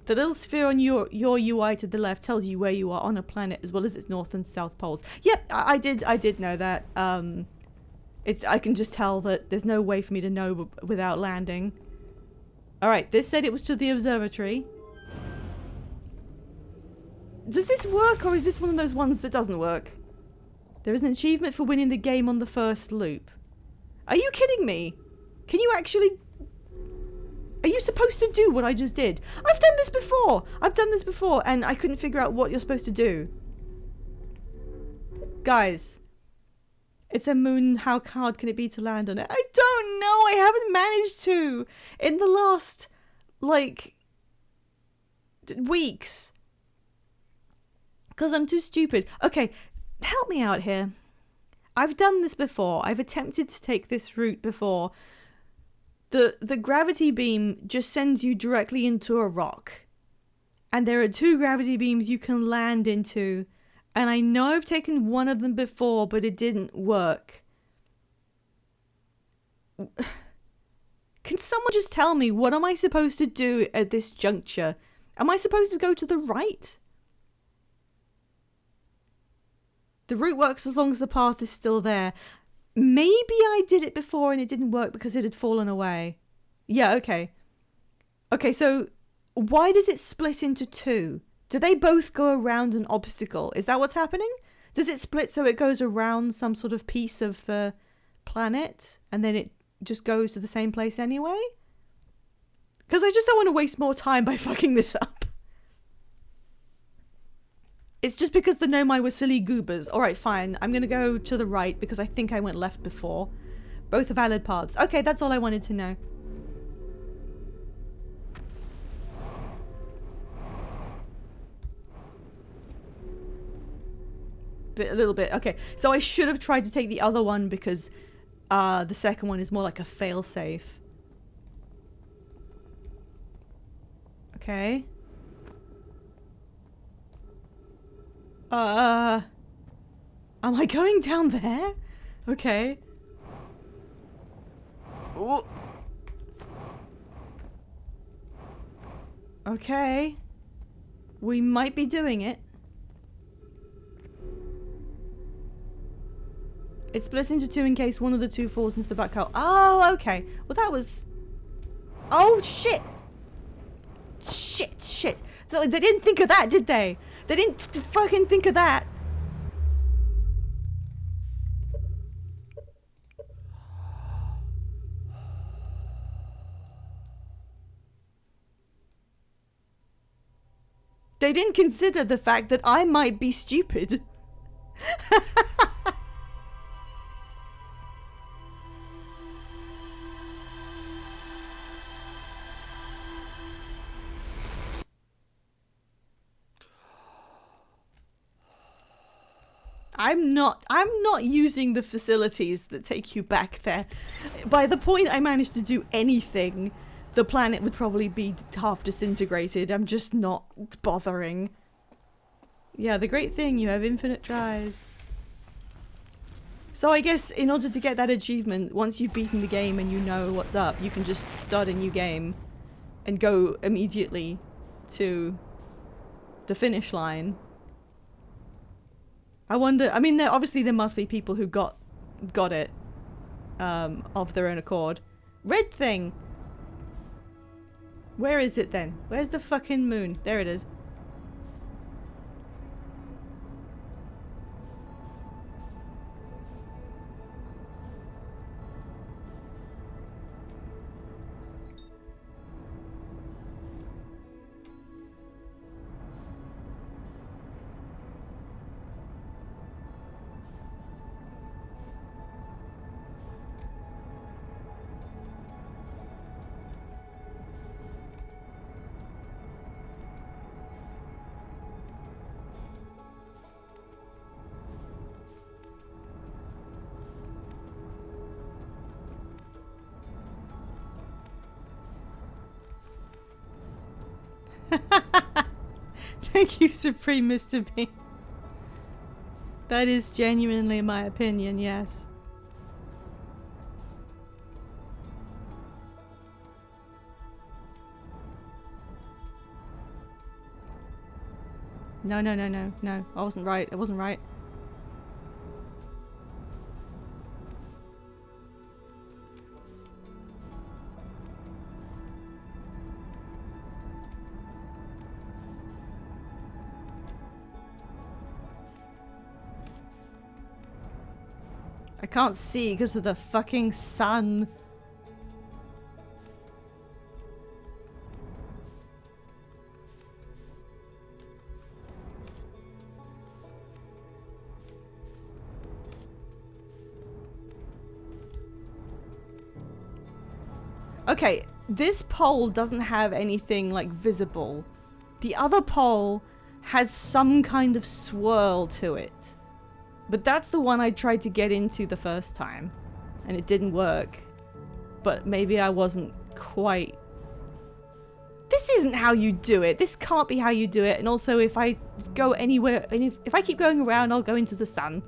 The little sphere on your UI to the left tells you where you are on a planet as well as its north and south poles. Yep, I did know that. I can just tell that there's no way for me to know without landing. Alright, this said it was to the observatory. Does this work or is this one of those ones that doesn't work? There is an achievement for winning the game on the first loop. Are you kidding me? Can you actually... Are you supposed to do what I just did? I've done this before! I've done this before and I couldn't figure out what you're supposed to do. Guys. It's a moon. How hard can it be to land on it? I don't know. I haven't managed to. In the last, like, weeks. Because I'm too stupid. Okay, help me out here. I've done this before. I've attempted to take this route before. The gravity beam just sends you directly into a rock. And there are 2 gravity beams you can land into. And I know I've taken one of them before, but it didn't work. Can someone just tell me, what am I supposed to do at this juncture? Am I supposed to go to the right? The route works as long as the path is still there. Maybe I did it before and it didn't work because it had fallen away. Yeah, okay. Okay, so why does it split into 2? Do they both go around an obstacle? Is that what's happening? Does it split so it goes around some sort of piece of the planet and then it just goes to the same place anyway? Because I just don't want to waste more time by fucking this up. It's just because the Nomai were silly goobers. Alright, fine. I'm going to go to the right because I think I went left before. Both are valid paths. Okay, that's all I wanted to know. A little bit. Okay, so I should have tried to take the other one because the second one is more like a failsafe. Okay. Am I going down there? Okay. Ooh. Okay. We might be doing it. It splits into 2 in case one of the 2 falls into the black hole. Oh, okay. Well, that was... Oh, shit! Shit. So they didn't think of that, did they? They didn't fucking think of that. They didn't consider the fact that I might be stupid. I'm not using the facilities that take you back there. By the point I managed to do anything, the planet would probably be half disintegrated. I'm just not bothering. Yeah, the great thing, you have infinite tries. So I guess in order to get that achievement, once you've beaten the game and you know what's up, you can just start a new game and go immediately to the finish line. I wonder, I mean, obviously there must be people who got it of their own accord. Red thing! Where is it then? Where's the fucking moon? There it is. Thank you, Supreme Mr. Bean. That is genuinely my opinion, yes. No, no, no, no, no. I wasn't right. I wasn't right. I can't see because of the fucking sun. Okay, this pole doesn't have anything like visible. The other pole has some kind of swirl to it. But that's the one I tried to get into the first time, and it didn't work. But maybe I wasn't quite... This isn't how you do it. This can't be how you do it. And also, if I go anywhere, and if I keep going around, I'll go into the sun.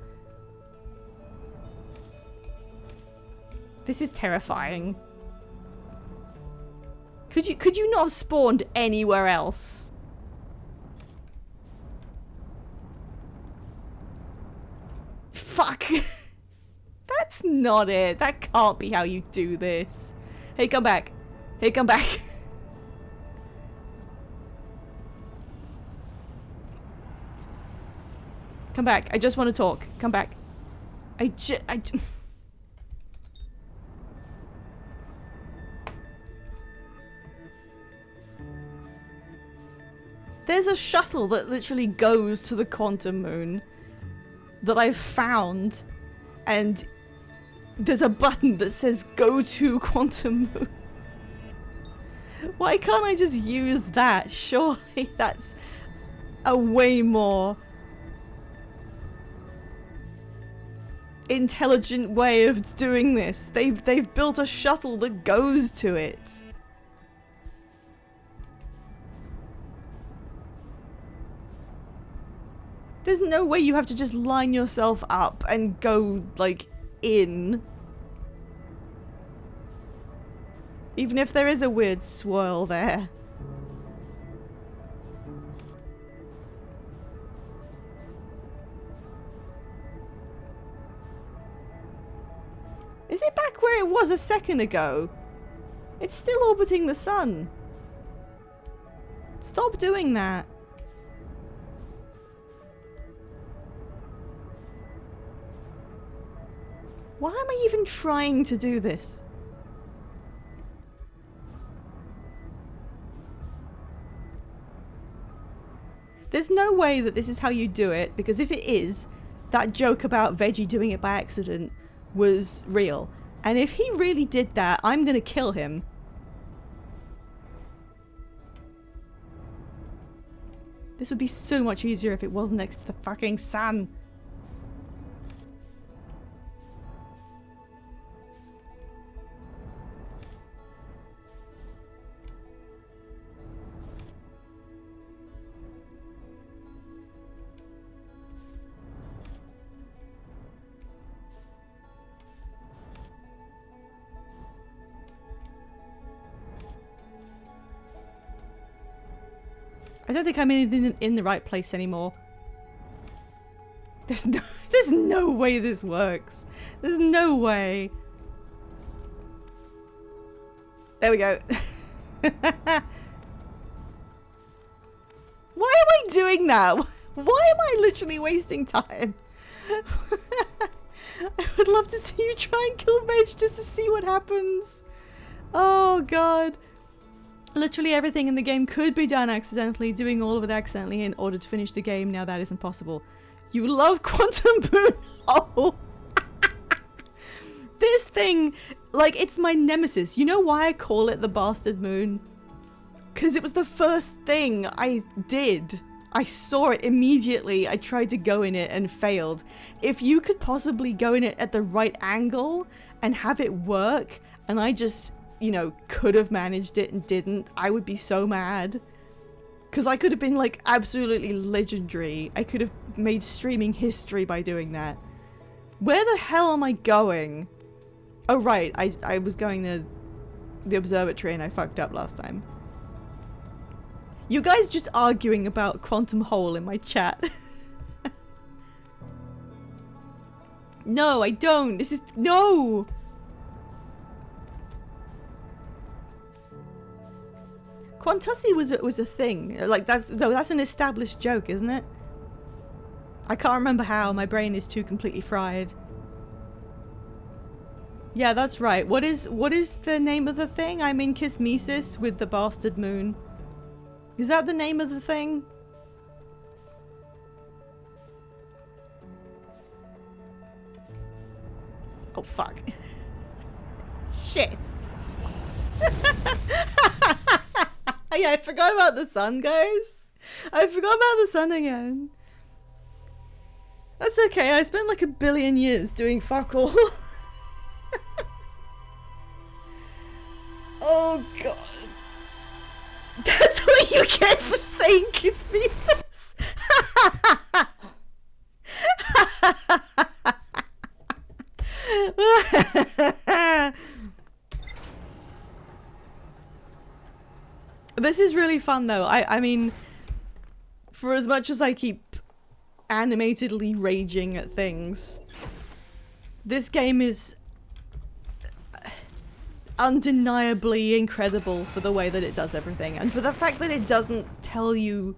This is terrifying. Could you not have spawned anywhere else? Fuck. That's not it. That can't be how you do this. Hey, come back. Hey, come back. Come back. I just want to talk. Come back. There's a shuttle that literally goes to the quantum moon that I've found, and there's a button that says go to quantum moon. Why can't I just use that? Surely that's a way more intelligent way of doing this. They've built a shuttle that goes to it. There's no way you have to just line yourself up and go, like, in. Even if there is a weird swirl there. Is it back where it was a second ago? It's still orbiting the sun. Stop doing that. Why am I even trying to do this? There's no way that this is how you do it, because if it is, that joke about Veggie doing it by accident was real. And if he really did that, I'm gonna kill him. This would be so much easier if it wasn't next to the fucking sun. I don't think I'm in the right place anymore. There's no way this works. There's no way. There we go. Why am I doing that? Why am I literally wasting time? I would love to see you try and kill Veg just to see what happens. Oh god. Literally everything in the game could be done accidentally. Doing all of it accidentally in order to finish the game, now that isn't possible. You love Quantum Boon Hole. This thing, like, it's my nemesis. You know why I call it the Bastard Moon? Because it was the first thing I did. I saw it immediately. I tried to go in it and failed. If you could possibly go in it at the right angle and have it work, and I just, you know, could have managed it and didn't, I would be so mad. Because I could have been, like, absolutely legendary. I could have made streaming history by doing that. Where the hell am I going? Oh, right. I was going to the observatory and I fucked up last time. You guys just arguing about Quantum Hole in my chat. No, I don't. This is... No! Quantussi was a thing. Like, that's an established joke, isn't it? I can't remember how. My brain is too completely fried. Yeah, that's right. What is the name of the thing? I'm in Kismesis with the Bastard Moon. Is that the name of the thing? Oh, fuck. Shit. Yeah, I forgot about the sun, guys. I forgot about the sun again. That's okay. I spent like 1 billion years doing fuck all. Oh, God. That's what you get for saying kids pieces. This is really fun though. I mean, for as much as I keep animatedly raging at things, this game is undeniably incredible for the way that it does everything, and for the fact that it doesn't tell you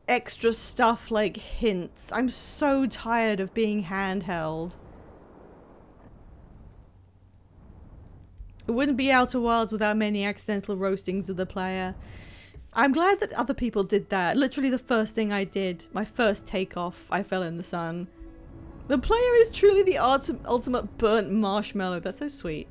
extra stuff like hints. I'm so tired of being handheld. It wouldn't be Outer Wilds without many accidental roastings of the player. I'm glad that other people did that. Literally the first thing I did, my first takeoff, I fell in the sun. The player is truly the ultimate burnt marshmallow. That's so sweet.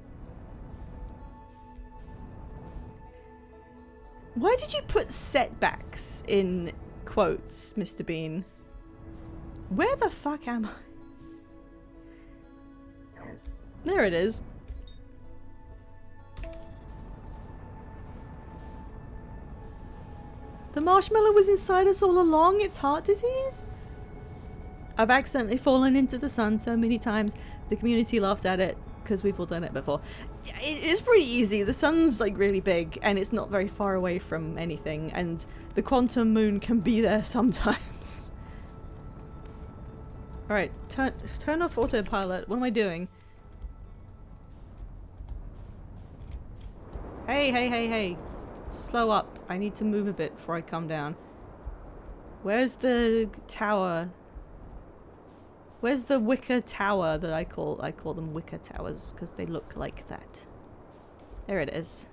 Why did you put setbacks in quotes, Mr. Bean? Where the fuck am I? There it is. The marshmallow was inside us all along. It's heart disease? I've accidentally fallen into the sun so many times. The community laughs at it because we've all done it before. It is pretty easy. The sun's like really big and it's not very far away from anything, and the quantum moon can be there sometimes. Alright, turn off autopilot. What am I doing? Hey. Slow up. I need to move a bit before I come down. Where's the tower? Where's the wicker tower that I call them wicker towers because they look like that. There it is.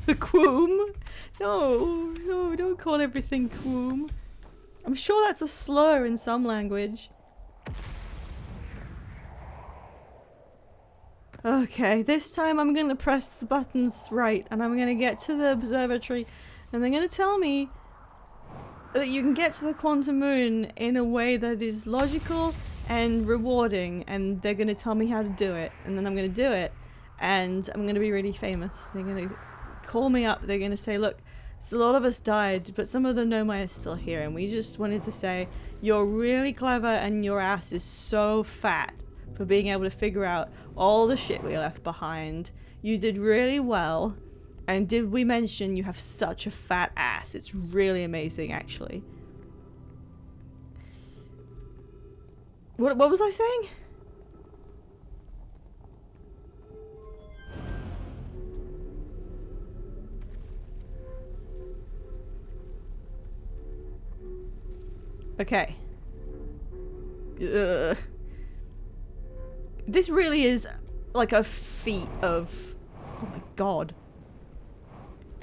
The Quoom? No, don't call everything Quoom. I'm sure that's a slur in some language. Okay, this time I'm gonna press the buttons right and I'm gonna get to the observatory and they're gonna tell me that you can get to the quantum moon in a way that is logical and rewarding, and they're gonna tell me how to do it, and then I'm gonna do it and I'm gonna be really famous. They're gonna call me up, they're gonna say, look, so a lot of us died, but some of the Nomai is still here, and we just wanted to say you're really clever and your ass is so fat. for being able to figure out all the shit we left behind. You did really well. And did we mention you have such a fat ass? It's really amazing, actually. What was I saying? Okay. Ugh. This really is like a feat of... Oh my god.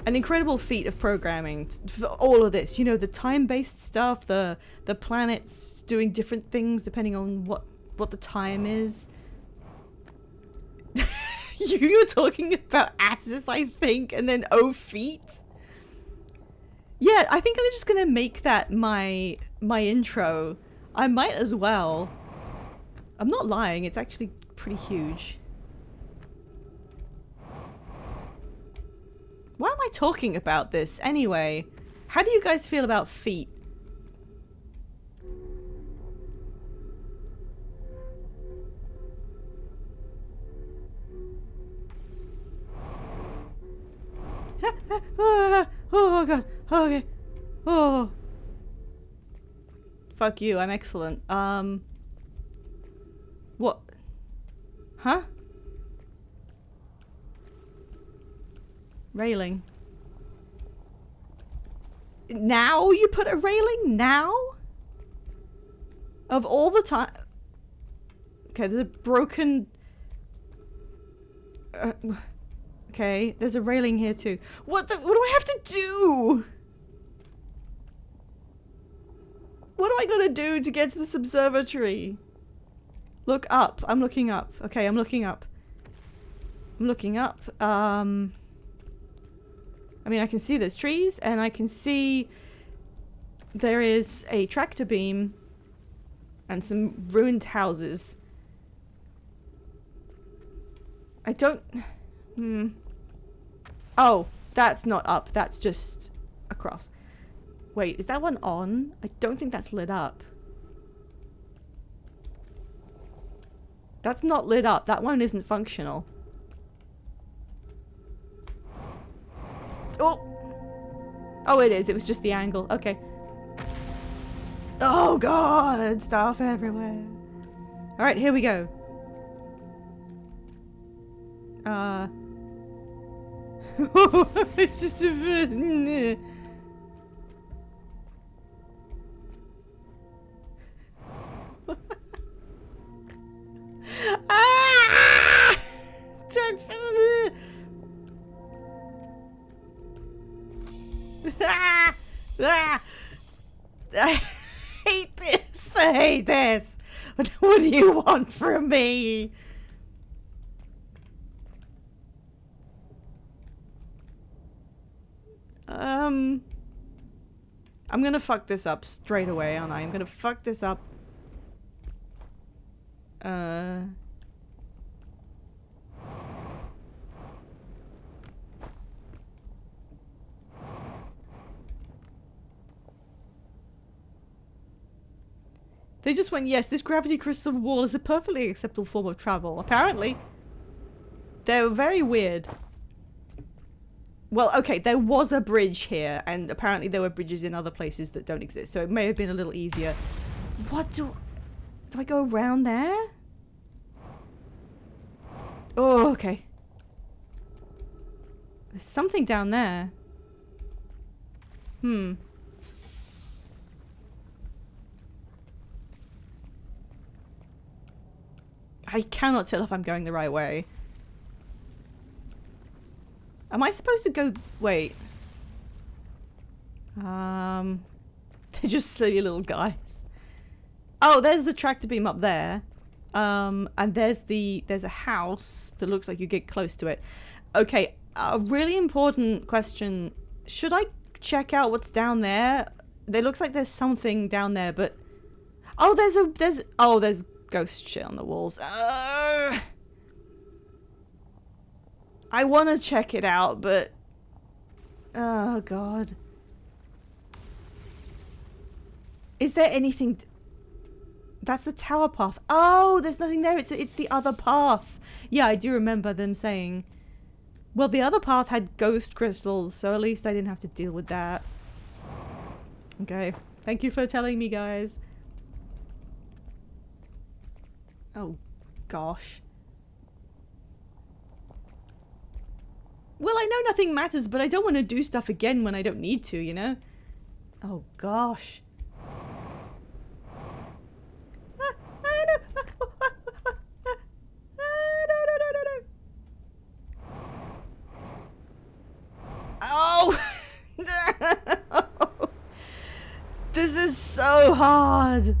An incredible feat of programming for all of this. You know, the time-based stuff, the planets doing different things depending on what the time is. You were talking about asses, I think, and then feet. Yeah, I think I'm just gonna make that my intro. I might as well. I'm not lying, it's actually pretty huge. Why am I talking about this anyway? How do you guys feel about feet? Oh god. Okay. Oh. Fuck you, I'm excellent. What? Huh? Railing. Now you put a railing? Now? Of all the time? Okay, there's a broken... okay, there's a railing here too. What do I have to do? What do I gotta do to get to this observatory? Look up. I'm looking up. Okay, I'm looking up. I'm looking up. I mean, I can see there's trees, and I can see there is a tractor beam and some ruined houses. I don't... Oh, that's not up. That's just across. Wait, is that one on? I don't think that's lit up. That's not lit up. That one isn't functional. Oh! Oh, it is. It was just the angle. Okay. Oh, God! Stuff everywhere. Alright, here we go. I hate this. I hate this. What do you want from me? I'm gonna fuck this up straight away, aren't I? I'm gonna fuck this up. They just went, yes, this gravity crystal wall is a perfectly acceptable form of travel. Apparently. They're very weird. Well, okay, there was a bridge here, and apparently there were bridges in other places that don't exist, so it may have been a little easier. What do I go around there? Oh, okay. There's something down there. I cannot tell if I'm going the right way. Am I supposed to go... Wait. They're just silly little guys. Oh, there's the tractor beam up there. And there's a house that looks like you get close to it. Okay, a really important question. Should I check out what's down there? There looks like there's something down there, but... Oh, there's ghost shit on the walls. I want to check it out, but... Oh, God. Is there anything... That's the tower path. Oh, there's nothing there. It's the other path. Yeah, I do remember them saying, well, the other path had ghost crystals, so at least I didn't have to deal with that. Okay. Thank you for telling me, guys. Oh, gosh. Well, I know nothing matters, but I don't want to do stuff again when I don't need to, you know? Oh, gosh. Oh! This is so hard.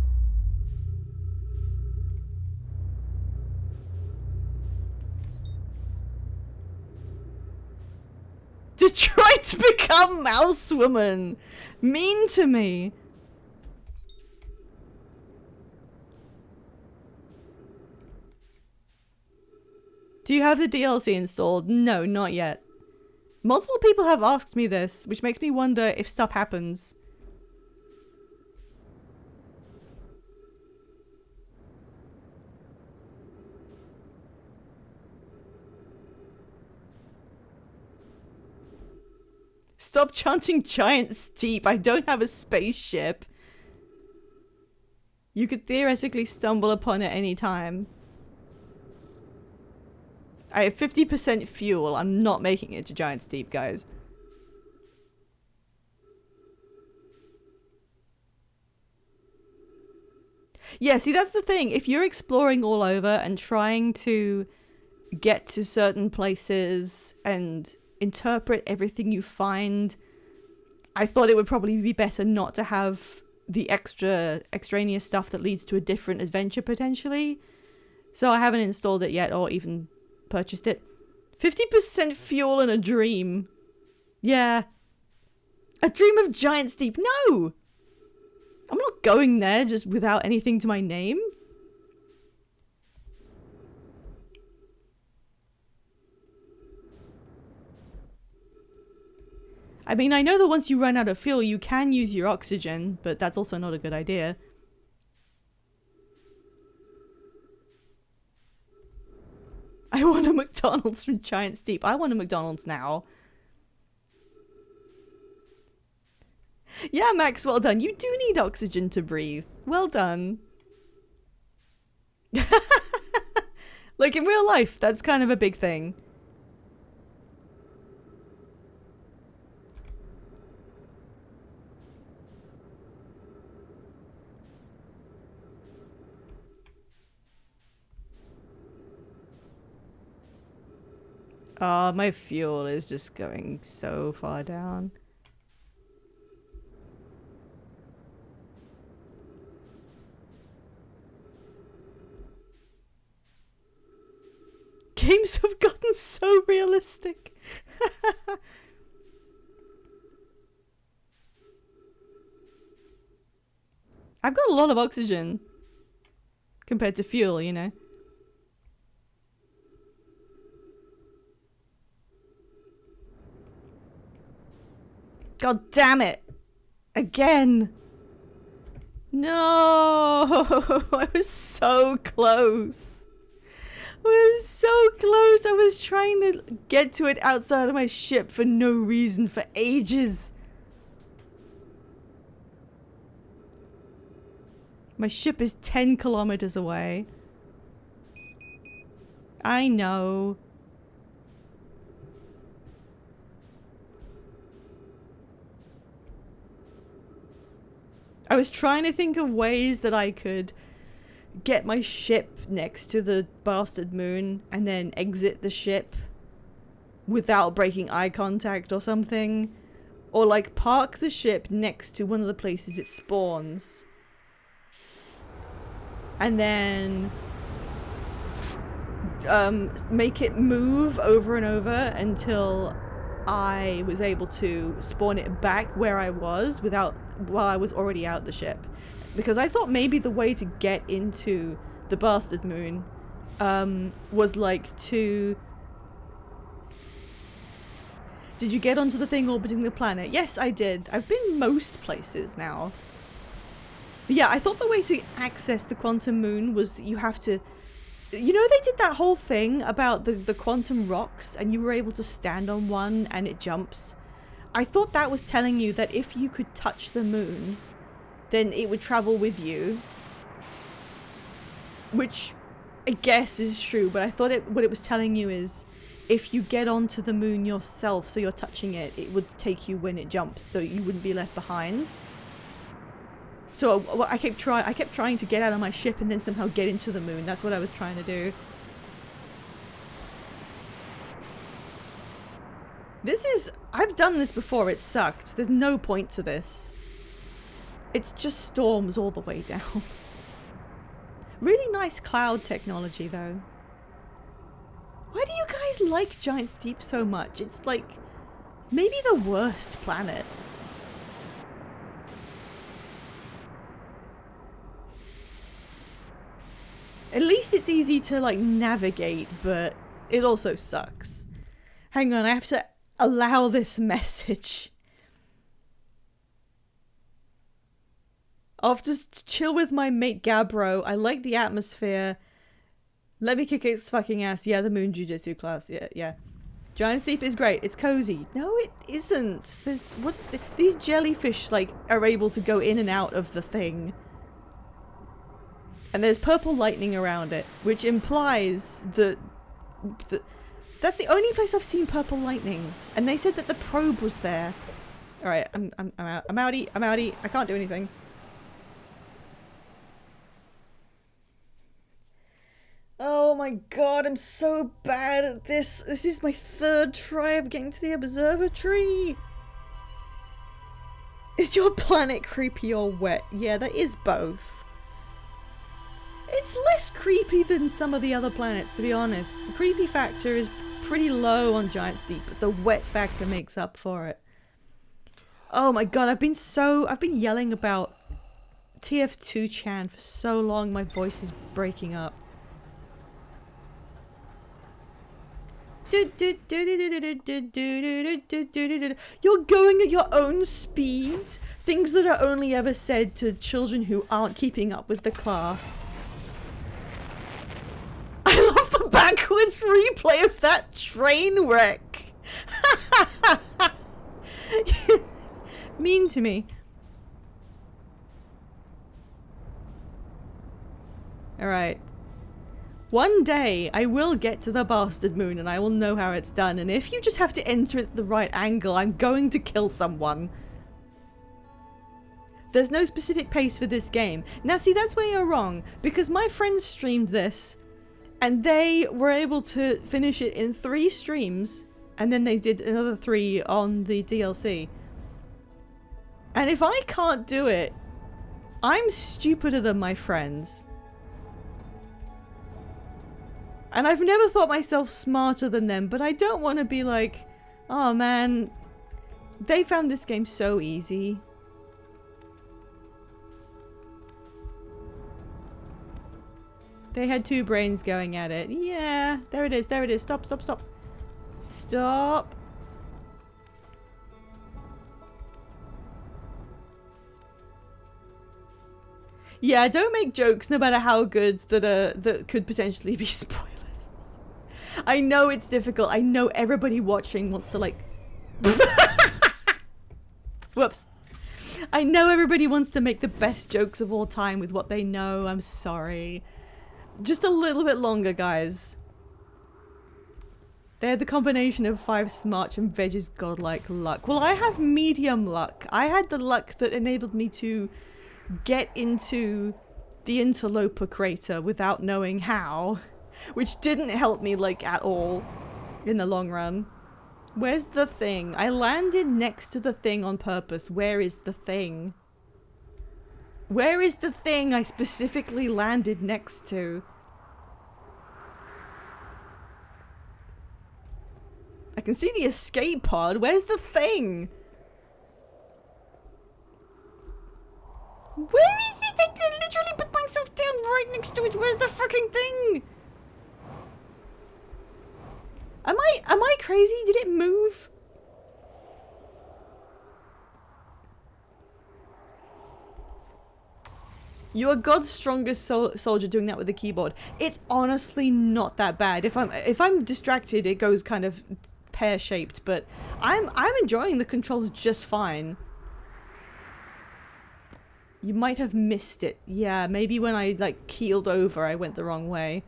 Detroit's become Mouse Woman. Mean to me. Do you have the DLC installed? No, not yet. Multiple people have asked me this, which makes me wonder if stuff happens. Stop chanting Giant Steep. I don't have a spaceship. You could theoretically stumble upon it any time. I have 50% fuel. I'm not making it to Giant Steep, guys. Yeah, see, that's the thing. If you're exploring all over and trying to get to certain places and interpret everything you find, I thought it would probably be better not to have the extraneous stuff that leads to a different adventure potentially. So I haven't installed it yet or even purchased it. 50% fuel in a dream. Yeah. A dream of Giant Steep. No! I'm not going there just without anything to my name. I mean, I know that once you run out of fuel, you can use your oxygen, but that's also not a good idea. I want a McDonald's from Giant Steep. I want a McDonald's now. Yeah, Max, well done. You do need oxygen to breathe. Well done. Like in real life, that's kind of a big thing. Oh, my fuel is just going so far down. Games have gotten so realistic. I've got a lot of oxygen compared to fuel, you know. God damn it. Again. No. I was so close. I was so close. I was trying to get to it outside of my ship for no reason for ages. My ship is 10 kilometers away. I know. I was trying to think of ways that I could get my ship next to the bastard moon and then exit the ship without breaking eye contact or something. Or like park the ship next to one of the places it spawns. And then make it move over and over until I was able to spawn it back where I was while I was already out the ship. Because I thought maybe the way to get into the bastard moon was like to... Did you get onto the thing orbiting the planet? Yes, I did. I've been most places now. Yeah, I thought the way to access the quantum moon was that you have to... You know, they did that whole thing about the quantum rocks and you were able to stand on one and it jumps. I thought that was telling you that if you could touch the moon, then it would travel with you. Which I guess is true, but I thought what it was telling you is if you get onto the moon yourself, so you're touching it, it would take you when it jumps, so you wouldn't be left behind. So I kept trying to get out of my ship and then somehow get into the moon. That's what I was trying to do. I've done this before, it sucked. There's no point to this. It's just storms all the way down. Really nice cloud technology though. Why do you guys like Giant's Deep so much? It's like maybe the worst planet. At least it's easy to like navigate, but it also sucks. Hang on, I have to allow this message. I'll just chill with my mate Gabbro. I like the atmosphere. Let me kick its fucking ass. Yeah, the Moon Jujutsu class. Yeah. Giant's Deep is great. It's cozy. No, it isn't. These jellyfish like are able to go in and out of the thing. And there's purple lightning around it, which implies that that's the only place I've seen purple lightning. And they said that the probe was there. All right, I'm out. I'm outie. I can't do anything. Oh my god, I'm so bad at this. This is my third try of getting to the observatory. Is your planet creepy or wet? Yeah, that is both. It's less creepy than some of the other planets, to be honest. The creepy factor is pretty low on Giant's Deep, but the wet factor makes up for it. Oh my god, I've been yelling about TF2-chan for so long, my voice is breaking up. You're going at your own speed. Things that are only ever said to children who aren't keeping up with the class. I love the backwards replay of that train wreck. Mean to me. Alright. One day, I will get to the bastard moon and I will know how it's done, and if you just have to enter it at the right angle, I'm going to kill someone. There's no specific pace for this game. Now see, that's where you're wrong, because my friends streamed this, and they were able to finish it in 3 streams, and then they did another 3 on the DLC. And if I can't do it, I'm stupider than my friends. And I've never thought myself smarter than them, but I don't want to be like, oh man, they found this game so easy. They had 2 brains going at it. Yeah, there it is, there it is. Stop, stop, stop. Stop. Yeah, don't make jokes no matter how good that could potentially be spoilers. I know it's difficult. I know everybody watching wants to like... Whoops. I know everybody wants to make the best jokes of all time with what they know. I'm sorry. Just a little bit longer, guys. They're the combination of 5 smarts and Veg's godlike luck. Well, I have medium luck. I had the luck that enabled me to get into the interloper crater without knowing how, which didn't help me like at all in the long run. Where's the thing? I landed next to the thing on purpose. Where is the thing? Where is the thing I specifically landed next to? I can see the escape pod. Where's the thing? Where is it? I literally put myself down right next to it. Where's the freaking thing? Am I crazy? Did it move? You are God's strongest soldier doing that with the keyboard. It's honestly not that bad. If I'm distracted, it goes kind of pear-shaped, but I'm enjoying the controls just fine. You might have missed it. Yeah, maybe when I like keeled over, I went the wrong way.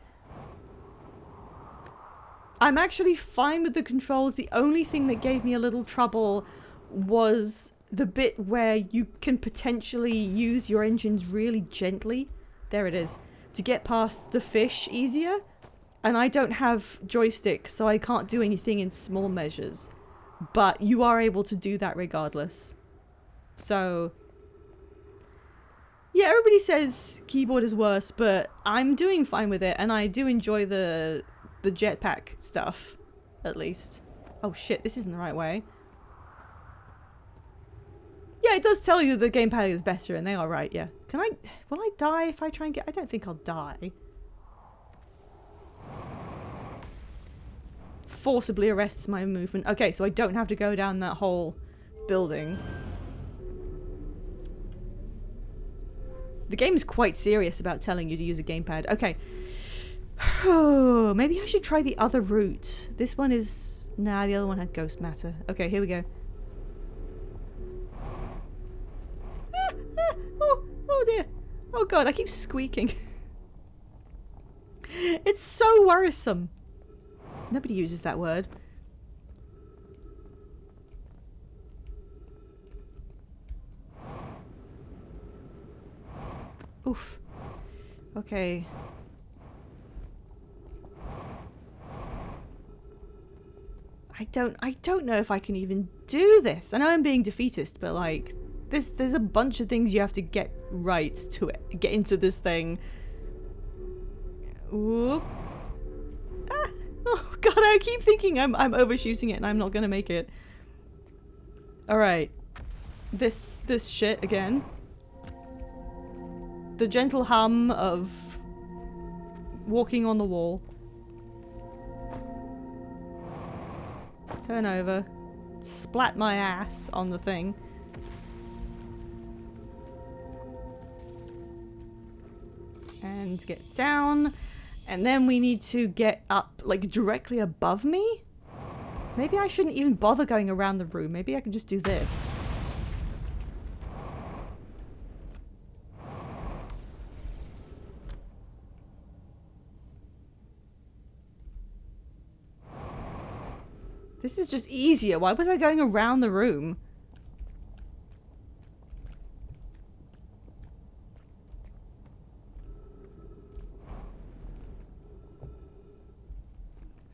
I'm actually fine with the controls. The only thing that gave me a little trouble was the bit where you can potentially use your engines really gently. There it is. To get past the fish easier. And I don't have joystick, so I can't do anything in small measures. But you are able to do that regardless. So yeah, everybody says keyboard is worse, but I'm doing fine with it, and I do enjoy the jetpack stuff, at least. Oh shit, this isn't the right way. Yeah, it does tell you that the gamepad is better, and they are right, yeah. Will I die if I try and get... I don't think I'll die. Forcibly arrests my movement. Okay, so I don't have to go down that whole building. The game is quite serious about telling you to use a gamepad. Okay. Oh, maybe I should try the other route. This one is... Nah, the other one had ghost matter. Okay, here we go. Oh dear. Oh god, I keep squeaking. It's so worrisome. Nobody uses that word. Oof. Okay. I don't know if I can even do this. I know I'm being defeatist, but like there's a bunch of things you have to get right to get into this thing. Ooh. Ah. Oh god, I keep thinking I'm overshooting it and I'm not gonna make it. Alright. This shit again. The gentle hum of walking on the wall. Turn over. Splat my ass on the thing. And get down. And then we need to get up, like, directly above me? Maybe I shouldn't even bother going around the room. Maybe I can just do this. This is just easier. Why was I going around the room?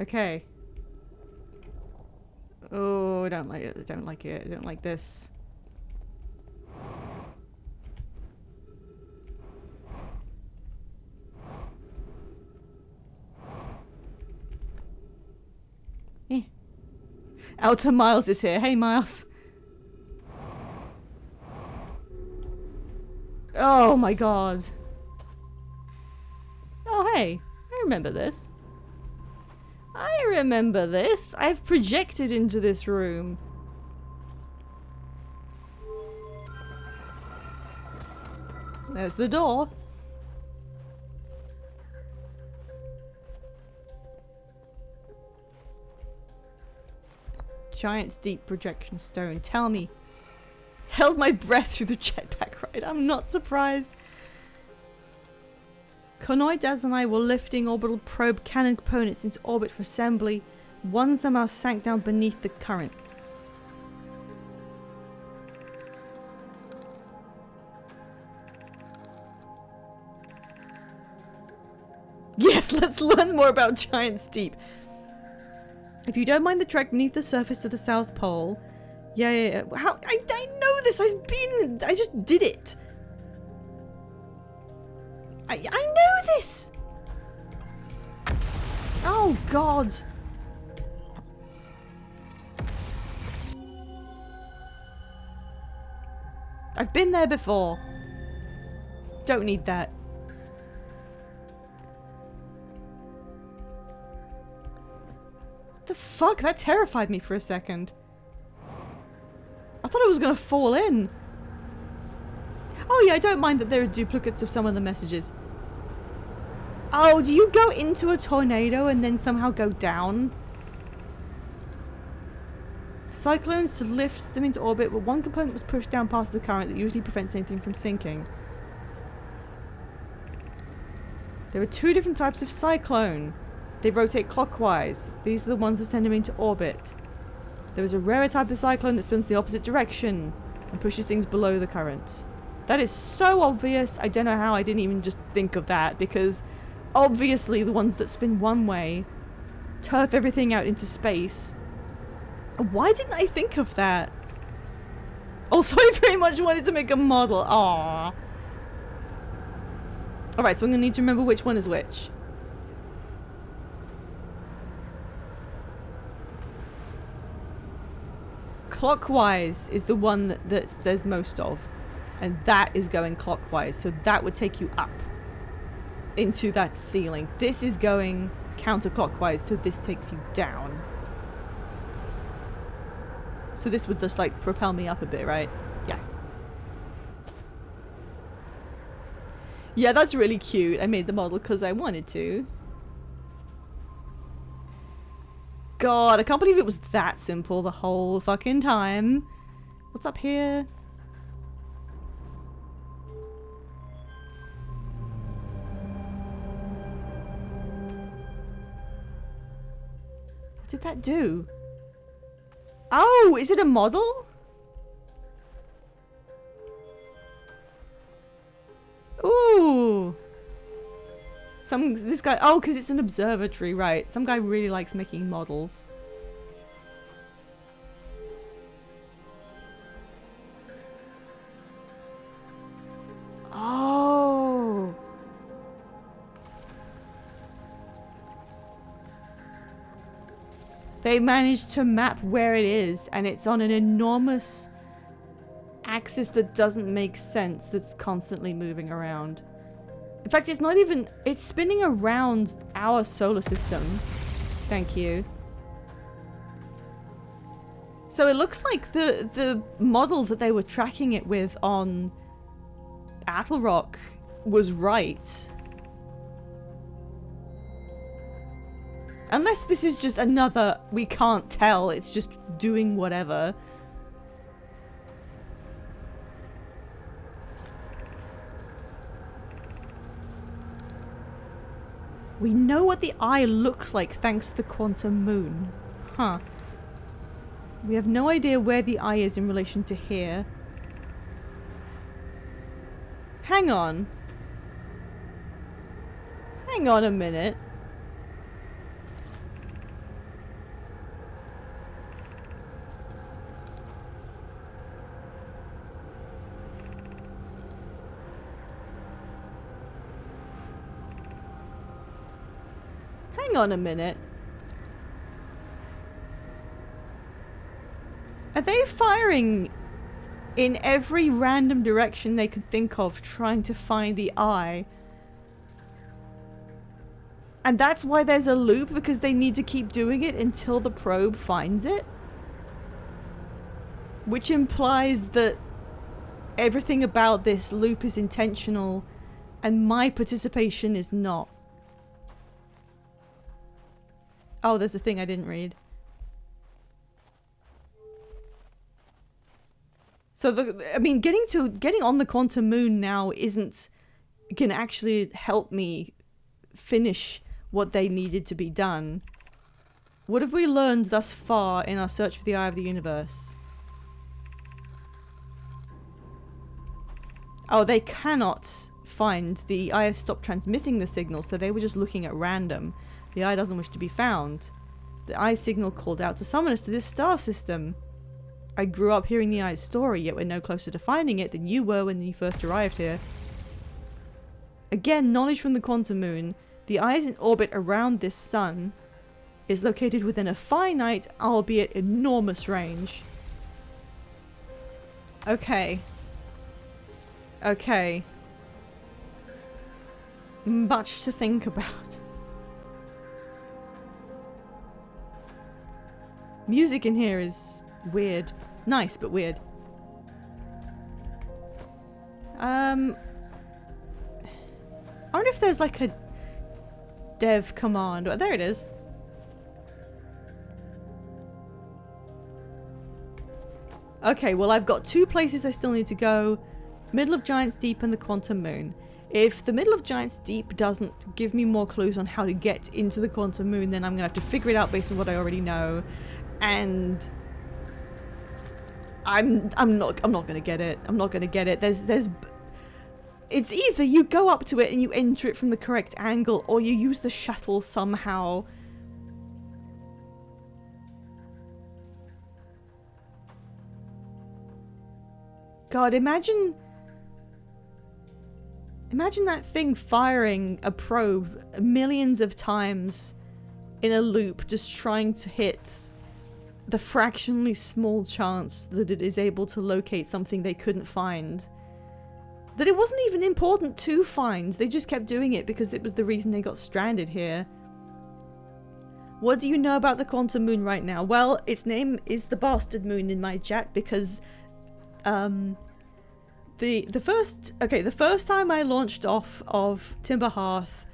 Okay. Oh, I don't like it. I don't like it. I don't like this. Eh. Outer Miles is here. Hey, Miles. Oh my god. Oh, hey. I remember this. I remember this. I've projected into this room. There's the door. Giant's Deep projection stone. Tell me. Held my breath through the jetpack ride. I'm not surprised. Konoid, Daz and I were lifting orbital probe cannon components into orbit for assembly. One somehow sank down beneath the current. Yes, let's learn more about Giant's Deep. If you don't mind the trek beneath the surface to the South Pole. Yeah. How? I know this. I just did it. I know this. Oh god. I've been there before. Don't need that. What the fuck? That terrified me for a second. I thought I was gonna fall in. Oh yeah, I don't mind that there are duplicates of some of the messages. Oh, do you go into a tornado and then somehow go down? Cyclones to lift them into orbit, but one component was pushed down past the current that usually prevents anything from sinking. There are two different types of cyclone. They rotate clockwise. These are the ones that send them into orbit. There is a rarer type of cyclone that spins the opposite direction and pushes things below the current. That is so obvious. I don't know how I didn't even just think of that, because obviously the ones that spin one way turf everything out into space. Why didn't I think of that? Also, I very much wanted to make a model. Aww. Alright, so I'm going to need to remember which one is which. Clockwise is the one that there's most of. And that is going clockwise. So that would take you up into that ceiling. This is going counterclockwise, so this takes you down. So this would just like propel me up a bit, right? Yeah. Yeah, that's really cute. I made the model because I wanted to. God, I can't believe it was that simple the whole fucking time. What's up here? What did that do? Oh, is it a model? Ooh. This guy, oh, because it's an observatory, right. Some guy really likes making models. Oh. They managed to map where it is, and it's on an enormous axis that doesn't make sense, that's constantly moving around. In fact, it's not even... It's spinning around our solar system. Thank you. So it looks like the model that they were tracking it with on Attlerock was right. Unless this is just another... We can't tell. It's just doing whatever. We know what the eye looks like thanks to the quantum moon. Huh. We have no idea where the eye is in relation to here. Hang on. Hang on a minute. Hang on a minute. Are they firing in every random direction they could think of, trying to find the eye? And that's why there's a loop, because they need to keep doing it until the probe finds it? Which implies that everything about this loop is intentional and my participation is not. Oh, there's a thing I didn't read. So I mean, getting on the quantum moon now can actually help me finish what they needed to be done. What have we learned thus far in our search for the Eye of the Universe? Oh, they cannot find the eye. Has stopped transmitting the signal, so they were just looking at random. The eye doesn't wish to be found. The eye signal called out to summon us to this star system. I grew up hearing the eye's story, yet we're no closer to finding it than you were when you first arrived here. Again, knowledge from the quantum moon. The eye is in orbit around this sun. Is located within a finite, albeit enormous range. Okay. Okay. Much to think about. Music in here is weird. Nice, but weird. I wonder if there's like a dev command. Oh, there it is. Okay, well I've got 2 places I still need to go. Middle of Giant's Deep and the Quantum Moon. If the Middle of Giant's Deep doesn't give me more clues on how to get into the Quantum Moon, then I'm gonna have to figure it out based on what I already know. And I'm not gonna get it. I'm not gonna get it. It's either you go up to it and you enter it from the correct angle, or you use the shuttle somehow. God, imagine that thing firing a probe millions of times in a loop, just trying to hit the fractionally small chance that it is able to locate something they couldn't find. That it wasn't even important to find, they just kept doing it because it was the reason they got stranded here. What do you know about the Quantum Moon right now? Well, its name is the Bastard Moon in my chat because the first time I launched off of Timber Hearth,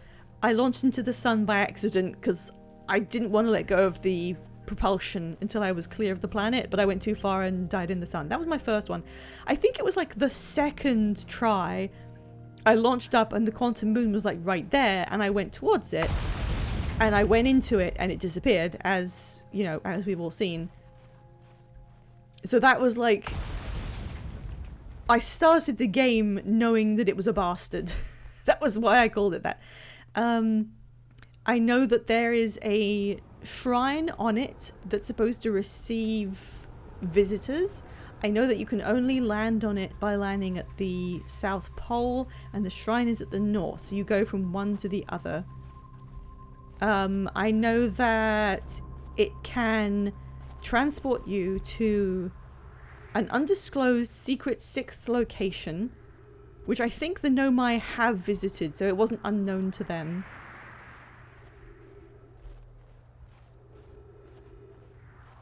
I launched into the sun by accident because I didn't want to let go of the propulsion until I was clear of the planet, but I went too far and died in the sun. That was my first one. I think it was like the second try I launched up and the Quantum Moon was like right there, and I went towards it and I went into it and it disappeared, as you know, as we've all seen. So that was like, I started the game knowing that it was a bastard. That was why I called it that. I know that there is a shrine on it that's supposed to receive visitors. I know that you can only land on it by landing at the South Pole, and the shrine is at the north, so you go from one to the other. I know that it can transport you to an undisclosed secret 6th location, which I think the Nomai have visited, so it wasn't unknown to them.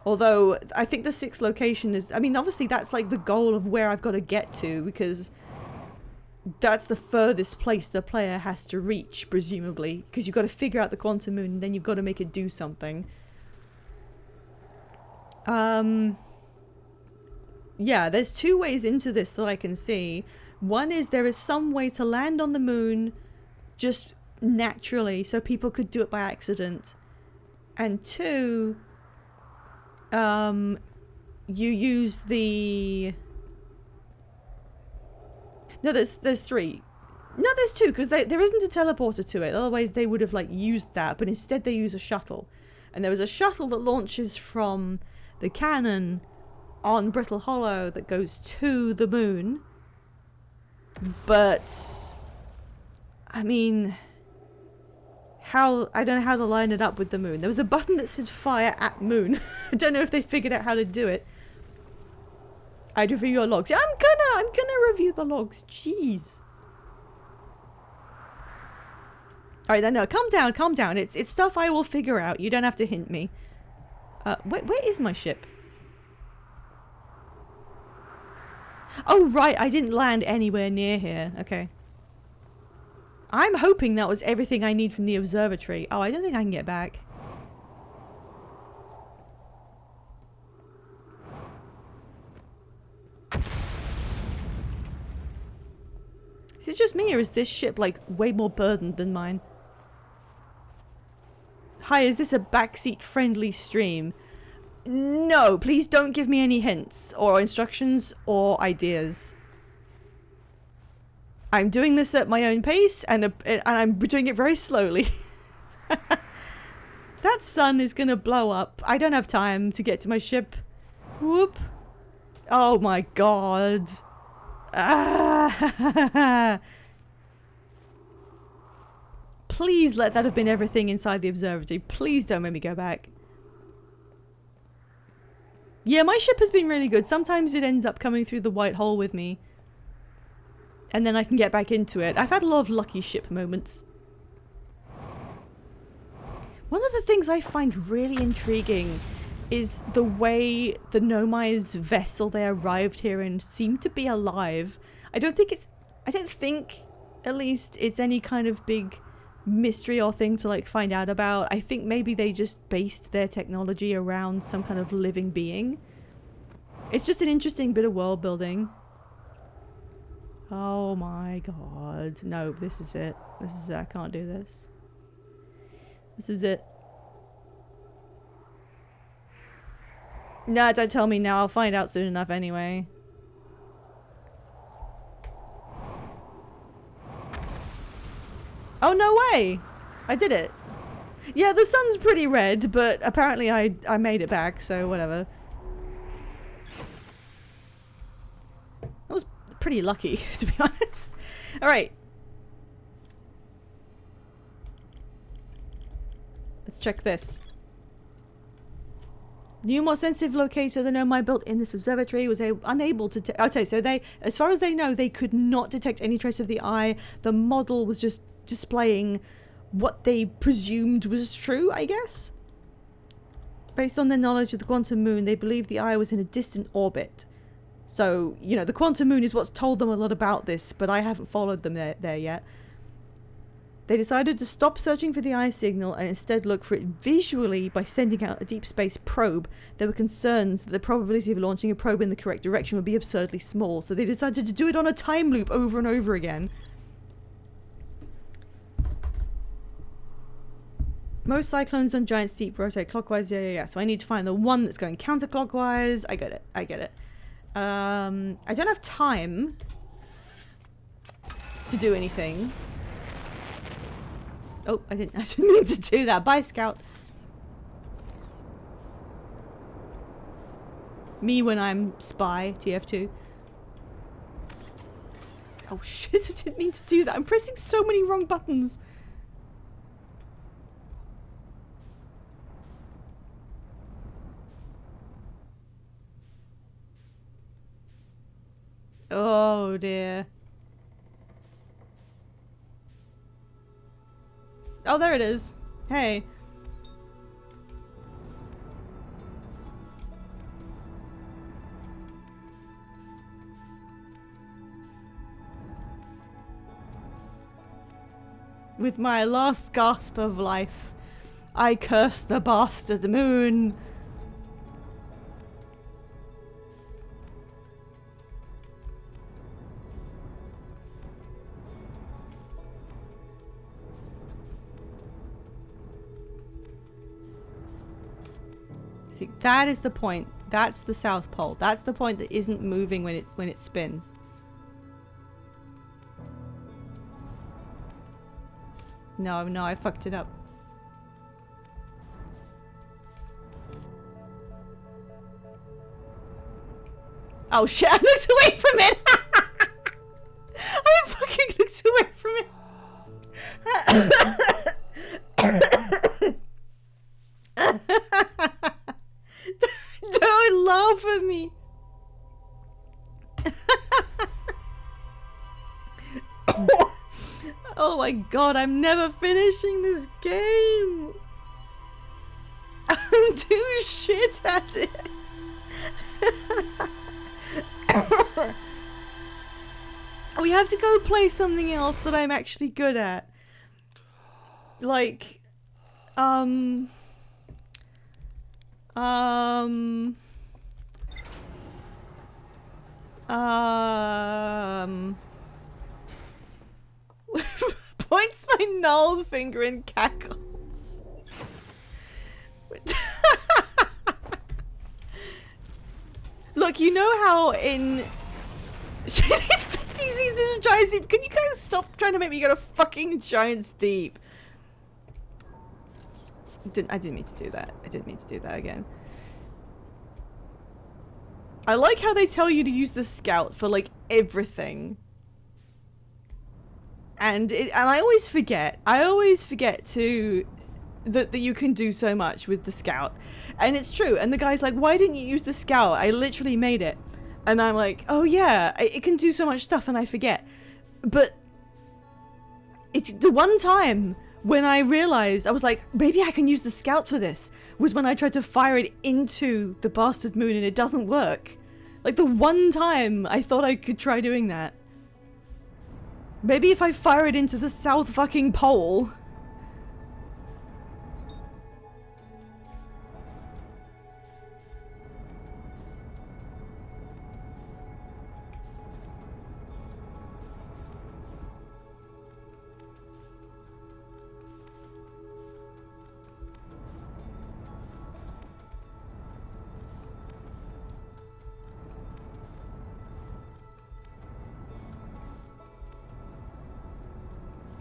Although, I think the 6th location is... I mean, obviously that's like the goal of where I've got to get to, because that's the furthest place the player has to reach, presumably. Because you've got to figure out the Quantum Moon, and then you've got to make it do something. Yeah, there's 2 ways into this that I can see. One is there is some way to land on the moon just naturally, so people could do it by accident. And 2... you use the... No, there's 3. No, there's 2, because there isn't a teleporter to it. Otherwise, they would have, like, used that. But instead, they use a shuttle. And there was a shuttle that launches from the cannon on Brittle Hollow that goes to the moon. But... I mean... I don't know how to line it up with the moon. There was a button that said fire at moon. I don't know if they figured out how to do it. I'd review your logs. Yeah, I'm gonna review the logs. Jeez. Alright then, no, calm down. It's stuff I will figure out. You don't have to hint me. Where is my ship? Oh right, I didn't land anywhere near here. Okay. I'm hoping that was everything I need from the observatory. Oh, I don't think I can get back. Is it just me, or is this ship, like, way more burdened than mine? Hi, is this a backseat-friendly stream? No, please don't give me any hints, or instructions, or ideas. I'm doing this at my own pace, and I'm doing it very slowly. That sun is gonna blow up. I don't have time to get to my ship. Whoop. Oh my god. Ah. Please let that have been everything inside the observatory. Please don't make me go back. Yeah, my ship has been really good. Sometimes it ends up coming through the white hole with me, and then I can get back into it. I've had a lot of lucky ship moments. One of the things I find really intriguing is the way the Nomai's vessel they arrived here in seemed to be alive. I don't think it's... I don't think, at least, it's any kind of big mystery or thing to like find out about. I think maybe they just based their technology around some kind of living being. It's just an interesting bit of world building. Oh my god. No, this is it. This is it. I can't do this. This is it. Nah, don't tell me now. I'll find out soon enough anyway. Oh, no way! I did it. Yeah, the sun's pretty red, but apparently I made it back, so whatever. That was pretty lucky, to be honest. Alright. Let's check this. New, more sensitive locator than Nomai built in this observatory was unable to... Okay, so they, as far as they know, they could not detect any trace of the eye. The model was just displaying what they presumed was true, I guess. Based on their knowledge of the quantum moon, they believed the eye was in a distant orbit. So, you know, the quantum moon is what's told them a lot about this, but I haven't followed them there yet. They decided to stop searching for the eye signal and instead look for it visually by sending out a deep space probe. There were concerns that the probability of launching a probe in the correct direction would be absurdly small, so they decided to do it on a time loop over and over again. Most cyclones on giant steep rotate clockwise. Yeah. So I need to find the one that's going counterclockwise. I get it. I don't have time to do anything. Oh, I didn't mean to do that. Bye, Scout. Me when I'm spy, TF2. Oh shit, I didn't mean to do that. I'm pressing so many wrong buttons. Oh dear. Oh, there it is. Hey. With my last gasp of life, I curse the bastard moon. See, that is the point. That's the South Pole. That's the point that isn't moving when it spins. No, I fucked it up. Oh shit, I looked away from it! I fucking looked away from it! Don't laugh at me! Oh my god, I'm never finishing this game! I'm too shit at it! We have to go play something else that I'm actually good at. Like, points my null finger and cackles. Look, you know how in Giants Deep, can you guys stop trying to make me go to fucking Giants Deep? I didn't mean to do that. I didn't mean to do that again. I like how they tell you to use the scout for like everything. And I always forget. I always forget to that you can do so much with the scout. And it's true. And the guy's like, "Why didn't you use the scout? I literally made it." And I'm like, "Oh yeah, it can do so much stuff," and I forget. But it's the one time when I realized, I was like, maybe I can use the scout for this, was when I tried to fire it into the bastard moon and it doesn't work. Like the one time I thought I could try doing that. Maybe if I fire it into the South fucking Pole.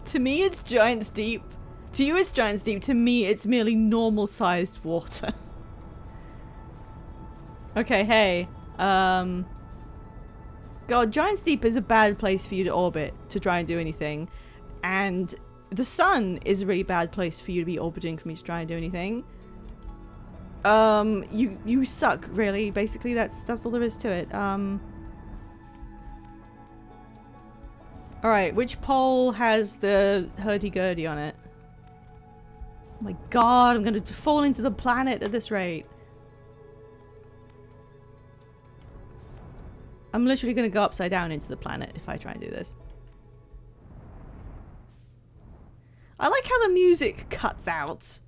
To me, it's Giant's Deep. To you, it's Giant's Deep. To me, it's merely normal-sized water. Okay, hey. God, Giant's Deep is a bad place for you to orbit to try and do anything. And the sun is a really bad place for you to be orbiting for me to try and do anything. You suck, really. Basically, that's all there is to it. Alright, which pole has the hurdy-gurdy on it? Oh my god, I'm gonna fall into the planet at this rate. I'm literally gonna go upside down into the planet if I try and do this. I like how the music cuts out.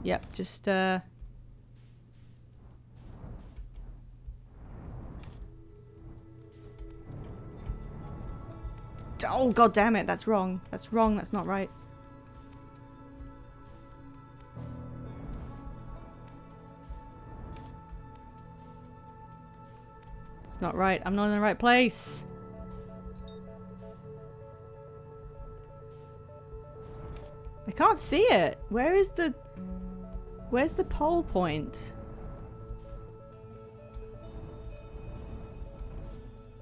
Yep, just oh god damn it, that's wrong. That's wrong, that's not right. It's not right. I'm not in the right place. I can't see it. Where's the pole point?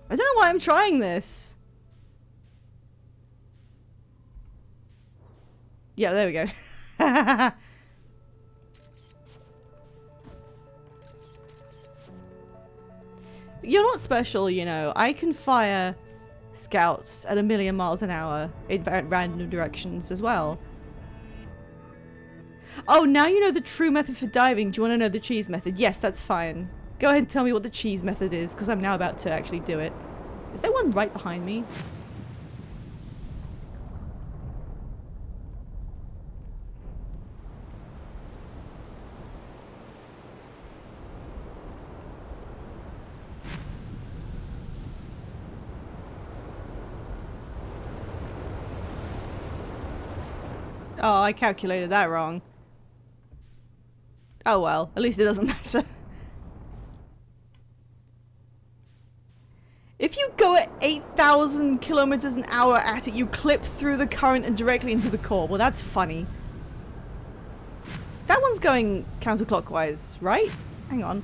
I don't know why I'm trying this. Yeah, there we go. You're not special, you know. I can fire scouts at 1,000,000 miles an hour in random directions as well. Oh, now you know the true method for diving. Do you want to know the cheese method? Yes, that's fine. Go ahead and tell me what the cheese method is, because I'm now about to actually do it. Is there one right behind me? Oh, I calculated that wrong. Oh well, at least it doesn't matter. If you go at 8,000 kilometers an hour at it, you clip through the current and directly into the core. Well, that's funny. That one's going counterclockwise, right? Hang on.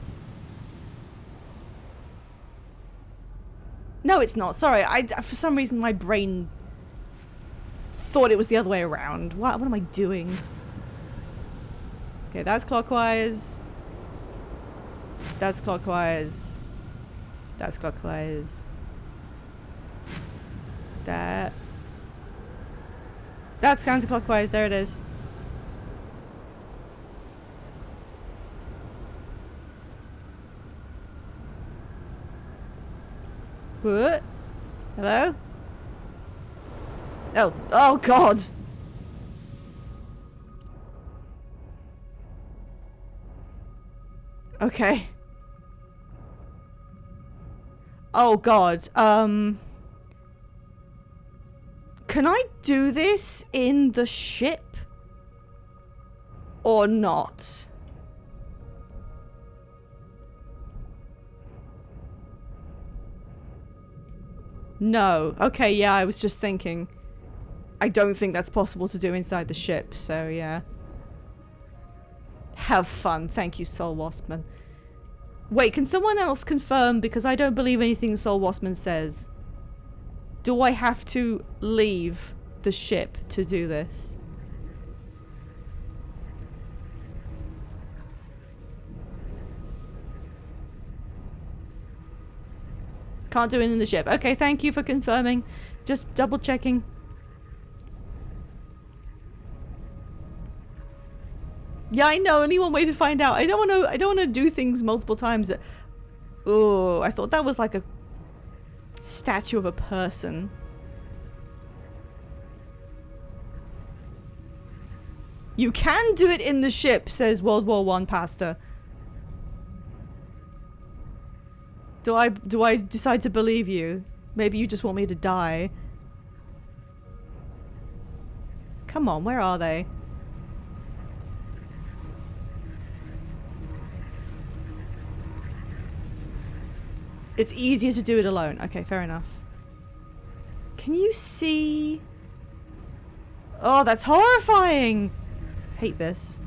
No, it's not. Sorry, for some reason my brain thought it was the other way around. What am I doing? Okay, that's clockwise. That's clockwise. That's clockwise. That's counterclockwise. There it is. What? Hello? Oh god! Okay. Oh god, can I do this in the ship? Or not? No. Okay, yeah, I was just thinking. I don't think that's possible to do inside the ship, so yeah. Have fun. Thank you, Soul Waspman. Wait, can someone else confirm? Because I don't believe anything Soul Waspman says. Do I have to leave the ship to do this? Can't do it in the ship. Okay, thank you for confirming. Just double checking. Yeah, I know. Only one way to find out. I don't want to do things multiple times. Oh, I thought that was like a statue of a person. You can do it in the ship, says World War I pastor. Do I decide to believe you? Maybe you just want me to die. Come on, where are they? It's easier to do it alone. Okay, fair enough. Can you see? Oh, that's horrifying! Hate this.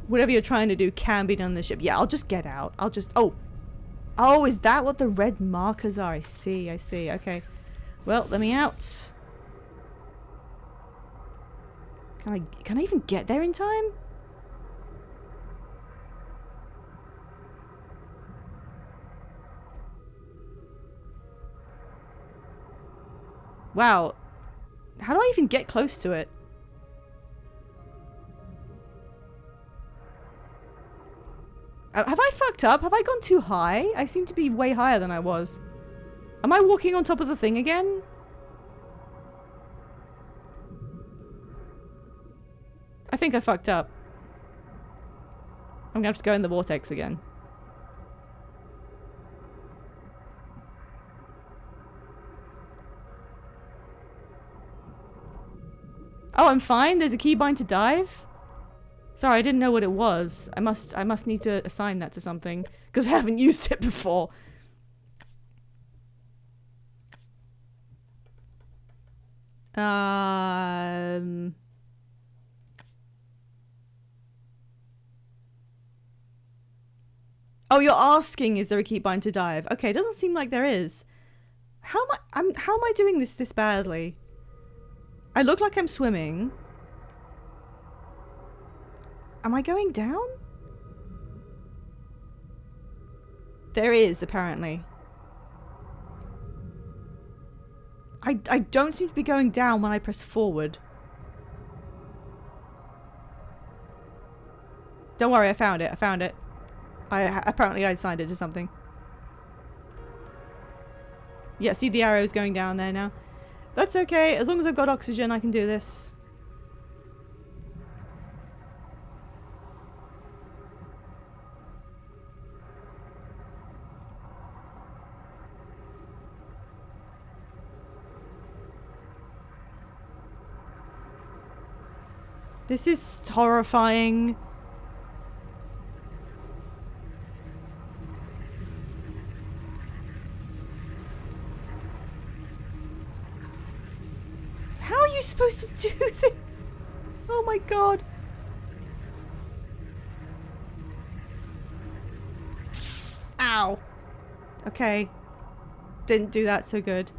Whatever you're trying to do can be done on the ship. Yeah, I'll just get out. I'll just... Oh! Oh, is that what the red markers are? I see, I see. Okay. Well, let me out. Can I even get there in time? Wow. How do I even get close to it? Have I fucked up? Have I gone too high? I seem to be way higher than I was. Am I walking on top of the thing again? I think I fucked up. I'm gonna have to go in the vortex again. Oh, I'm fine. There's a keybind to dive. Sorry, I didn't know what it was. I must need to assign that to something because I haven't used it before. Oh, you're asking, is there a keybind to dive? Okay, it doesn't seem like there is. How am I doing this badly? I look like I'm swimming. Am I going down? There is, apparently. I don't seem to be going down when I press forward. Don't worry, I found it. I found it. Apparently I assigned it to something. Yeah, see the arrows going down there now. That's okay. As long as I've got oxygen, I can do this. This is horrifying. How are you supposed to do this? Oh my god. Ow. Okay. Didn't do that so good.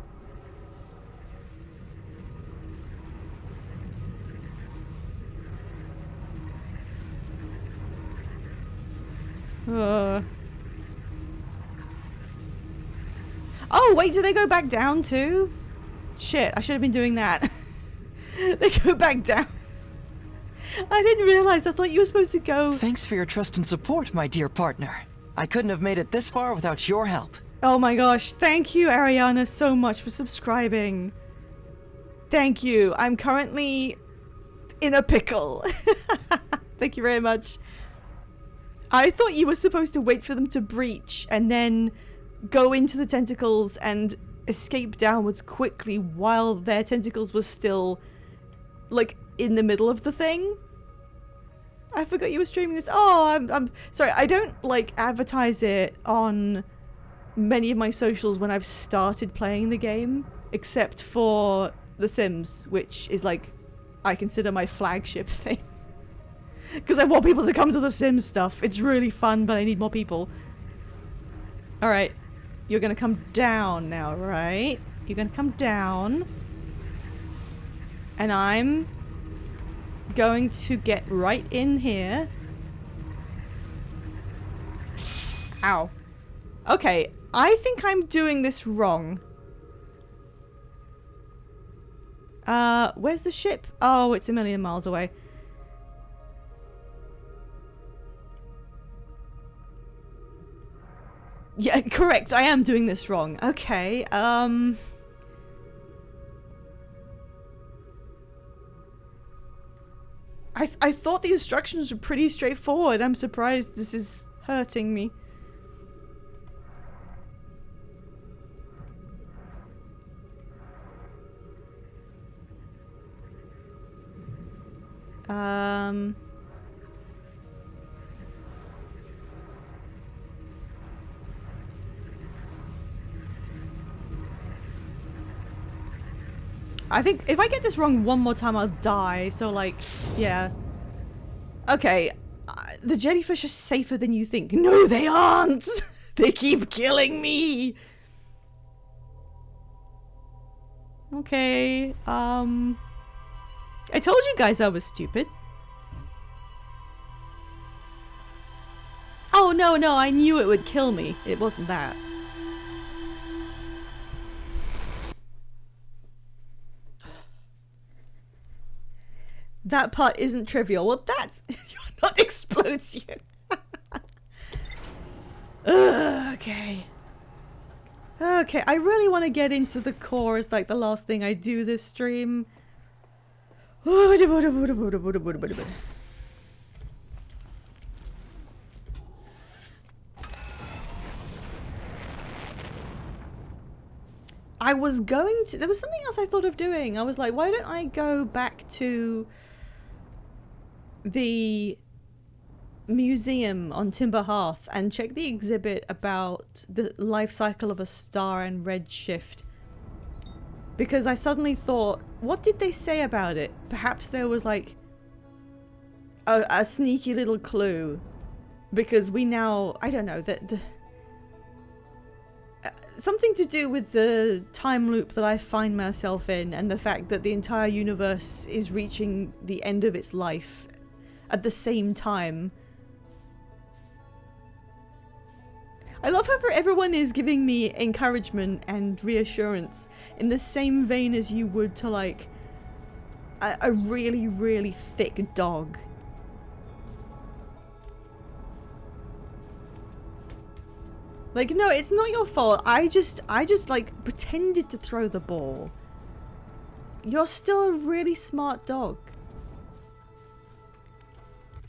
Oh, wait, do they go back down too? Shit, I should have been doing that. They go back down. I didn't realize. I thought you were supposed to go... Thanks for your trust and support, my dear partner. I couldn't have made it this far without your help. Oh my gosh, thank you, Ariana, so much for subscribing. Thank you. I'm currently in a pickle. Thank you very much. I thought you were supposed to wait for them to breach and then go into the tentacles and escape downwards quickly while their tentacles were still, like, in the middle of the thing. I forgot you were streaming this. Oh, I'm sorry. I don't, like, advertise it on many of my socials when I've started playing the game, except for The Sims, which is, like, I consider my flagship thing. Because I want people to come to The Sims stuff. It's really fun, but I need more people. Alright. You're gonna come down now, right? You're gonna come down. And I'm going to get right in here. Ow. Okay, I think I'm doing this wrong. Where's the ship? Oh, it's a million miles away. Yeah, correct. I am doing this wrong. Okay, I thought the instructions were pretty straightforward. I'm surprised this is hurting me. I think if I get this wrong one more time, I'll die. So, like, yeah. Okay, the jellyfish are safer than you think. No, they aren't! They keep killing me! Okay, I told you guys I was stupid. Oh, no, I knew it would kill me. It wasn't that. That part isn't trivial. Well, that's... You're not Explosian. Okay. Okay, I really want to get into the core as like the last thing I do this stream. I was going to... There was something else I thought of doing. I was like, why don't I go back to the museum on Timber Hearth and check the exhibit about the life cycle of a star and redshift, because I suddenly thought, what did they say about it? Perhaps there was like a sneaky little clue, because we now, I don't know, that something to do with the time loop that I find myself in, and the fact that the entire universe is reaching the end of its life at the same time. I love how everyone is giving me encouragement and reassurance in the same vein as you would to like a really, really thick dog. Like, no, it's not your fault. I just like pretended to throw the ball. You're still a really smart dog.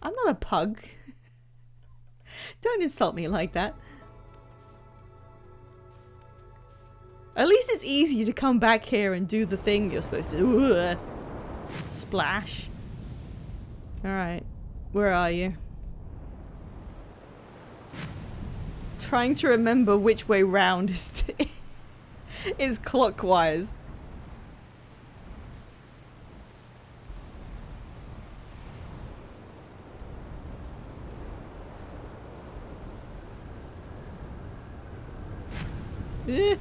I'm not a pug. Don't insult me like that. At least it's easy to come back here and do the thing you're supposed to do. Ugh. Splash. Alright. Where are you? Trying to remember which way round is clockwise. Eh.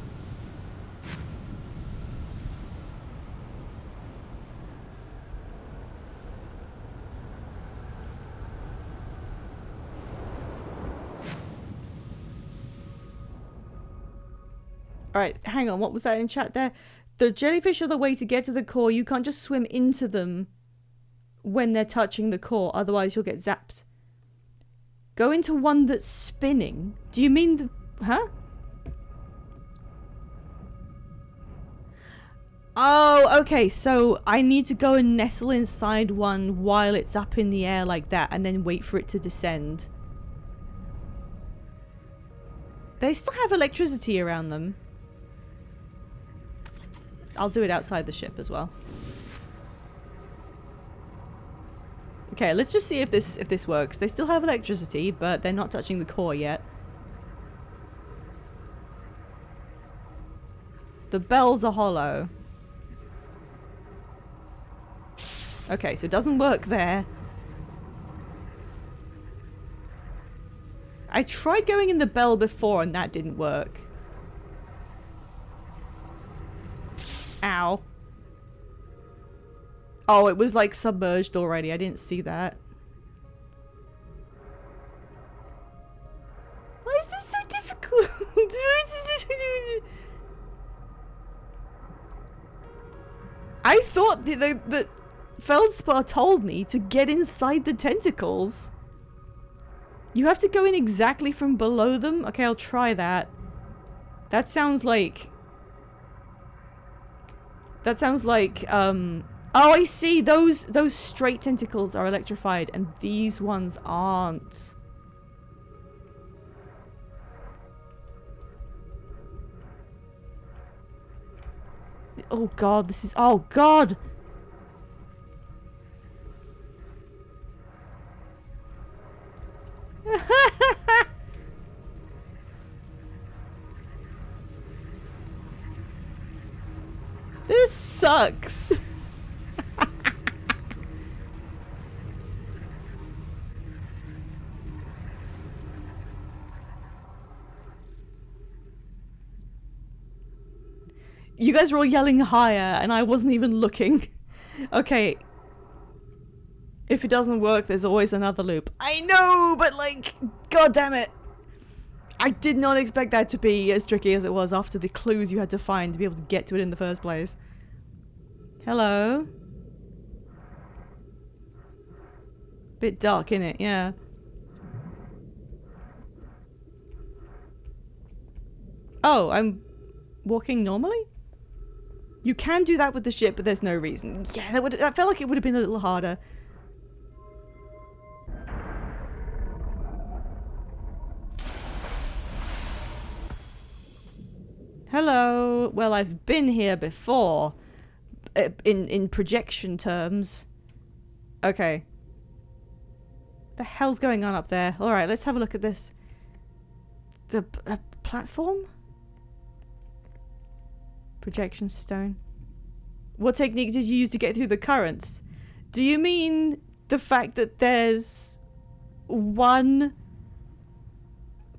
Alright, hang on, what was that in chat there? The jellyfish are the way to get to the core. You can't just swim into them when they're touching the core, otherwise you'll get zapped. Go into one that's spinning? Do you mean the... Huh? Oh, okay, so I need to go and nestle inside one while it's up in the air like that and then wait for it to descend. They still have electricity around them. I'll do it outside the ship as well. Okay, let's just see if this works. They still have electricity, but they're not touching the core yet. The bells are hollow. Okay, so it doesn't work there. I tried going in the bell before and that didn't work. Ow. Oh, it was like submerged already. I didn't see that. Why is this so difficult? I thought the Feldspar told me to get inside the tentacles. You have to go in exactly from below them? Okay, I'll try that. That sounds like... oh, I see! Those straight tentacles are electrified, and these ones aren't. Oh god, this is... oh god! This sucks! You guys were all yelling higher, and I wasn't even looking. Okay. If it doesn't work, there's always another loop. I know, but like, god damn it. I did not expect that to be as tricky as it was after the clues you had to find to be able to get to it in the first place. Hello? Bit dark, innit? Yeah. Oh, I'm walking normally? You can do that with the ship, but there's no reason. Yeah, that felt like it would have been a little harder. Hello. Well, I've been here before. In projection terms. Okay. The hell's going on up there? Alright, let's have a look at this. The platform? Projection stone. What technique did you use to get through the currents? Do you mean the fact that there's one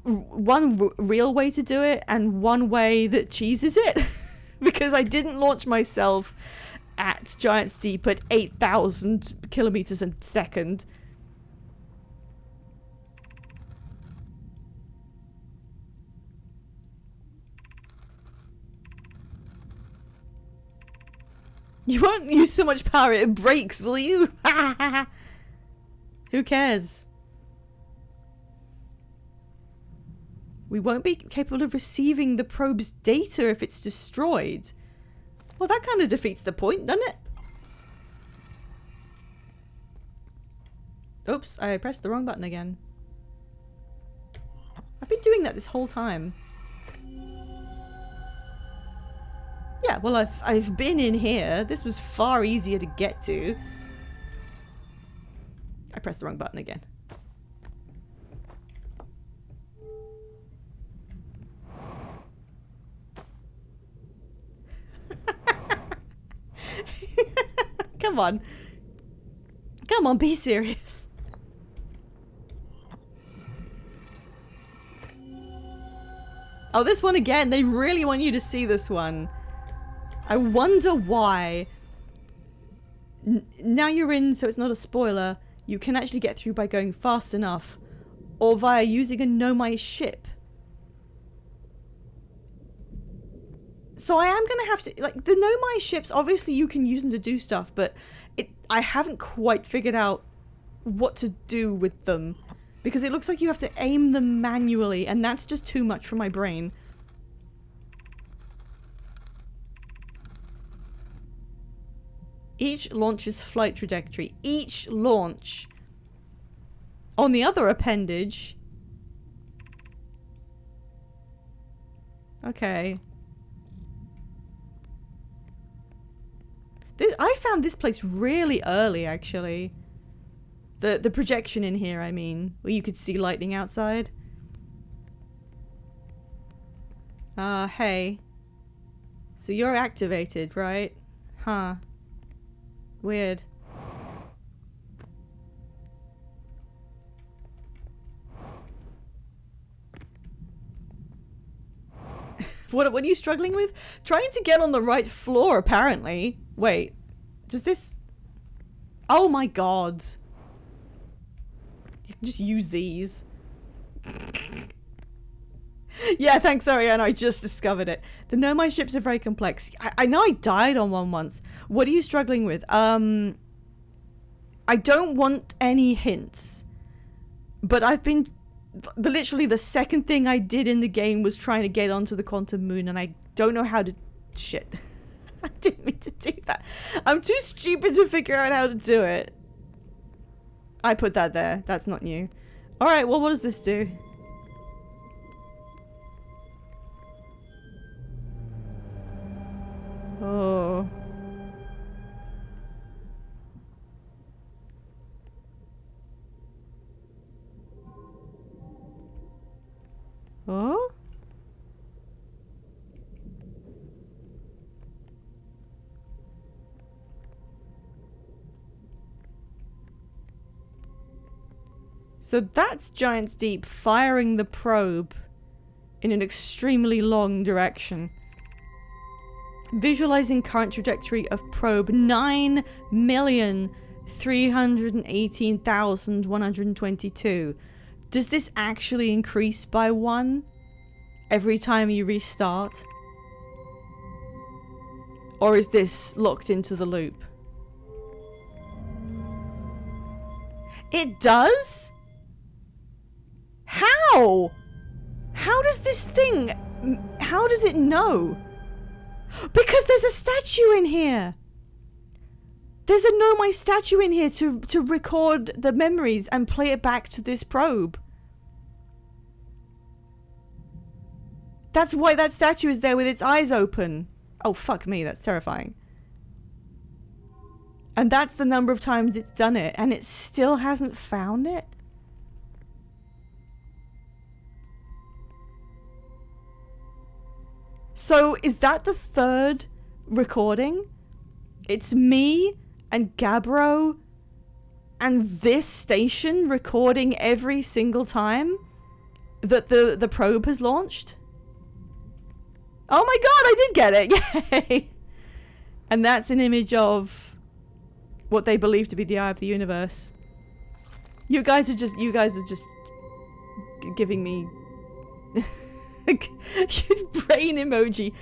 real way to do it and one way that cheeses it? Because I didn't launch myself at Giant's Deep at 8,000 kilometers a second. You won't use so much power it breaks, will you? Who cares? We won't be capable of receiving the probe's data if it's destroyed. Well, that kind of defeats the point, doesn't it? Oops, I pressed the wrong button again. I've been doing that this whole time. Yeah, well, I've been in here. This was far easier to get to. I pressed the wrong button again. Come on. Come on, be serious. Oh, this one again. They really want you to see this one. I wonder why. Now you're in, so it's not a spoiler. You can actually get through by going fast enough. Or via using a Nomai ship. So I am going to have to... like, the Nomai ships, obviously you can use them to do stuff, but I haven't quite figured out what to do with them. Because it looks like you have to aim them manually, and that's just too much for my brain. Each launch's flight trajectory. Each launch. On the other appendage... okay. I found this place really early, actually. The projection in here, I mean. Where you could see lightning outside. Hey. So you're activated, right? Huh. Weird. What are you struggling with? Trying to get on the right floor, apparently. Wait. Does this... oh my god. You can just use these. Yeah, thanks, Ariana. I just discovered it. The Nomai ships are very complex. I know I died on one once. What are you struggling with? I don't want any hints. But I've been literally the second thing I did in the game was trying to get onto the quantum moon, and I don't know how to... Shit. I didn't mean to do that. I'm too stupid to figure out how to do it. I put that there. That's not new. Alright, well, what does this do? Oh. Oh? So that's Giant's Deep firing the probe in an extremely long direction. Visualizing current trajectory of probe 9,318,122. Does this actually increase by 1 every time you restart? Or is this locked into the loop? It does? How? How does this thing... How does it know? Because there's a statue in here! There's a Know My statue in here to record the memories and play it back to this probe. That's why that statue is there with its eyes open. Oh, fuck me, that's terrifying. And that's the number of times it's done it, and it still hasn't found it? So, is that the third recording? It's me and Gabbro and this station recording every single time that the probe has launched? Oh my god, I did get it! Yay! And that's an image of what they believe to be the Eye of the Universe. You guys are just giving me brain emoji.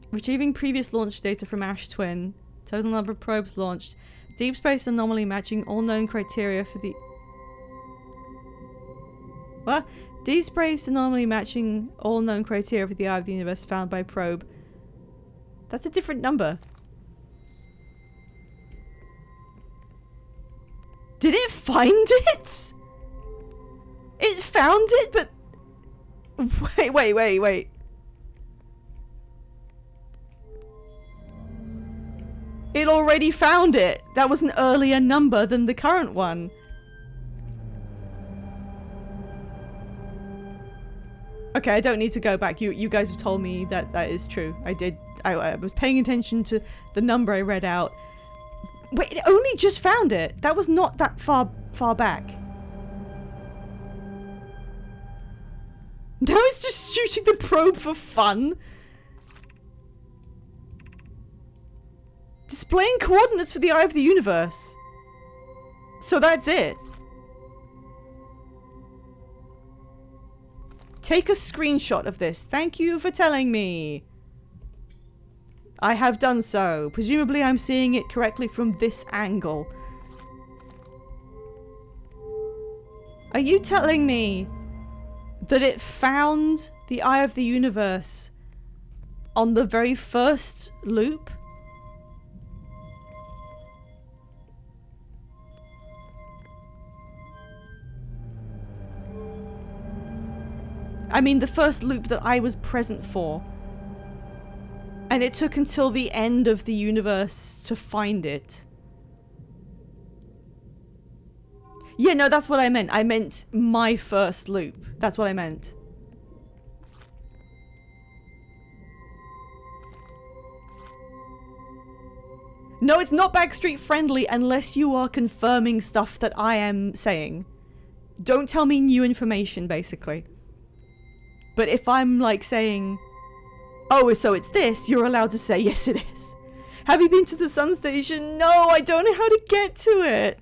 Retrieving previous launch data from Ash Twin. Total number of probes launched. Deep space anomaly matching all known criteria for the... What? Deep space anomaly matching all known criteria for the Eye of the Universe found by probe. That's a different number. Did it find it? It found it, but... Wait. It already found it. That was an earlier number than the current one. Okay, I don't need to go back. You guys have told me that that is true. I was paying attention to the number I read out. Wait, it only just found it. That was not that far back. Now it's just shooting the probe for fun. Displaying coordinates for the Eye of the Universe. So that's it. Take a screenshot of this. Thank you for telling me. I have done so. Presumably I'm seeing it correctly from this angle. Are you telling me that it found the Eye of the Universe on the very first loop? I mean, the first loop that I was present for. And it took until the end of the universe to find it. Yeah, no, that's what I meant. I meant my first loop. That's what I meant. No, it's not Backstreet friendly unless you are confirming stuff that I am saying. Don't tell me new information, basically. But if I'm like saying, oh, so it's this, you're allowed to say, yes, it is. Have you been to the sun station? No, I don't know how to get to it.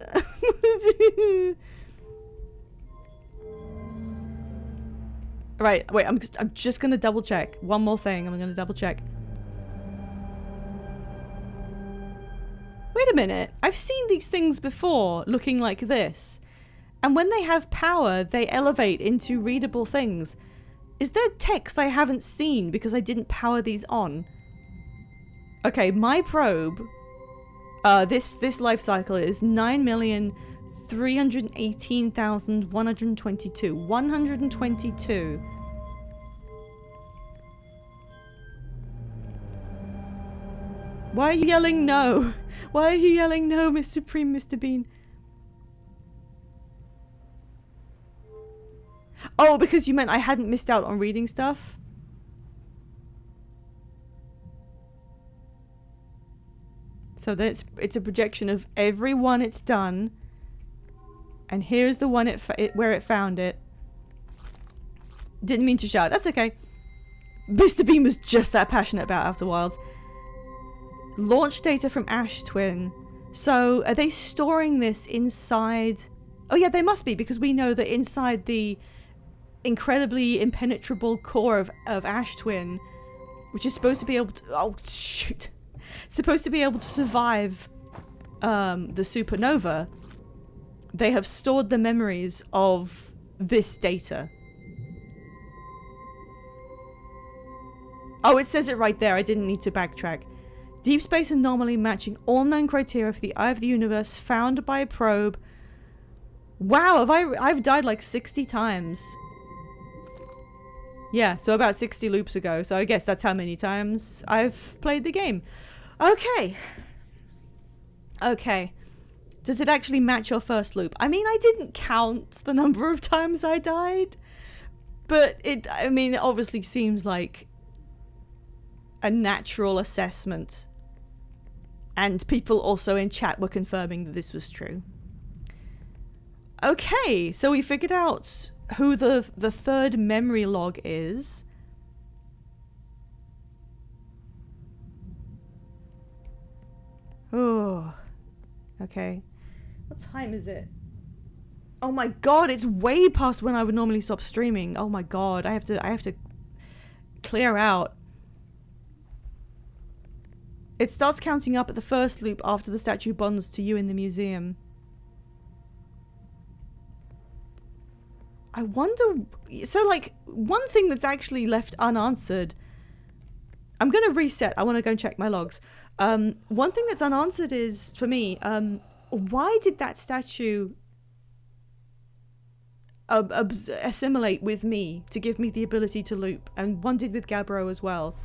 Right, wait, I'm just gonna double check. One more thing, I'm gonna double check. Wait a minute, I've seen these things before looking like this. And when they have power, they elevate into readable things. Is there text I haven't seen because I didn't power these on? Okay, my probe, this life cycle is 9,318,122. 122. Why are you yelling no? Why are you yelling no, Mr. Supreme, Mr. Bean? Oh, because you meant I hadn't missed out on reading stuff? So that's it's a projection of every one it's done. And here's the one where it found it. Didn't mean to shout. That's okay. Mr. Bean was just that passionate about Outer Wilds. Launch data from Ash Twin. So are they storing this inside? Oh yeah, they must be, because we know that inside the incredibly impenetrable core of Ash Twin, which is supposed to be able to... Oh, shoot. Supposed to be able to survive the supernova, they have stored the memories of this data. Oh, it says it right there. I didn't need to backtrack. Deep space anomaly matching all known criteria for the Eye of the Universe found by a probe. Wow, I've died like 60 times. Yeah, so about 60 loops ago. So I guess that's how many times I've played the game. Okay. Okay. Does it actually match your first loop? I mean, I didn't count the number of times I died. But it obviously seems like a natural assessment. And people also in chat were confirming that this was true. Okay, so we figured out who the third memory log is. Oh, okay. What time is it? Oh my god, it's way past when I would normally stop streaming. Oh my god, I have to clear out. It starts counting up at the first loop after the statue bonds to you in the museum. I wonder... So, like, one thing that's actually left unanswered... I'm going to reset. I want to go and check my logs. One thing that's unanswered is, for me, why did that statue assimilate with me to give me the ability to loop? And one did with Gabbro as well.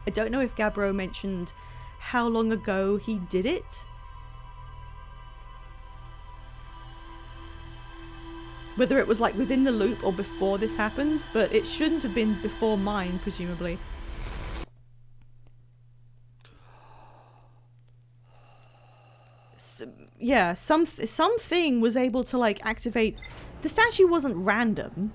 I don't know if Gabbro mentioned how long ago he did it. Whether it was like within the loop or before this happened, but it shouldn't have been before mine, presumably. So, yeah, something was able to like activate. The statue wasn't random.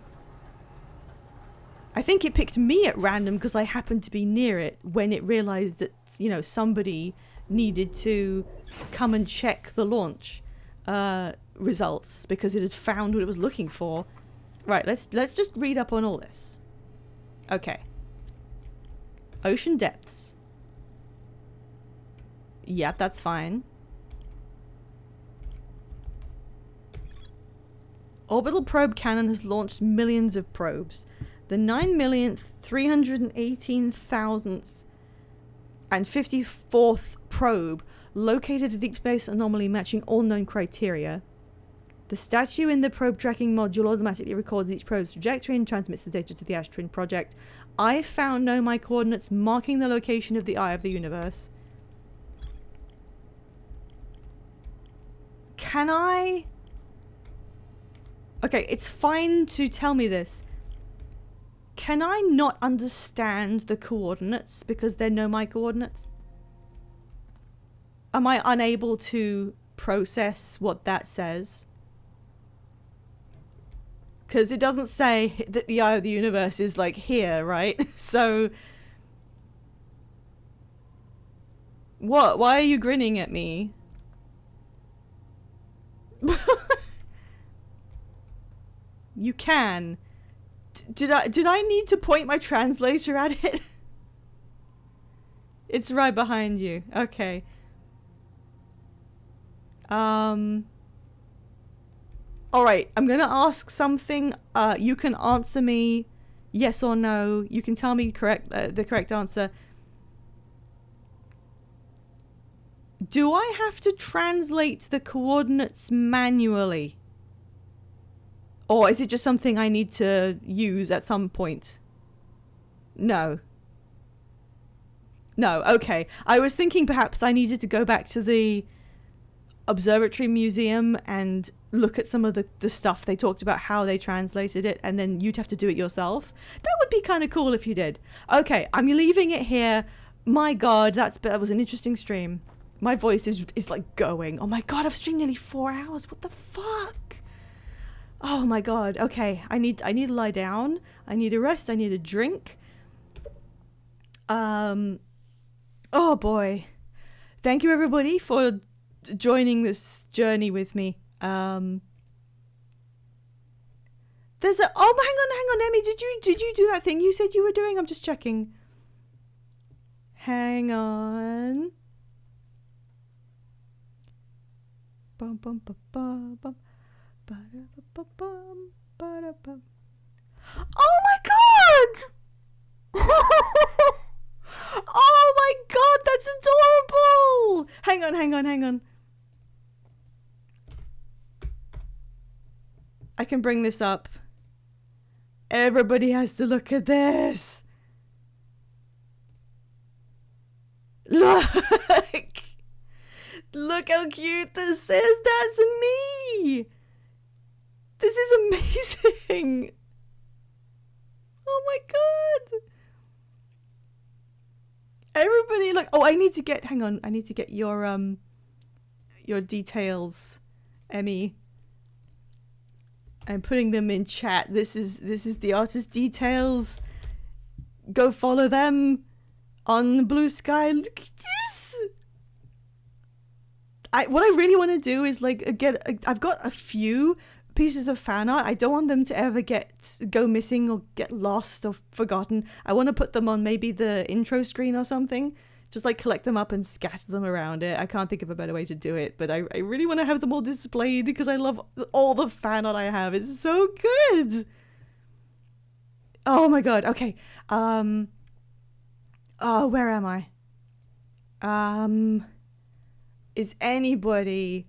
I think it picked me at random because I happened to be near it when it realized that, you know, somebody needed to come and check the launch results because it had found what it was looking for. Right, let's just read up on all this. Okay. Ocean depths. Yep, that's fine. Orbital probe cannon has launched millions of probes. The 9,318,054th probe located a deep space anomaly matching all known criteria. The statue in the probe tracking module automatically records each probe's trajectory and transmits the data to the Ash Twin project. I found Nomai coordinates marking the location of the Eye of the Universe. Can I... Okay, it's fine to tell me this. Can I not understand the coordinates because they're Nomai coordinates? Am I unable to process what that says? Because it doesn't say that the Eye of the Universe is like here, right? So... What? Why are you grinning at me? You can. Did I need to point my translator at it? It's right behind you. Okay. Oh, All right, I'm going to ask something. You can answer me yes or no. You can tell me the correct answer. Do I have to translate the coordinates manually? Or is it just something I need to use at some point? No. No, okay. I was thinking perhaps I needed to go back to the Observatory Museum and look at some of the stuff they talked about, how they translated it, and then you'd have to do it yourself. That would be kind of cool if you did. Okay, I'm leaving it here. My god, that was an interesting stream. My voice is like going. Oh my god, I've streamed nearly 4 hours. What the fuck? Oh my god. Okay, I need to lie down. I need a rest. I need a drink. Oh boy. Thank you everybody for joining this journey with me. There's a hang on, Emmy. Did you do that thing you said you were doing? I'm just checking. Hang on. Bum bum bum bum bum. Ba-da-ba-bum, ba-da-bum. Oh my god! Oh my god, that's adorable! Hang on. I can bring this up. Everybody has to look at this. Look! Look how cute this is. That's me! This is amazing! Oh my god! Everybody look. Oh, I need to get your details, Emmy. I'm putting them in chat. This is the artist details. Go follow them on Blue Sky. Look at this. What I really want to do is I've got a few pieces of fan art. I don't want them to ever go missing or get lost or forgotten. I want to put them on maybe the intro screen or something. Just collect them up and scatter them around it. I can't think of a better way to do it, but I really want to have them all displayed because I love all the fan art I have. It's so good. Oh my god. Okay. Where am I? Is anybody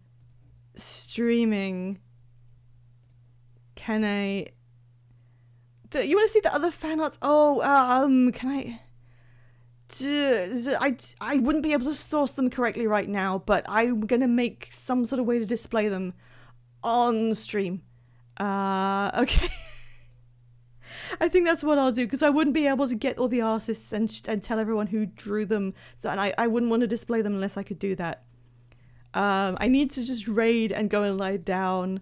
streaming? Can I... you want to see the other fan arts? Oh, can I... I wouldn't be able to source them correctly right now, but I'm going to make some sort of way to display them on stream. Okay. I think that's what I'll do, because I wouldn't be able to get all the artists and tell everyone who drew them, and I wouldn't want to display them unless I could do that. I need to just raid and go and lie down.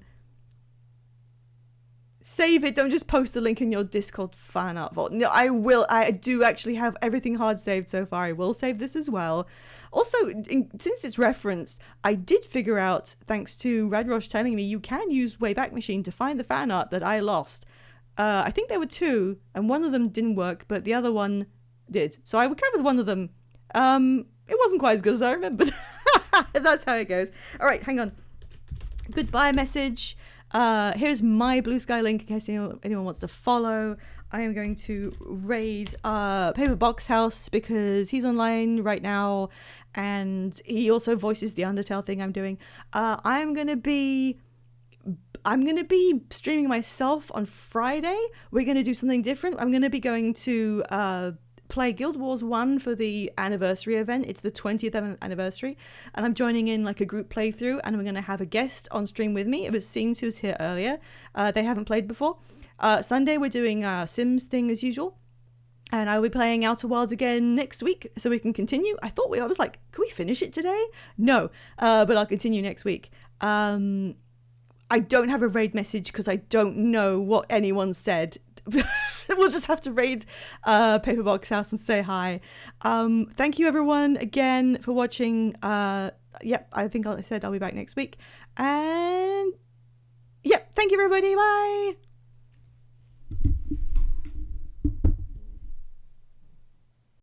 Save it, don't just post the link in your Discord fan art vault. No, I will. I do actually have everything hard saved so far. I will save this as well. Also, since it's referenced, I did figure out, thanks to Radrosh telling me, you can use Wayback Machine to find the fan art that I lost. I think there were two, and one of them didn't work, but the other one did. So I recovered one of them. It wasn't quite as good as I remembered. That's how it goes. All right, hang on. Goodbye message. Here's my Blue Sky link in case anyone wants to follow. I am going to raid Paper Box House because he's online right now, and he also voices the Undertale thing I'm doing. I'm gonna be streaming myself on Friday. We're gonna do something different. I'm gonna be going to play Guild Wars 1 for the anniversary event. It's the 20th anniversary, and I'm joining in a group playthrough, and we're going to have a guest on stream with me. It was Scenes who's here earlier. They haven't played before. Sunday we're doing Sims thing as usual, and I'll be playing Outer Wilds again next week so we can continue. I was like, can we finish it today? No, but I'll continue next week. I don't have a raid message because I don't know what anyone said. We'll just have to raid Paperbox House and say hi. Thank you everyone again for watching. Yep, I think I said I'll be back next week. And yep, thank you everybody. Bye.